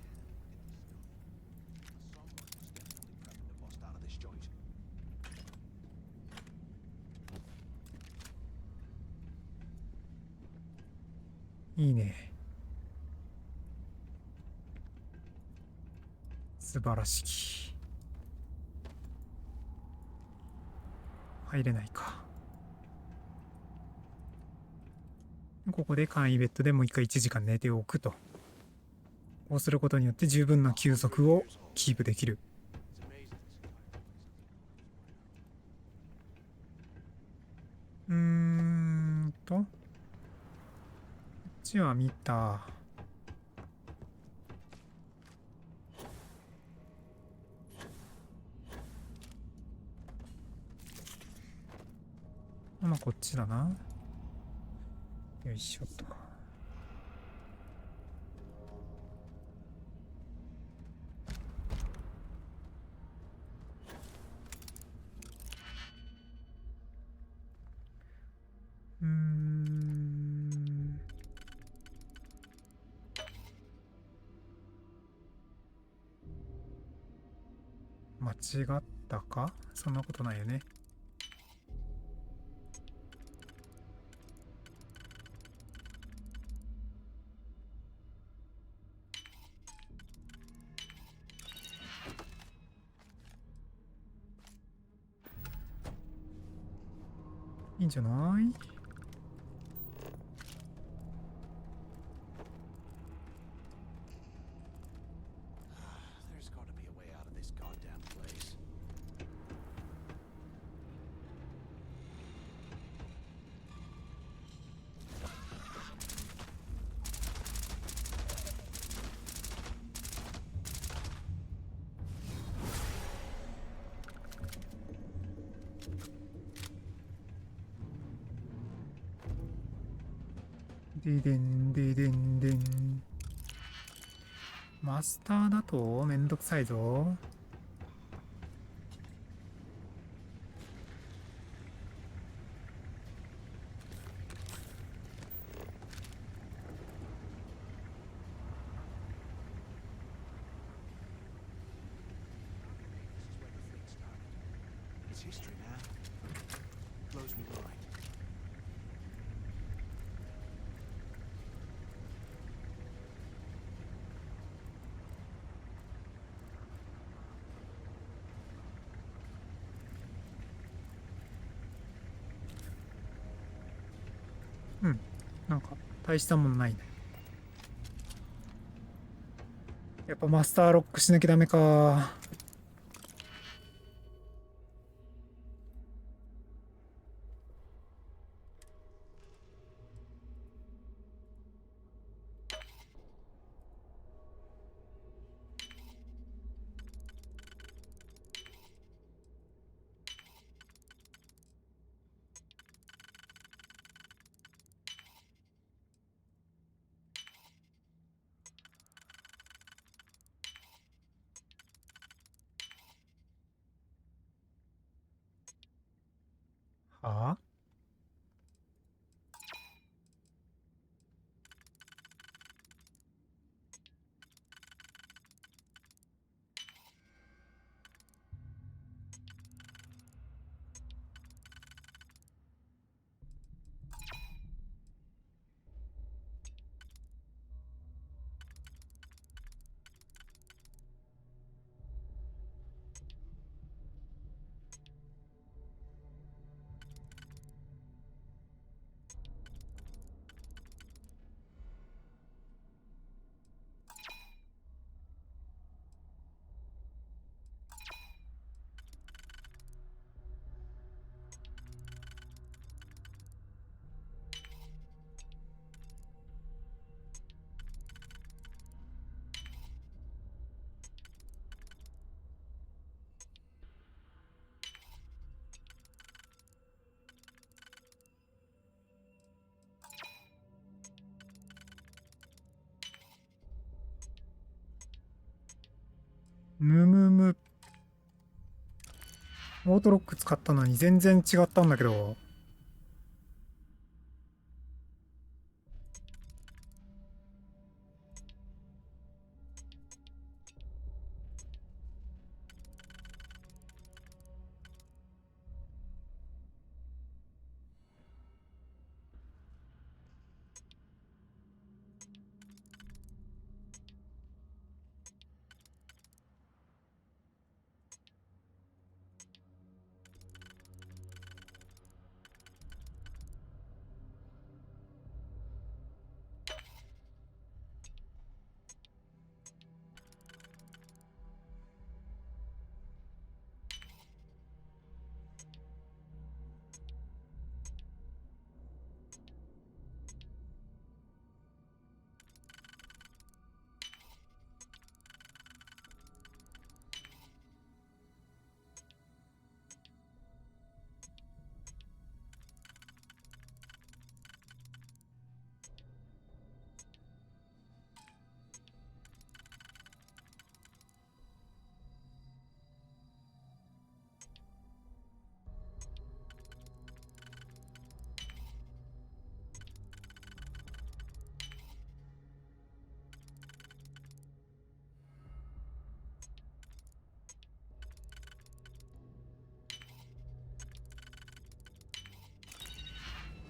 いいね。素晴らしき。入れないか。ここで簡易ベッドでもう一回1時間寝ておくと。こうすることによって十分な休息をキープできる。こっちは見た。まあこっちだな。よいしょと。間違ったか？そんなことないよね。いいんじゃない？ででんででんでん。マスターだとめんどくさいぞ。It's history now. Blows me mind.うん。なんか、大したもんないね。やっぱマスターロックしなきゃダメか。はあ？むむむ。オートロック使ったのに全然違ったんだけど。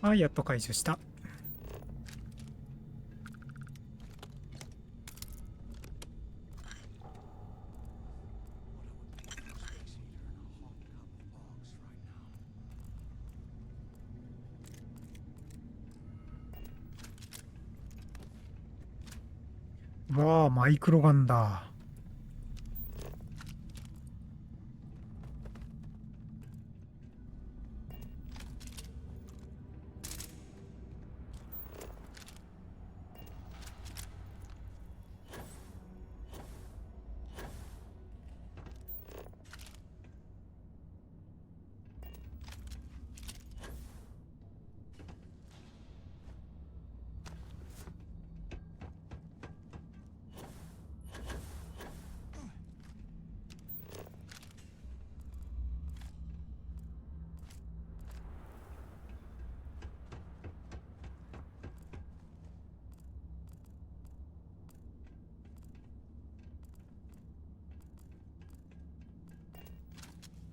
はい、やっと解除した。わあ、マイクロガンだ。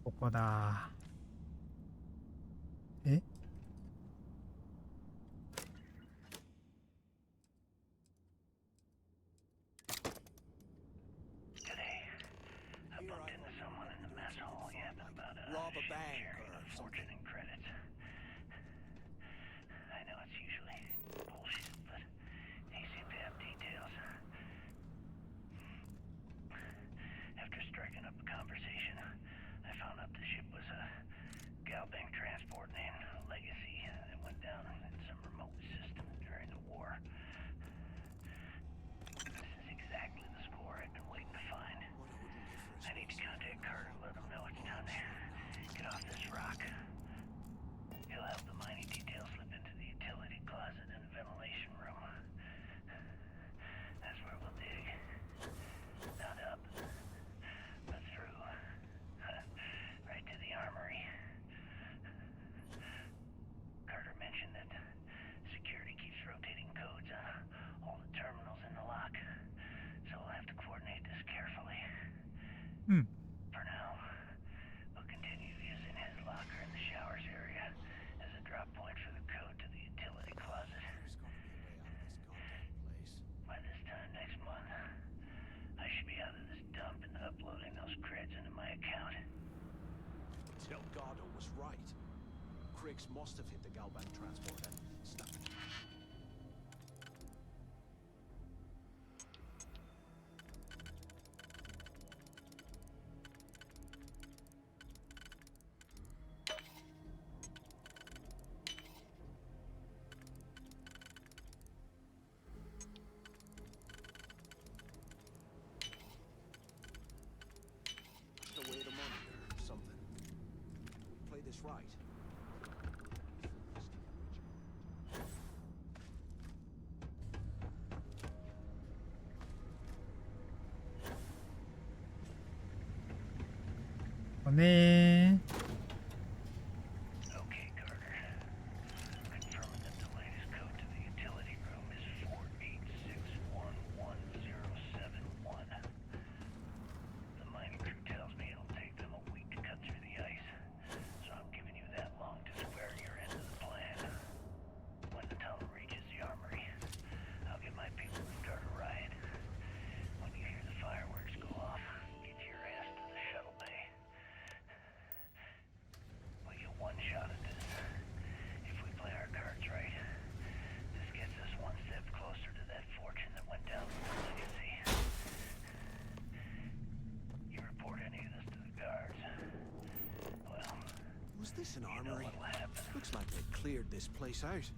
ここだ。え？Rob a bank or something. Credits. I know it's usually bullshit, but they seem to have details. After striking up a conversation, I found out the ship was a Galbank transport named Legacy that went down in some remote system during the war. This is exactly the score I've been waiting to find. I need to contact Carter and let him know it's time to get off this rock. He'll have the mining details slip into the utility closet in the ventilation room. That's where we'll dig. Not up, but through. Right to the armory. Carter mentioned that security keeps rotating codes on all the terminals in the lock, so we'll have to coordinate this carefully. For now, we'll continue using his locker in the showers area as a drop point for the code to the utility closet. By this time next month, I should be out of this dump and uploading those creds into my account. Delgado was right. Criggs must have hit the Galbank transport and stuck it. Away the money or something. Play this right. かね。Was this an armory? Looks like they cleared this place out.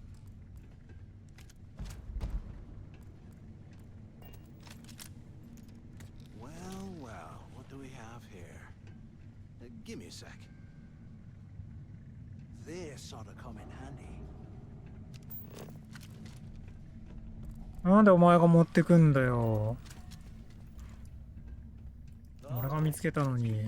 Well, well, what do we have here? Give me a sec. This ought to come in handy. なんでお前が持ってくんだよ。俺が見つけたのに。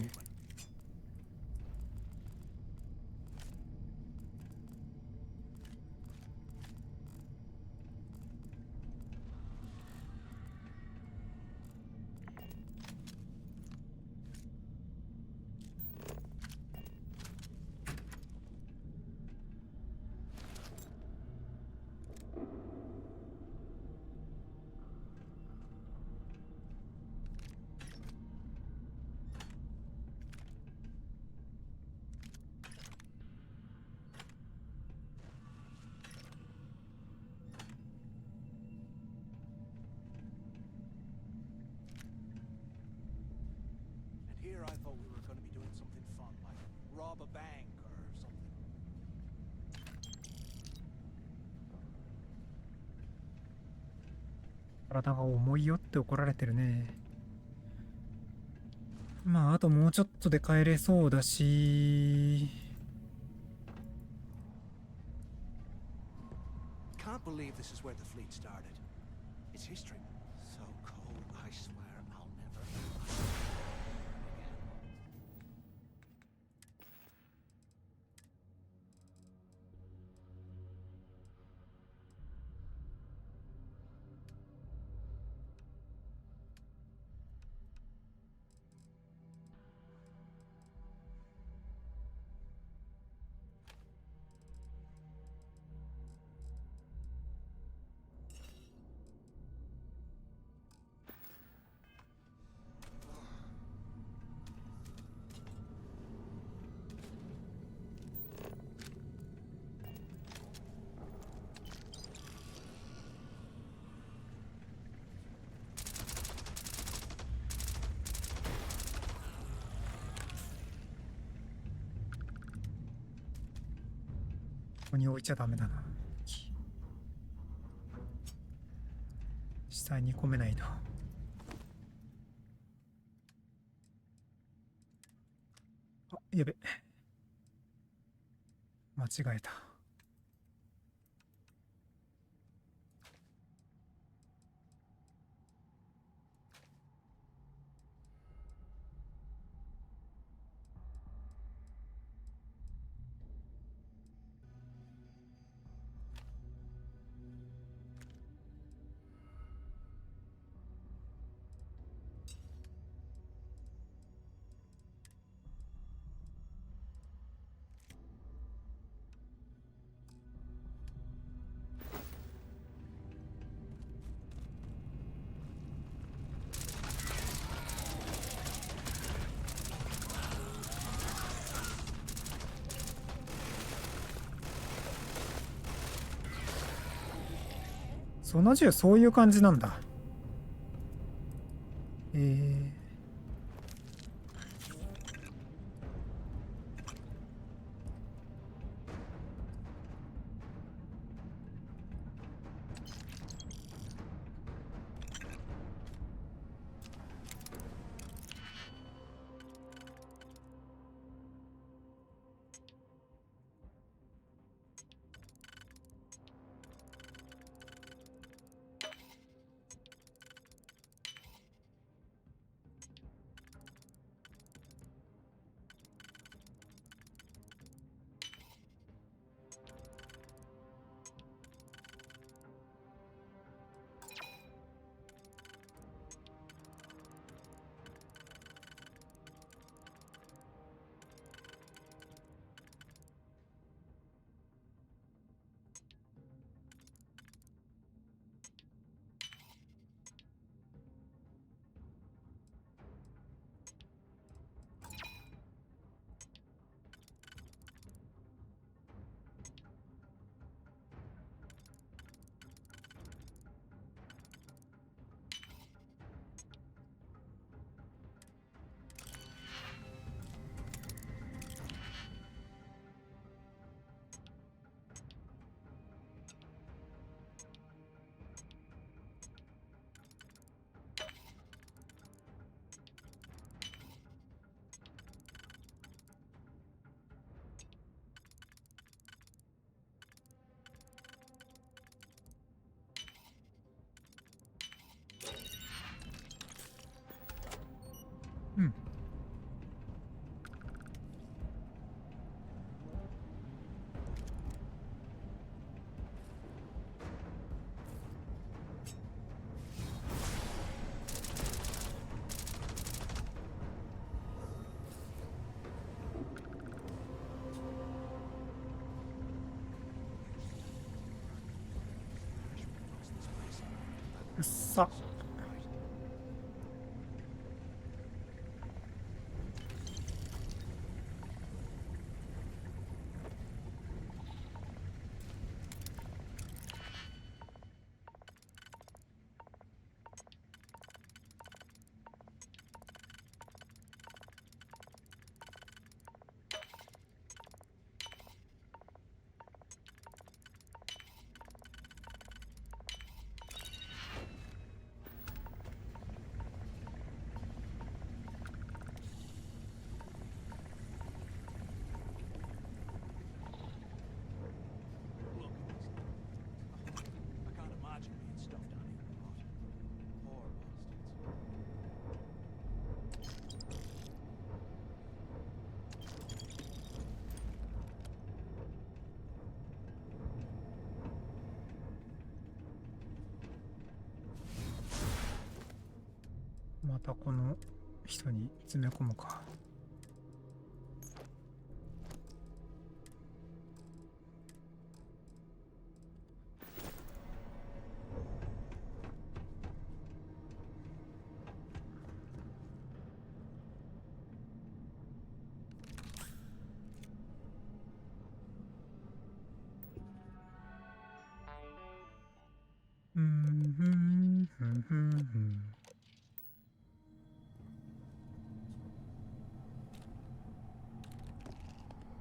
Here I thought we were going to be doing something fun, like rob a bank or something. 体が重いよって怒られてるね。まああともうちょっとで帰れそうだし。Can't believe this is where the fleet started. It's history. So cold, I swear I'll never. ここに置いちゃダメだな。下に込めないと。あ、やべ。間違えた。その銃そういう感じなんだ。うん。うっさ。またこの人に詰め込むか。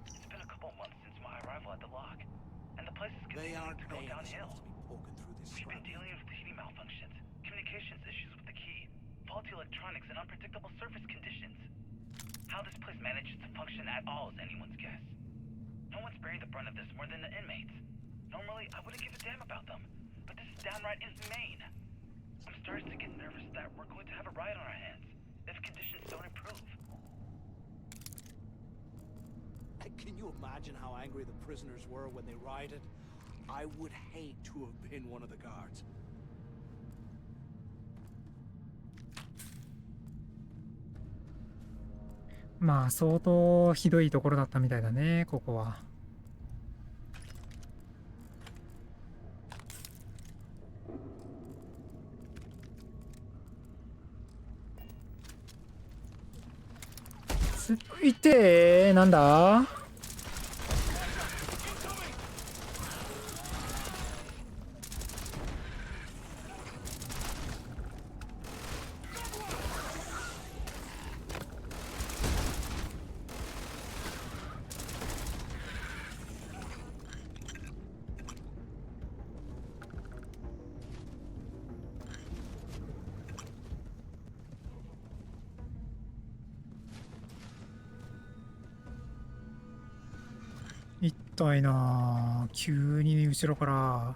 It's been a couple months since my arrival at the lock, and the place is continuing to go downhill. We've been dealing with heating malfunctions, communications issues with the key, faulty electronics, and unpredictable surface conditions. How this place manages to function at all is anyone's guess. No one's bearing the brunt of this more than the inmates. Normally, I wouldn't give a damn about them, but this is downright inhumane. I'm starting to get nervous that we're going to have a riot on our hands if conditions don't improve. Can you imagine how angry the prisoners were when they rioted? I would hate to have been one of the guards. まあ相当ひどいところだったみたいだね、ここは。いてー、なんだ？痛いなあ、急に後ろから。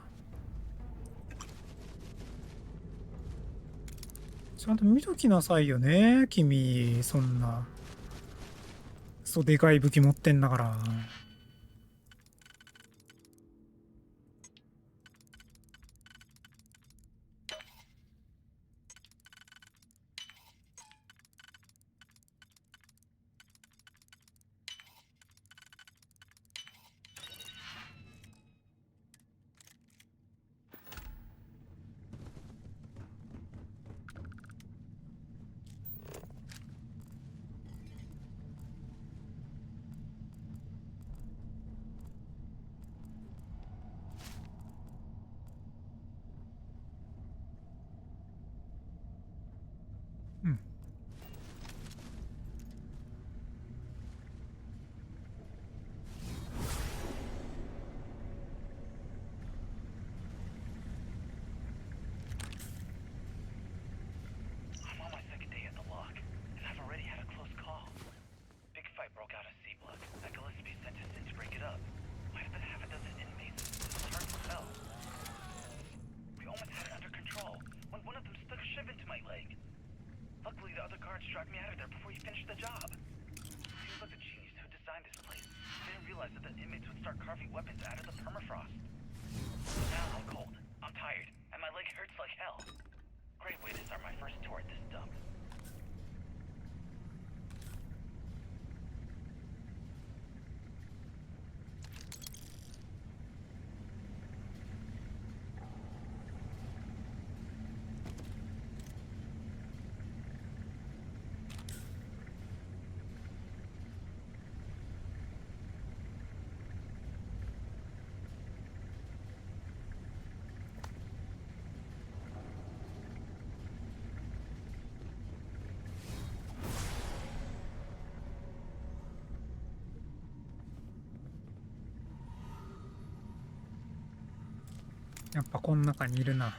ちゃんと見ときなさいよね、君。そんなそうでかい武器持ってんだから。guard struck me out of there before you finished the job. Seems like the genius who designed this place didn't realize that the inmates would start carving weapons out of the permafrost. Now I'm cold, I'm tired, and my leg hurts like hell. Great way to start my first tour at this dump.やっぱこの中にいるな。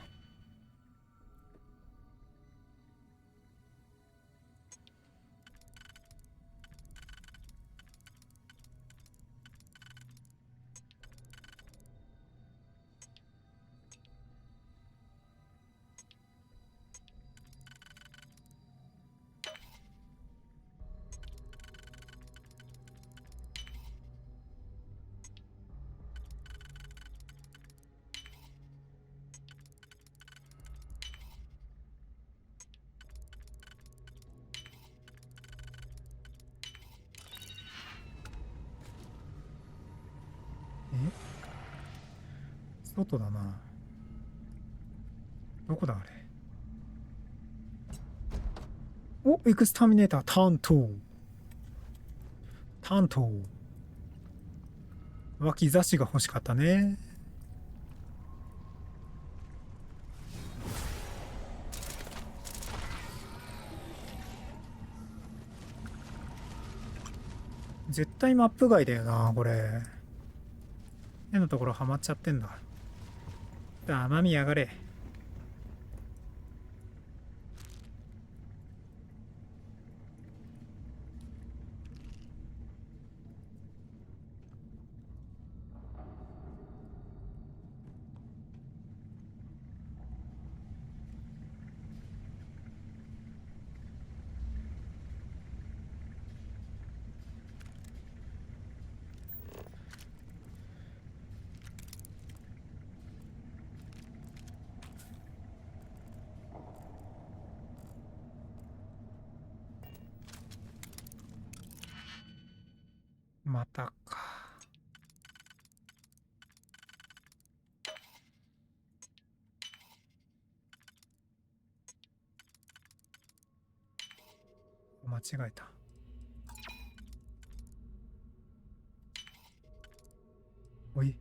外だな。どこだあれ。お、エクスターミネーター担当。脇差しが欲しかったね。絶対マップ外だよな、これ。変なところハマっちゃってんだ。黙みやがれ。またか。間違えた。おい。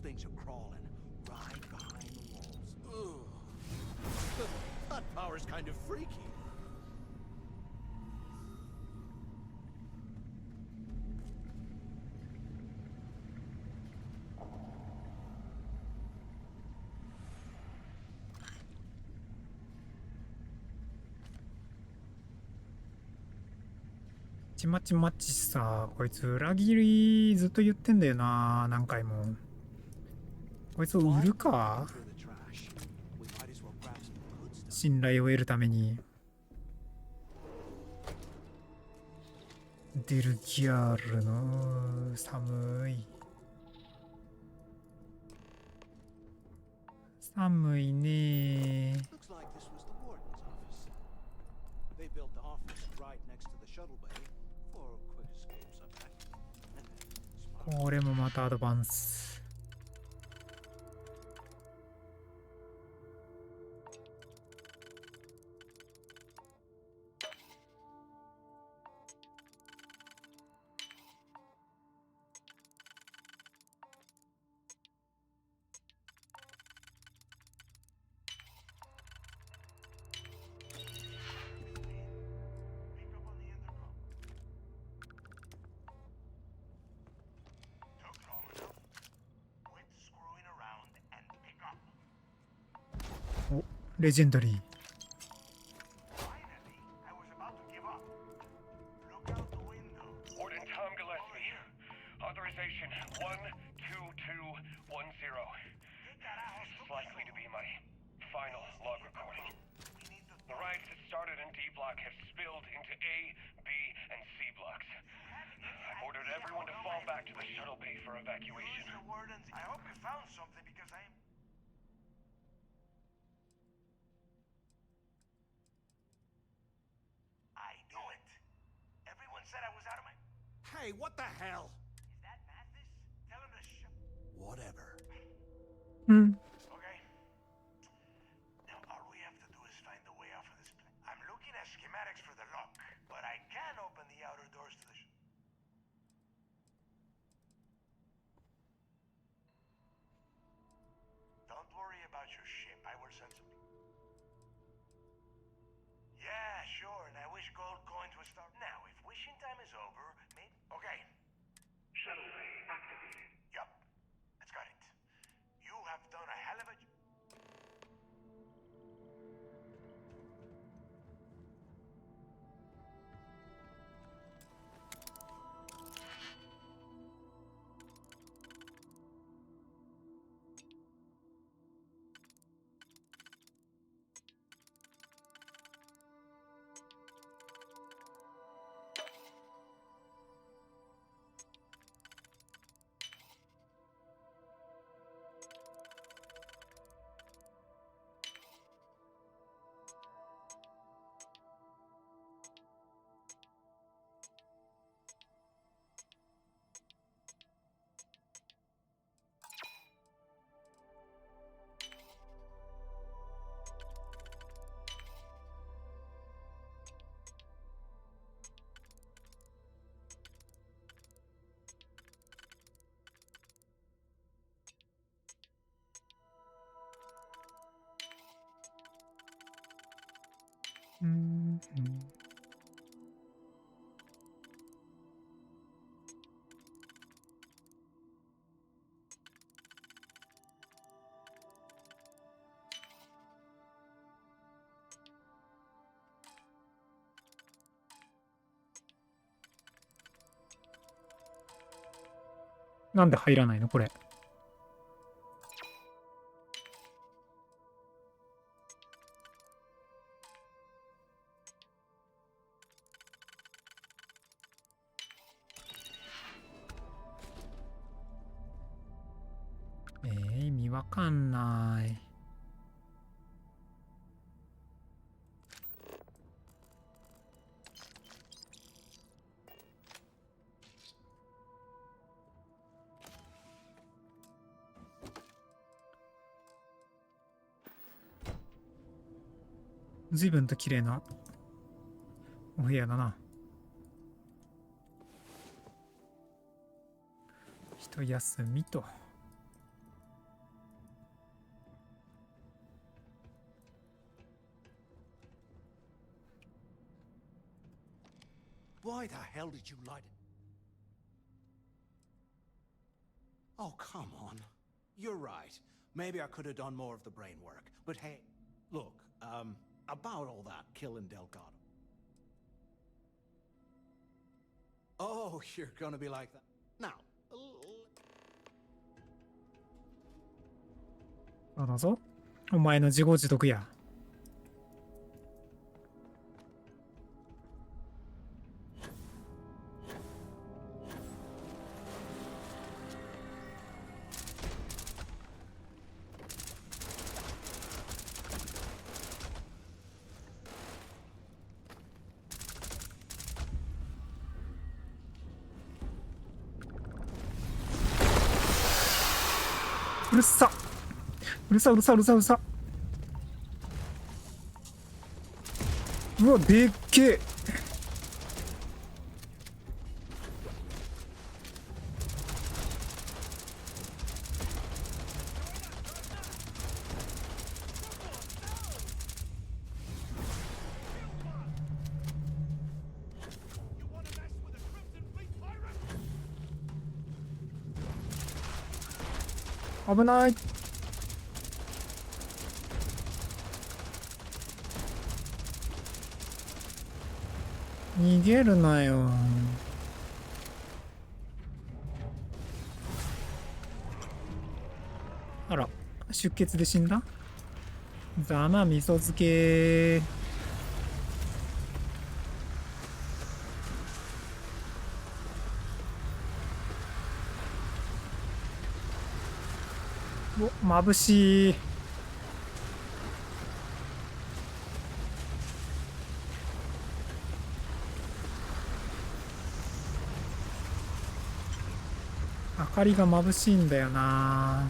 Things are crawling right behind the walls. Ugh. That power's kind of freaky.ちまちまちさ、こいつ裏切りずっと言ってんだよな、何回も。こいつを売るか？信頼を得るために。デルギャールの寒い。寒いね。これもまたアドバンス。レジェンダリー。Authorization 12210. This is likely to be my final log recording. The riots that started in D block have spilled into A, B, and C blocks. I've ordered everyone to fall back to the shuttle bay for evacuation. I hope you found something because I knew it. Everyone said I was out of my... Hey, what the hell? Is that Mathis? Tell him to Whatever. Okay. Now all we have to do is find the way out of this place. I'm looking at schematics for the lock, but I can open the outer doors to the Don't worry about your ship. I will send some. Yeah, sure. And I wish gold coins would start. Now, if wishing time is over, maybe. Okay. Shuttle bay activated. Yup. That's got it. You have done a hell of a. Mm-hmm. なんで入らないのこれ。意味わかんない。随分と綺麗なお部屋だな。一休みと。Why the hell did you light it? Oh, come on. You're right. Maybe I could have done more of the brain work. But hey, look, about all that killing Delgado. Oh, you're gonna be like that. Now. そうだぞ。お前の自業自得や。うるさうるさうるさうるさうるさ。うわでっけえ。危ない。逃げるなよ。出血で死んだ。ざま味噌漬け。お、眩しい。明かりが眩しいんだよな。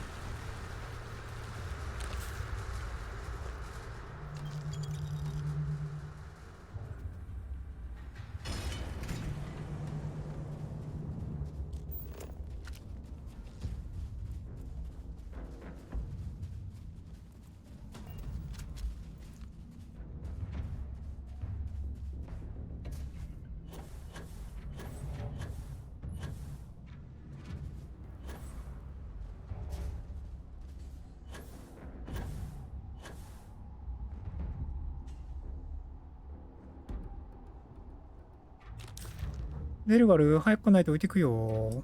ベルガル、早く来ないと置いてくよ。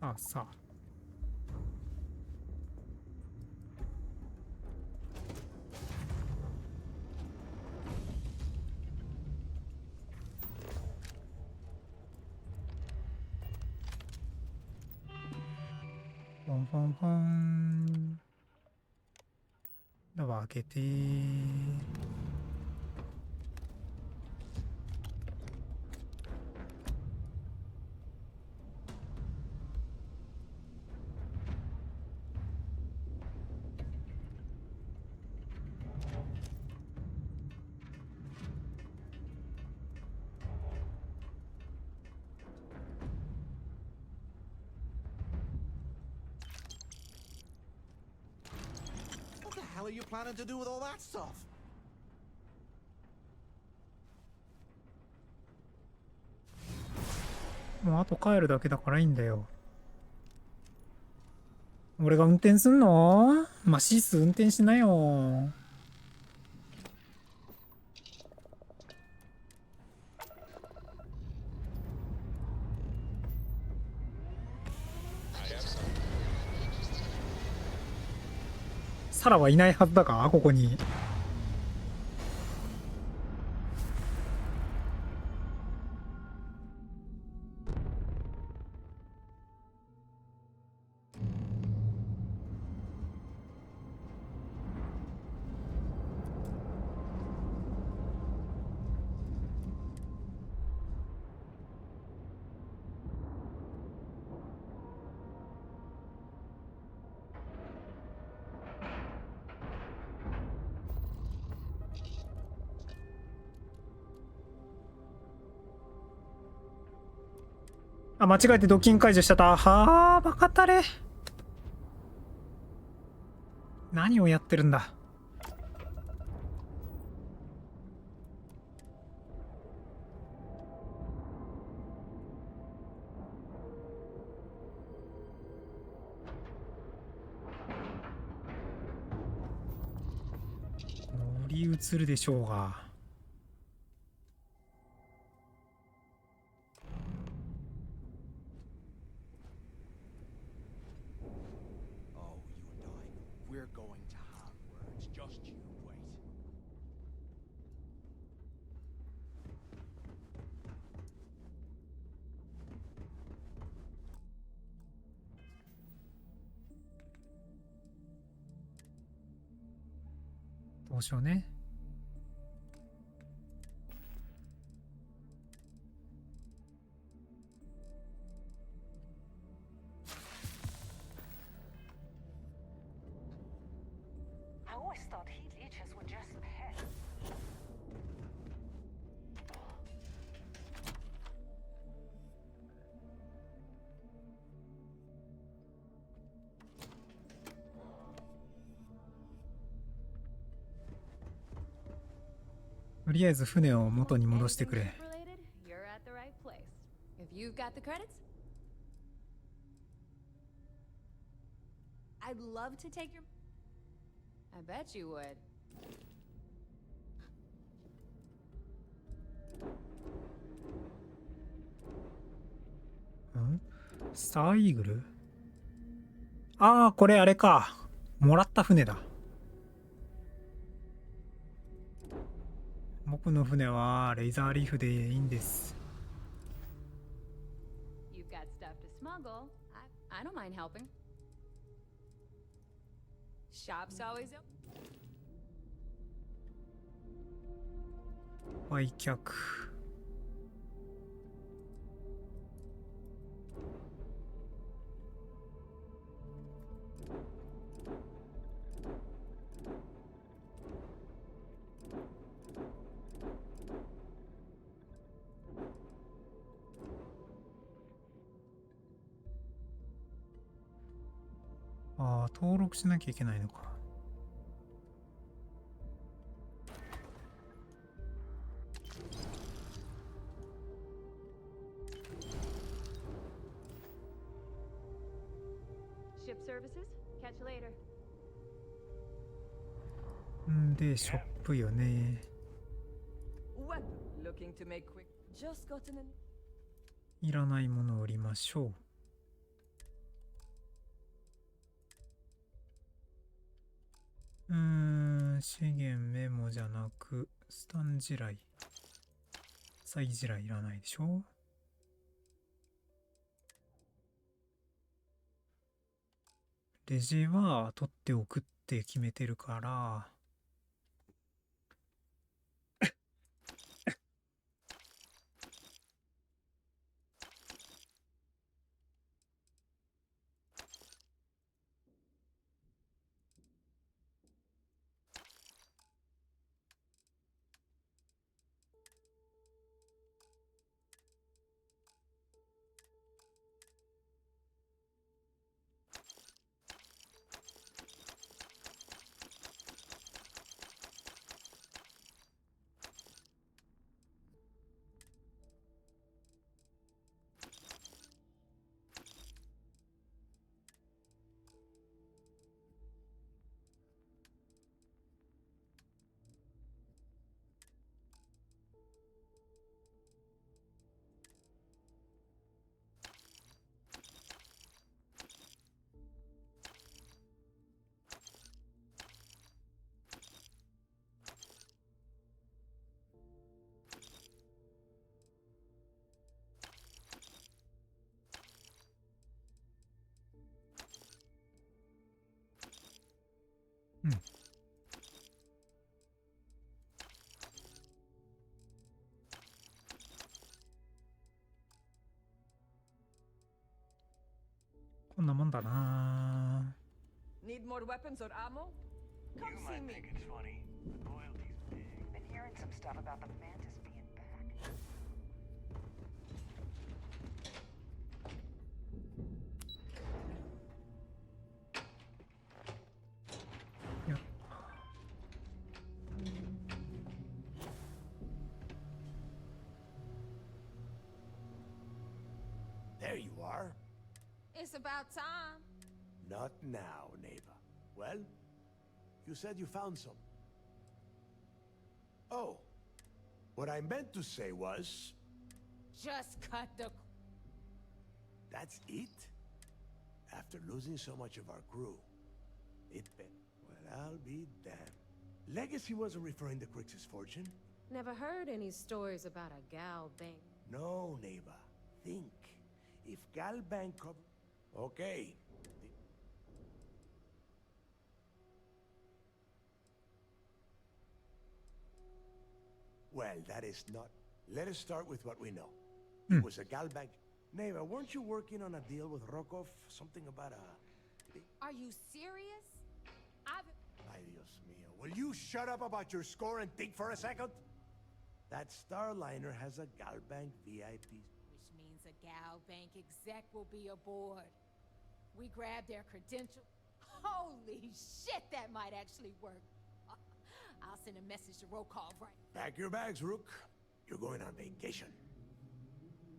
さあさあ。ポンポンポン。ドア開けて。What the hell are you planning to do with all that stuff? もうあと帰るだけだからいいんだよ。俺が運転すんの？マシース運転しなよ。サラはいないはずだか、ここに。あ、間違えてドッキング解除しちゃった。はあ、バカたれ。何をやってるんだ。乗り移るでしょうが。We're going to have words. Just you wait. どうしようね。I always thought heat leeches were just pets. とりあえず船を元に戻してくれ。You're at the right place. If you've got the credits, I'd love to take your. I bet you would. ん？スターイーグル。ああ、これあれか。もらった船だ。僕の船はレイザーリーフでいいんです。You've got stuff to smuggle. I don't mind helping. Shop's always open. 売却。ああ、登録しなきゃいけないのか。Ship services? Catch you later. んで、ショップよね。What? Looking to make quick. Just gotten an. いらないものを売りましょう。資源メモじゃなく、スタン地雷。再地雷いらないでしょ。レジは取っておくって決めてるから、うん。こんなもんだな。 Need more weapons or ammo? Come You see might me. think it's funny. Loyalty's big. Been hearing some stuff about the mantis being back. There you are. It's about time. Not now, neighbor. Well, you said you found some. Oh, what I meant to say was... Just cut the... That's it? After losing so much of our crew, it been... Well, I'll be damned. Legacy wasn't referring to Crix's fortune. Never heard any stories about a gal bank. No, neighbor. Think. If Gal Bank cover... Okay. Well, that is not... Let us start with what we know. It was a Gal Bank... Neighbor, weren't you working on a deal with Rokov? Something about a... Are you serious? I've... Ay, Dios mío. Will you shut up about your score and think for a second? That Starliner has a Gal Bank VIP... Which means a gal bank exec will be aboard. We grab their credentials. Holy shit, that might actually work. I'll send a message to Rokov right. Pack your bags, Rook. You're going on vacation.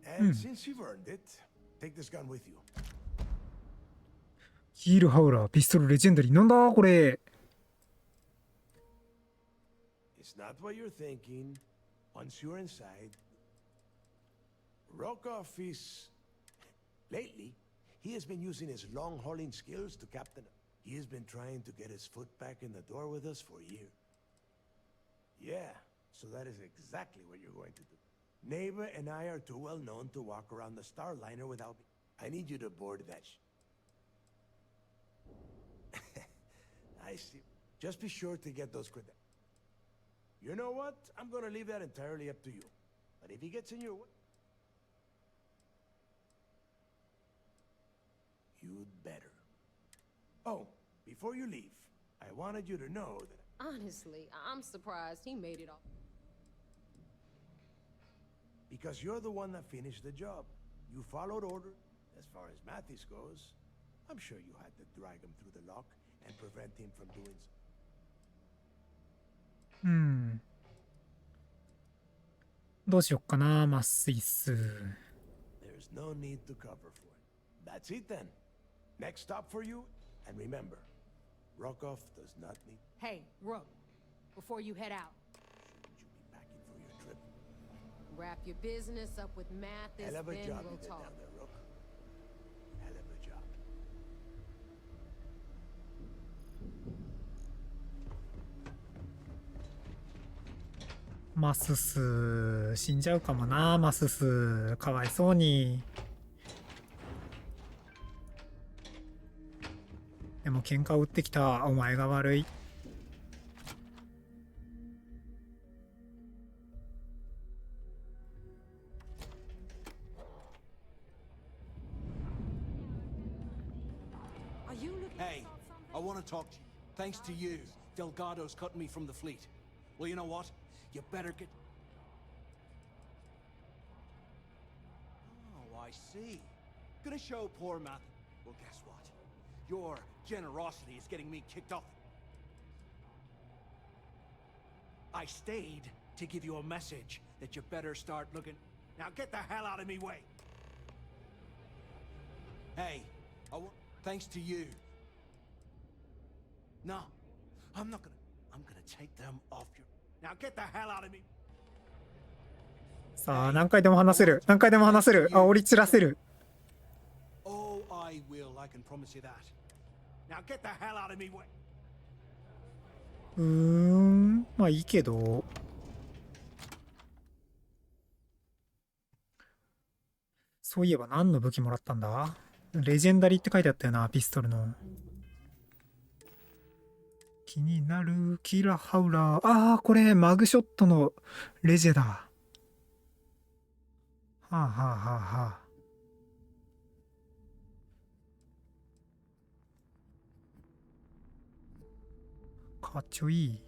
And since you've earned it, take this gun with you. ヒールハウラー、ピストル、レジェンダリー。なんだこれ。 It's not what you're thinking. Once you're inside, Rokov is... Lately, He has been using his long-hauling skills to captain. He has been trying to get his foot back in the door with us for a year. Yeah, so that is exactly what you're going to do. Neighbor and I are too well known to walk around the Starliner without me. I need you to board that I see. Just be sure to get those credentials. You know what? I'm gonna leave that entirely up to you. But if he gets in your way... You'd better. Oh, before you leave, I wanted you to know that... Honestly, I'm surprised he made it off. Because you're the one that finished the job. You followed order. As far as Mathis goes, I'm sure you had to drag him through the lock and prevent him from doing so. どうしよっかな、マスイス。There's no need to cover for it. That's it then. Next stop for you, and remember, Rokov does not need... Hey, Rook, before you head out. Shouldn't you be packing for your trip? Wrap your business up with Mathis, Hell of a then job we'll you did talk. down there, Rook. Hell of a job. マスス死んじゃうかもな、マススかわいそうに。でも喧嘩を売ってきたお前が悪い。Hey, I want to talk to you. Thanks to you, Delgado's cutting me from the fleet. Well, you know what? You better get... Oh, I see. Gonna show poor Matt. Well, guess what? Your generosity is getting me kicked off. I stayed to give you a message that you better start looking... Now get the hell out of me way! Hey, thanks to you. No, I'm not gonna... I'm gonna take them off your... Now get the hell out of me! さあ、何回でも話せる。何回でも話せる。煽り散らせる。Oh, I will. I can promise you that. Now get the hell out of me way! まあいいけど。そういえば何の武器もらったんだ？レジェンダリーって書いてあったよな、ピストルの。気になるキラハウラー。ああ、これマグショットのレジェだ。はあはあはあはあ。かっちょいい。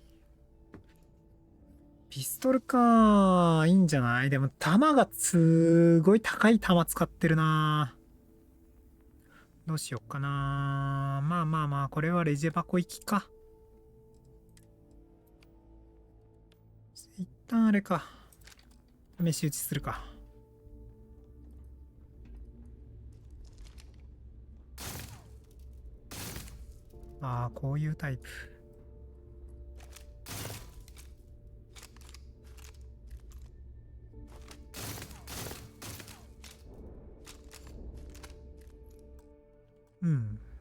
ピストルか、いいんじゃない？でも弾がすごい高い弾使ってるな。どうしよっかな。まあまあまあ、これはレジェ箱行きか。一旦あれか。試し撃ちするか。ああ、こういうタイプ。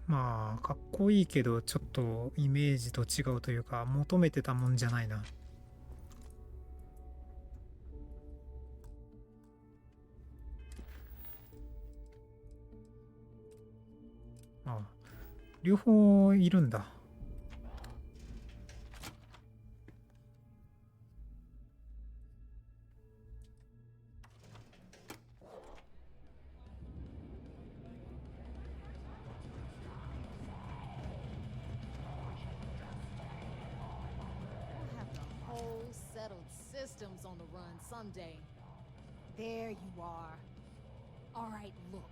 まあかっこいいけどちょっとイメージと違うというか求めてたもんじゃないな。あ、両方いるんだ。Systems on the run someday. There you are. All right, look.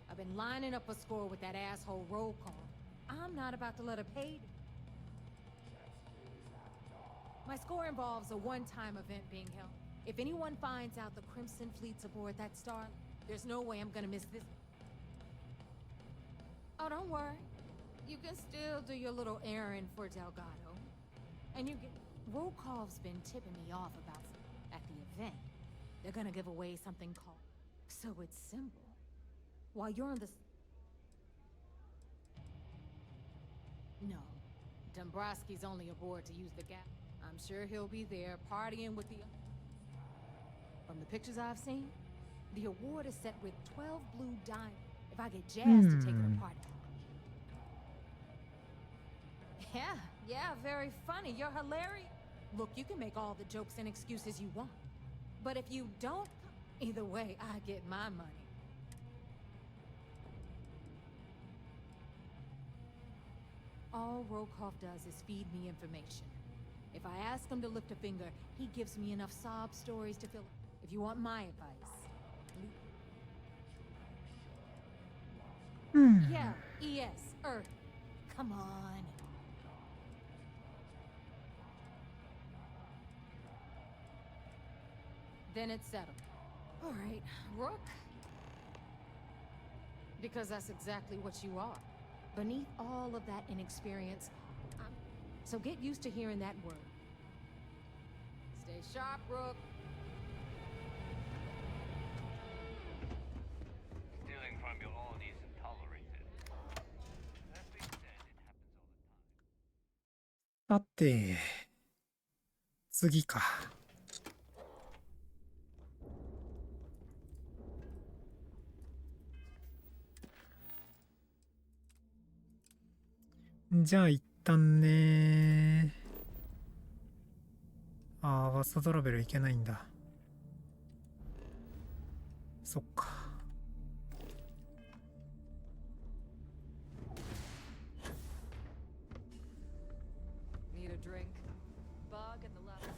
I've been lining up a score with that asshole roll call. I'm not about to let her pay. My score involves a one-time event being held. If anyone finds out the Crimson Fleet's aboard that star, there's no way I'm gonna miss this. Oh, don't worry. You can still do your little errand for Delgado. And you get... Rokov's been tipping me off about at the event. They're gonna give away something called... So it's simple. While you're on the... No. Dombrowski's only aboard to use the gap. I'm sure he'll be there partying with the... From the pictures I've seen, the award is set with 12 blue diamonds. If I get jazzed to take it apart. Yeah, very funny. You're hilarious. Look, you can make all the jokes and excuses you want. But if you don't, either way, I get my money. All Rokoff does is feed me information. If I ask him to lift a finger, he gives me enough sob stories to fill. If you want my advice. Yeah, ES, Earth. Come on. Then it's settled. All right, Rook. Because that's exactly what you are. Beneath all of that inexperience, so get used to hearing that word. Stay sharp, Rook. Stealing from your own isn't tolerated. That being said, it happens all the time. さて、次か。じゃあ一旦ね。ああ、ファストトラベルいけないんだ。そっか。Need a drink? Bug in the left.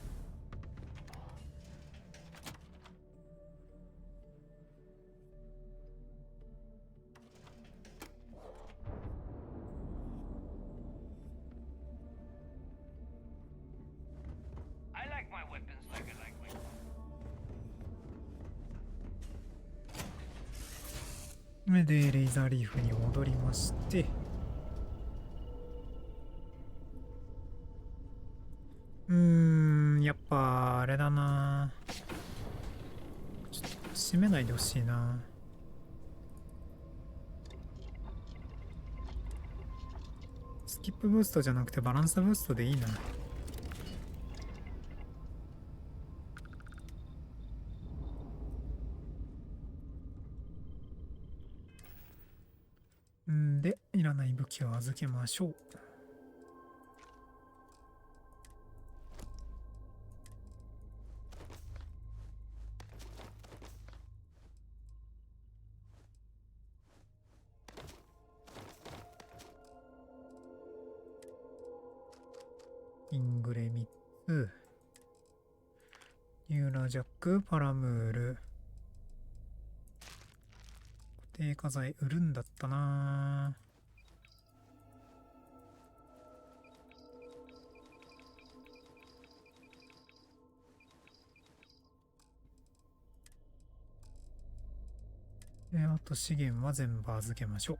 I like my weapons like I like my. それでレイザーリーフに戻りまして、やっぱあれだな。ちょっと閉めないでほしいな。スキップブーストじゃなくてバランスブーストでいいな。で、いらない武器を預けましょう。イングレ3つ。ニューラジャック、パラムール。固定化材売るんだったな。あと資源は全部預けましょ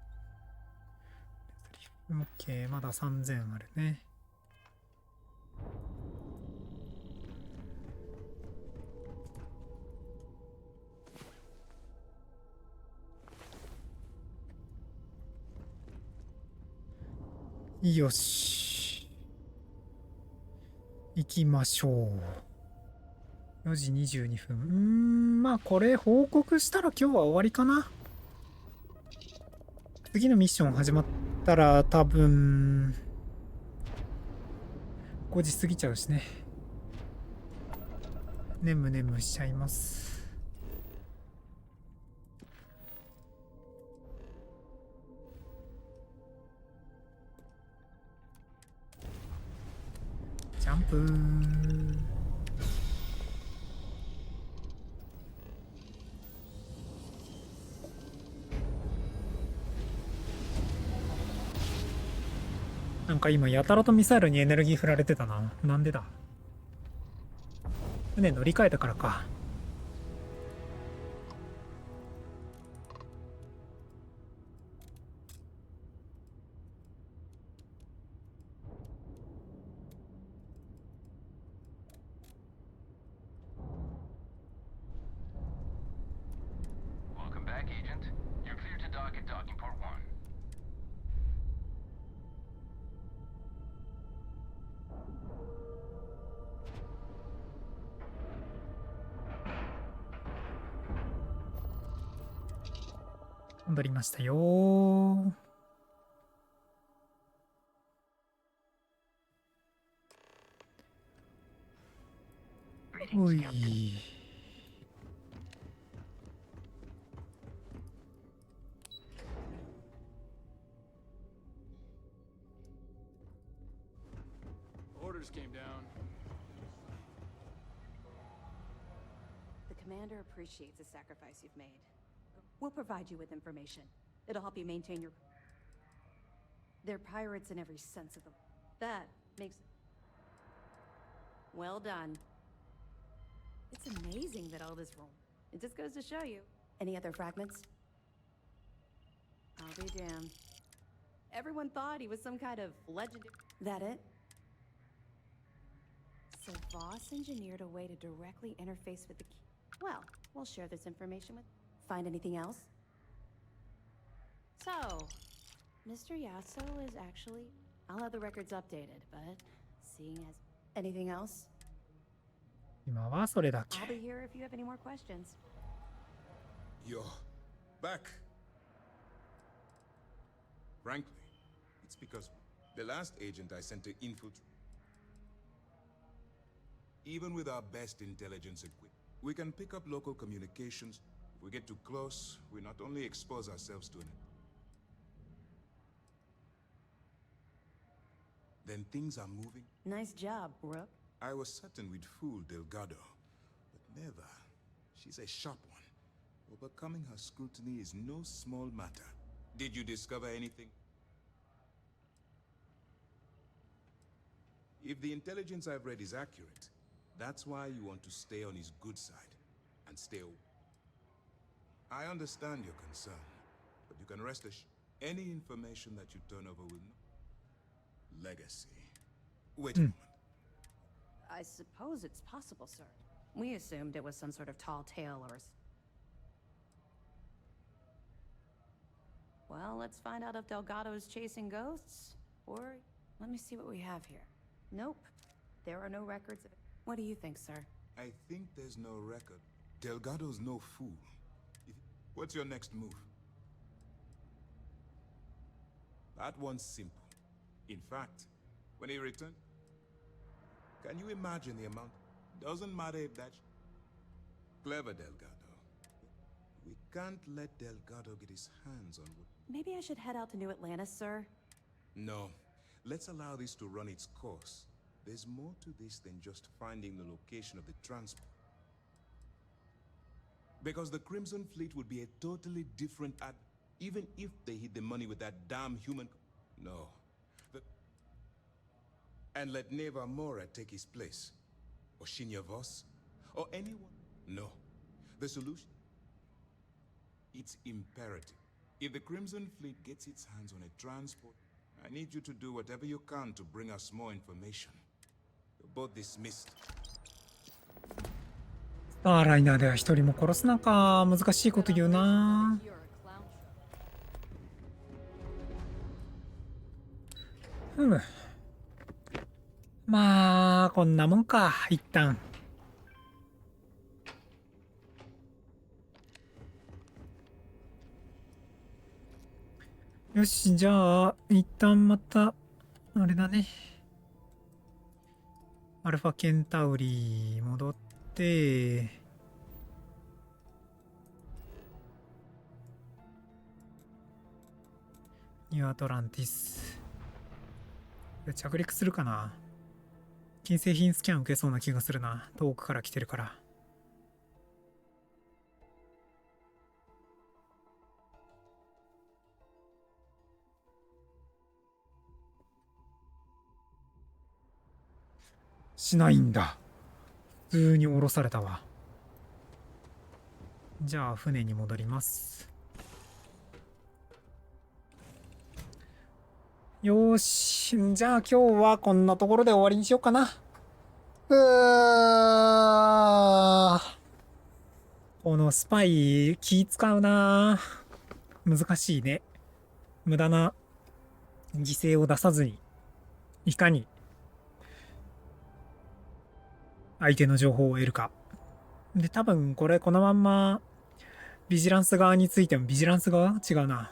う。OK、まだ3000あるね。よし。行きましょう。4時22分。まあこれ報告したら今日は終わりかな。次のミッション始まったら多分5時過ぎちゃうしね。眠々しちゃいます。ジャンプなんか今やたらとミサイルにエネルギー振られてたな。なんでだ。船乗り換えたからか。Welcome back, Agent. You're clear to dock at docking port 1. 戻りましたよー。おい。Orders came down. The commander appreciates the sacrifice you've made. We'll provide you with information. It'll help you maintain your... They're pirates in every sense of the... That makes... Well done. It's amazing that all this room... It just goes to show you. Any other fragments? I'll be damned. Everyone thought he was some kind of legendary... That it? So Voss engineered a way to directly interface with the key. Well, we'll share this information with... Find anything else? So, Mr. Yasso is actually... I'll have the records updated, but seeing as... Anything else? 今はそれだけ。 I'll be here if you have any more questions. You're back. Frankly, it's because the last agent I sent to infiltrate. Even with our best intelligence equipment, we can pick up local communications. If we get too close, we not only expose ourselves to it, then things are moving. Nice job, Brooke. I was certain we'd fool Delgado, but never. She's a sharp one. Overcoming her scrutiny is no small matter. Did you discover anything? If the intelligence I've read is accurate, that's why you want to stay on his good side and stay away. I understand your concern, but you can rest assured any information that you turn over will know. Legacy. Wait a moment. I suppose it's possible, sir. We assumed it was some sort of tall tale or... Well, let's find out if Delgado is chasing ghosts, or... Let me see what we have here. Nope. There are no records of it. What do you think, sir? I think there's no record. Delgado's no fool. What's your next move? That one's simple. In fact, when he returns, can you imagine the amount? Doesn't matter if that's clever, Delgado. We can't let Delgado get his hands on what... Maybe I should head out to New Atlantis, sir? No. Let's allow this to run its course. There's more to this than just finding the location of the transport. Because the Crimson Fleet would be a totally different even if they hid the money with that damn human... No. And let Neva Mora take his place. Or Shinya Voss. Or anyone. No. The solution? It's imperative. If the Crimson Fleet gets its hands on a transport, I need you to do whatever you can to bring us more information. You're both dismissed. スターライナーでは一人も殺すなか。難しいこと言うな。ふむ。まあこんなもんか。一旦。よし、じゃあ一旦またあれだね。アルファケンタウリ戻って。ニューアトランティス。着陸するかな。金製品スキャン受けそうな気がするな。遠くから来てるから。しないんだ。普通に降ろされたわ。じゃあ船に戻ります。よーし。じゃあ今日はこんなところで終わりにしようかな。このスパイ気使うな。難しいね。無駄な犠牲を出さずにいかに相手の情報を得るか。で、多分このまんまビジランス側についても、ビジランス側違うな。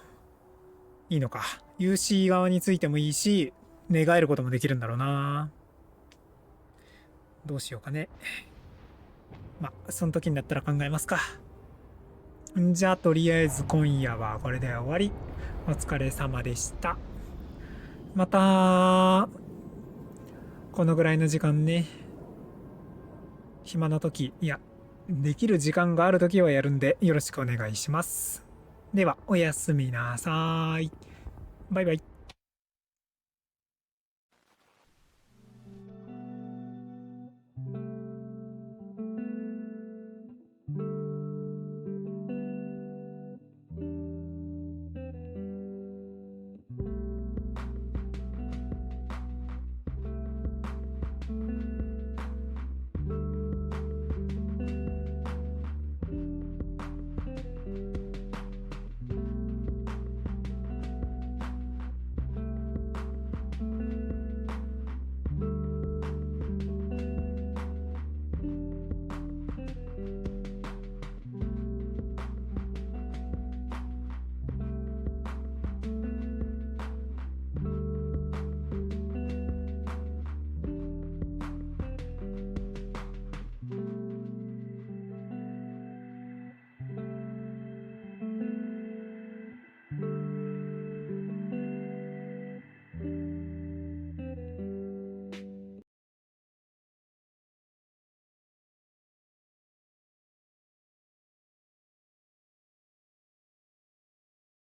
いいのか。UC 側についてもいいし、寝返ることもできるんだろうな。どうしようかね。まあ、その時になったら考えますか。じゃあ、とりあえず今夜はこれで終わり。お疲れ様でした。また、このぐらいの時間ね。暇な時、いや、できる時間がある時はやるんで、よろしくお願いします。では、おやすみなさーい。バイバイ。